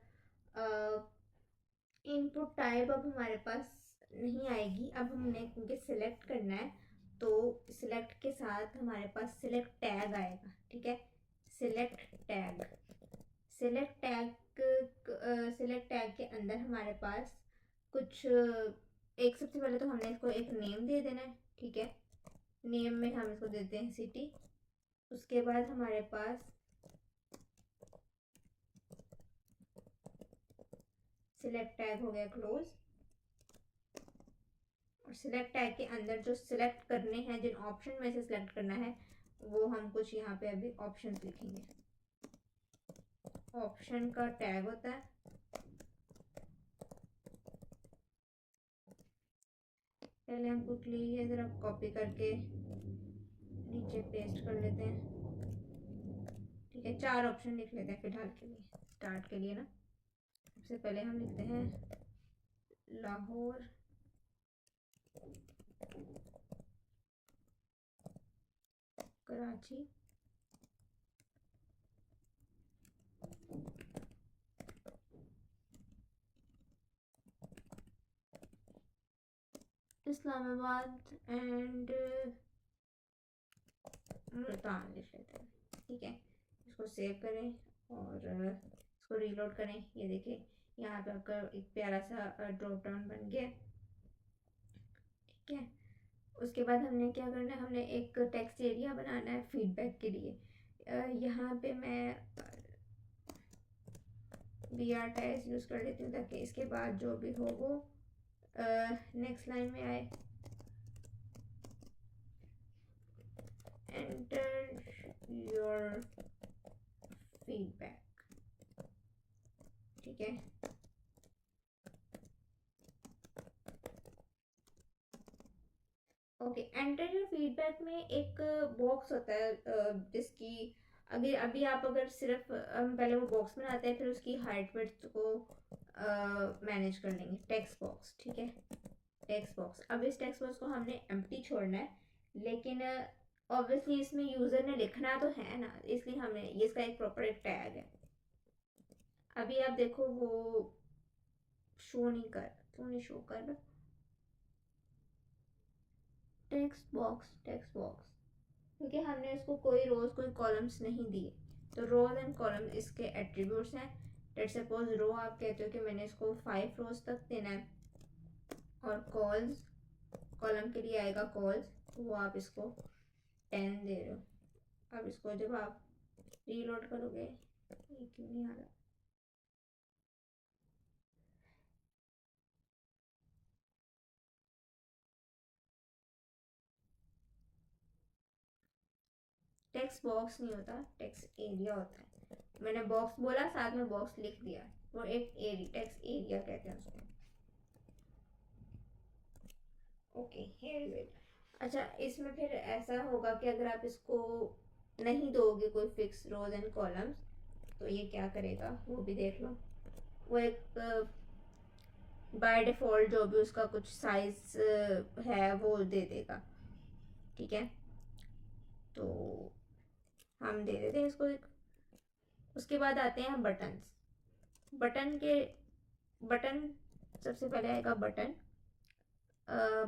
इनपुट टाइप अब हमारे पास नहीं आएगी, अब हमने क्योंकि सिलेक्ट करना है तो सिलेक्ट के साथ हमारे पास सिलेक्ट टैग आएगा, ठीक है। Select tag, select tag select tag के अंदर हमारे पास कुछ एक, सबसे पहले तो हमने इसको एक नेम दे देना है, ठीक है। नेम में हम इसको देते हैं सिटी। उसके बाद हमारे पास सिलेक्ट टैग हो गया क्लोज, और सिलेक्ट टैग के अंदर जो सिलेक्ट करने हैं, जिन ऑप्शन में से सिलेक्ट करना है, वो हम कुछ यहाँ पे अभी ऑप्शंस लिखेंगे। ऑप्शन का टैग होता है, पहले हम क्विकली ये जरा कॉपी करके नीचे पेस्ट कर लेते हैं, ठीक है। 4 ऑप्शन लिख लेते हैं फिलहाल के लिए, स्टार्ट के लिए ना। सबसे पहले हम लिखते हैं लाहौर, कराची, इस्लामाबाद एंड मुल्तान लिख लेते हैं, ठीक है। इसको सेव करें और इसको रीलोड करें। ये देखिए यहाँ पे आपका एक प्यारा सा ड्रॉप डाउन बन गया, ठीक है। उसके बाद हमने क्या करना है, हमने एक टेक्स्ट एरिया बनाना है फीडबैक के लिए। यहाँ पे मैं BR टैग्स यूज़ कर लेती हूँ ताकि इसके बाद जो भी हो वो नेक्स्ट लाइन में आए। एंटर योर फीडबैक, ठीक है। ओके, एंटर योर फीडबैक में एक बॉक्स होता है जिसकी अगर अभी आप अगर सिर्फ हम पहले वो बॉक्स बनाते हैं, फिर उसकी हाइट विड्थ को मैनेज कर लेंगे। टेक्स्ट बॉक्स, ठीक है, टेक्स्ट बॉक्स। अब इस टेक्स्ट बॉक्स को हमने एम्प्टी छोड़ना है, लेकिन ऑब्वियसली इसमें यूज़र ने लिखना तो है ना, इसलिए हमने ये इसका एक प्रॉपर एक टैग है। अभी आप देखो वो शो नहीं कर, क्यों नहीं शो कर रहा? टेक्स्ट बॉक्स, टेक्स्ट बॉक्स, क्योंकि हमने इसको कोई रोज कोई कॉलम्स नहीं दिए। तो रोज एंड कॉलम इसके एट्रीब्यूट्स हैं। लेट्स सपोज रो आप कहते हो कि मैंने इसको 5 रोज तक देना है, और कॉल्स कॉलम के लिए आएगा कॉल्स, वो आप इसको 10 दे रहे हो। अब इसको जब आप रीलोड करोगे, ये क्यों नहीं आ रहा? टेक्स्ट बॉक्स नहीं होता, टेक्स्ट एरिया होता है। मैंने बॉक्स बोला, साथ में बॉक्स लिख दिया, वो एक एरिया, टेक्स्ट एरिया कहते हैं उसको। Okay, here you will. अच्छा, इसमें फिर ऐसा होगा कि अगर आप इसको नहीं दोगे कोई फिक्स रोज एंड कॉलम्स, तो ये क्या करेगा वो भी देख लो। वो एक बाय डिफ़ॉल्ट जो भी उसका कुछ साइज है वो दे देगा, ठीक है। तो हम दे देते हैं इसको एक। उसके बाद आते हैं बटन्स। बटन सबसे पहले आएगा बटन।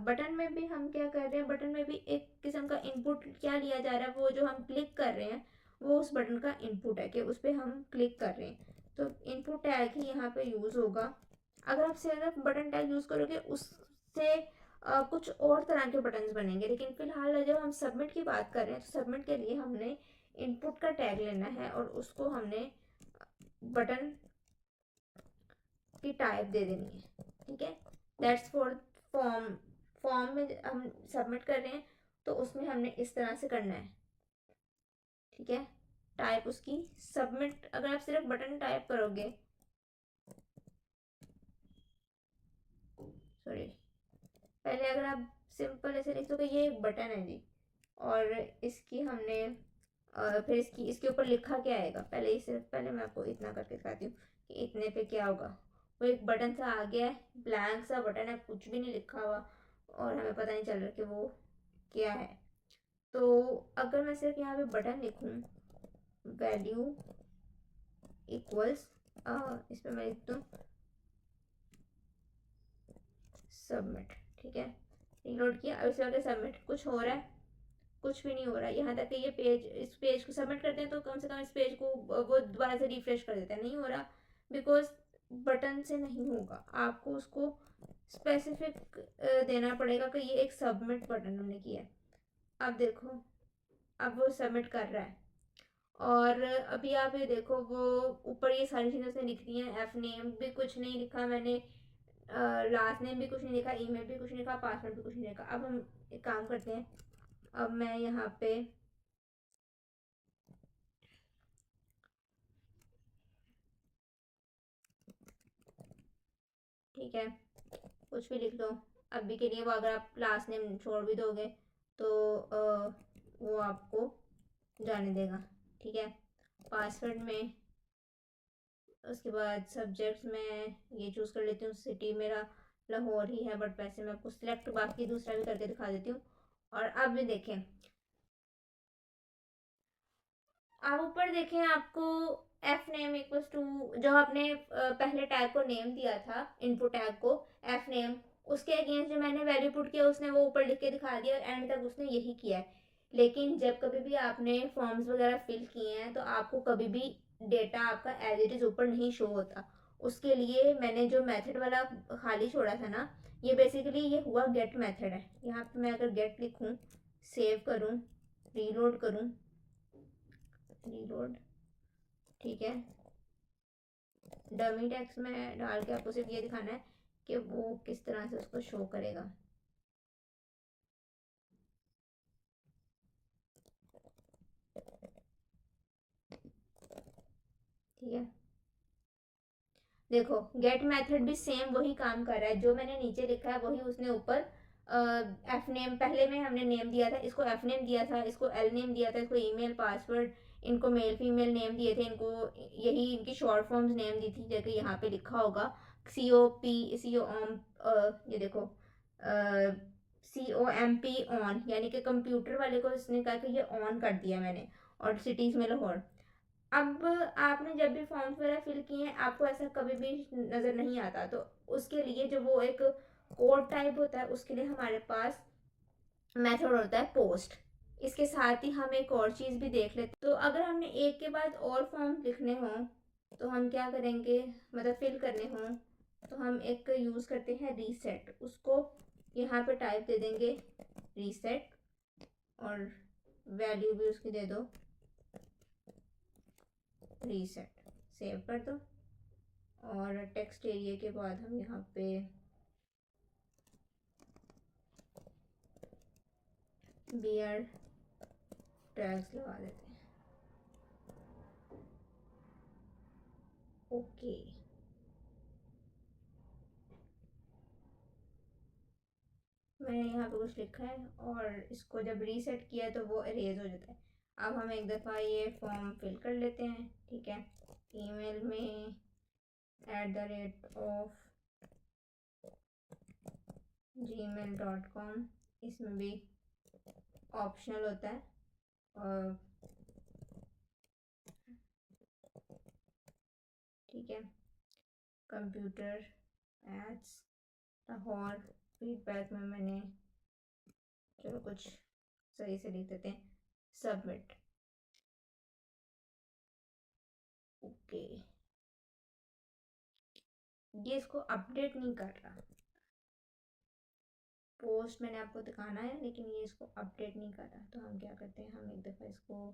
बटन में भी हम क्या कर रहे हैं, बटन में भी एक किस्म का इनपुट क्या लिया जा रहा है, वो जो हम क्लिक कर रहे हैं वो उस बटन का इनपुट है कि उस पर हम क्लिक कर रहे हैं। तो इनपुट टैग ही यहाँ पे यूज़ होगा। अगर आप सिर्फ बटन टैग यूज़ करोगे उससे कुछ और तरह के बटन्स बनेंगे, लेकिन फिलहाल जब हम सबमिट की बात कर रहे हैं तो सबमिट के लिए हमने इनपुट का टैग लेना है और उसको हमने बटन की टाइप दे देनी है, ठीक है। That's for form. फॉर्म में हम सबमिट कर रहे हैं तो उसमें हमने इस तरह से करना है, ठीक है। टाइप उसकी सबमिट, अगर आप सिर्फ बटन टाइप करोगे, सॉरी, पहले अगर आप सिंपल ऐसे लिख दोगे ये एक बटन है जी, और इसकी हमने फिर इसके ऊपर लिखा क्या आएगा, पहले इसे पहले मैं आपको इतना करके दिखाती हूँ कि इतने पे क्या होगा। वो एक बटन सा आ गया है, ब्लैंक सा बटन है, कुछ भी नहीं लिखा हुआ और हमें पता नहीं चल रहा कि वो क्या है। तो अगर मैं सिर्फ यहाँ पे बटन लिखूँ, वैल्यू इक्वल्स, इस पर मैं लिख दूँ सबमिट, ठीक है। रीलोड किया, अब इस वजह सबमिट, कुछ हो रहा है? कुछ भी नहीं हो रहा है। यहाँ तक कि ये पेज, इस पेज को सबमिट करते हैं तो कम से कम इस पेज को वो दोबारा से रिफ्रेश कर देता है, नहीं हो रहा, बिकॉज बटन से नहीं होगा। आपको उसको स्पेसिफिक देना पड़ेगा कि ये एक सबमिट बटन हमने किया है। अब देखो, अब वो सबमिट कर रहा है, और अभी आप ये देखो वो ऊपर ये सारी चीज़ें उसने लिख दी हैं। एफ नेम भी कुछ नहीं लिखा मैंने, लास्ट नेम भी कुछ नहीं लिखा, ईमेल भी कुछ नहीं लिखा, पासवर्ड भी कुछ नहीं लिखा। अब हम एक काम करते हैं, अब मैं यहाँ पे ठीक है कुछ भी लिख दो अभी के लिए। वो अगर आप लास्ट नेम छोड़ भी दोगे तो वो आपको जाने देगा, ठीक है। पासवर्ड में, उसके बाद सब्जेक्ट्स में ये चूज़ कर लेती हूँ, सिटी मेरा लाहौर ही है, बट वैसे मैं आपको सिलेक्ट बाकी दूसरा भी करके दिखा देती हूँ। और अब भी देखें, आप ऊपर देखें, आपको एफ नेम इक्वल्स टू, जो आपने पहले टैग को नेम दिया था, इनपुट टैग को एफ नेम, उसके अगेंस्ट जो मैंने वैल्यू पुट किया उसने वो ऊपर लिख के दिखा दिया, और एंड तक उसने यही किया है। लेकिन जब कभी भी आपने फॉर्म्स वगैरह फिल किए हैं तो आपको कभी भी डेटा आपका एज इट इज़ ऊपर नहीं शो होता। उसके लिए मैंने जो मेथड वाला खाली छोड़ा था ना, ये बेसिकली ये हुआ गेट मेथड है। यहाँ पे मैं अगर गेट लिखूँ, सेव करूँ, रीलोड करूँ, रीलोड, ठीक है, डमी टेक्स्ट में डाल के आपको सिर्फ ये दिखाना है कि वो किस तरह से उसको शो करेगा। ठीक है, देखो गेट मेथड भी सेम वही काम कर रहा है, जो मैंने नीचे लिखा है वही उसने ऊपर एफ नेम, पहले में हमने नेम दिया था, इसको एफ नेम दिया था, इसको एल नेम दिया था, इसको ईमेल पासवर्ड, इनको मेल फीमेल नेम दिए थे, इनको यही इनकी शॉर्ट फॉर्म्स नेम दी थी, जैसे यहाँ पे लिखा होगा COP ये देखो COMP ऑन, यानी कि कंप्यूटर वाले को इसने कहा कि ये ऑन कर दिया मैंने, और सिटीज़ में लाहौर। अब आपने जब भी फॉर्म्स वगैरह फिल किए हैं, आपको ऐसा कभी भी नज़र नहीं आता, तो उसके लिए जो वो एक कोड टाइप होता है, उसके लिए हमारे पास मेथड होता है पोस्ट। इसके साथ ही हम एक और चीज़ भी देख लेते, तो अगर हमने एक के बाद और फॉर्म लिखने हों तो हम क्या करेंगे, मतलब फिल करने हों, तो हम एक यूज़ करते हैं रीसेट, उसको यहाँ पे टाइप दे देंगे रीसेट, और वैल्यू भी उसकी दे दो रीसेट, सेव कर दो, और टेक्स्ट एरिया के बाद हम यहाँ पे बियर टैग्स लगा देते हैं। ओके, मैंने यहाँ पे कुछ लिखा है, और इसको जब रीसेट किया तो वो इरेज हो जाता है। अब हम एक दफ़ा ये फॉर्म फिल कर लेते हैं, ठीक है। ईमेल में @gmail.com, इसमें भी ऑप्शनल होता है, और ठीक है, कंप्यूटर एड्स लाहौर, फीडबैक में मैंने, चलो कुछ सही से लिख देते हैं, सबमिट। ओके, ये इसको अपडेट नहीं कर रहा, पोस्ट मैंने आपको दिखाना है लेकिन ये इसको अपडेट नहीं कर रहा, तो हम क्या करते हैं, हम एक दफ़ा इसको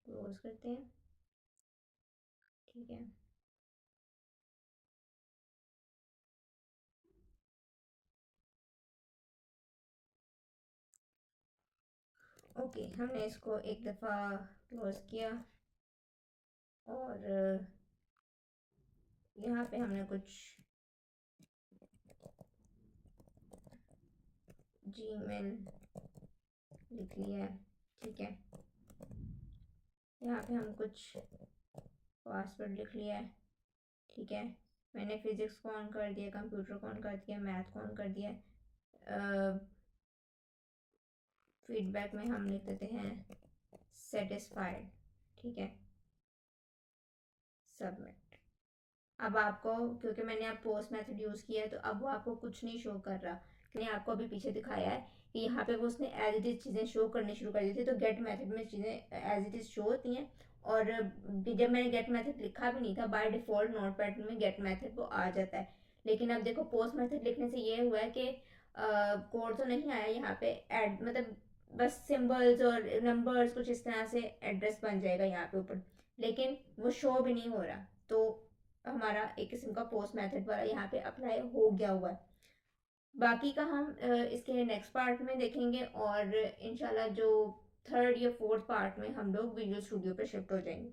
क्लोज करते हैं, ठीक है। ओके, हमने इसको एक दफ़ा क्लोज किया, और यहाँ पे हमने कुछ जीमेल लिख लिया है, ठीक है। यहाँ पे हम कुछ पासवर्ड लिख लिया है, ठीक है। मैंने फिज़िक्स को ऑन कर दिया, कंप्यूटर को ऑन कर दिया, मैथ को ऑन कर दिया। फीडबैक में हम लिख देते हैं सेटिस्फाइड, ठीक है, सबमिट। अब आपको, क्योंकि मैंने अब पोस्ट मेथड यूज़ किया है, तो अब वो आपको कुछ नहीं शो कर रहा। मैंने आपको अभी पीछे दिखाया है कि यहाँ पे वो उसने एज इट इज़ चीज़ें शो करनी शुरू कर दी थी, तो गेट मेथड में चीज़ें एज इट इज़ शो होती हैं, और जब मैंने गेट मेथड लिखा भी नहीं था, बाय डिफ़ॉल्ट नोटपैड में गेट मेथड वो आ जाता है। लेकिन अब देखो, पोस्ट मेथड लिखने से ये हुआ है कि कोड तो नहीं आया यहाँ पे, एड मतलब बस सिंबल्स और नंबर्स कुछ इस तरह से एड्रेस बन जाएगा यहाँ पे ऊपर, लेकिन वो शो भी नहीं हो रहा, तो हमारा एक किस्म का पोस्ट मेथड वाला यहाँ पे अप्लाई हो गया हुआ है। बाकी का हम इसके नेक्स्ट पार्ट में देखेंगे, और इंशाल्लाह जो थर्ड या फोर्थ पार्ट में हम लोग विजुअल स्टूडियो पे शिफ्ट हो जाएंगे।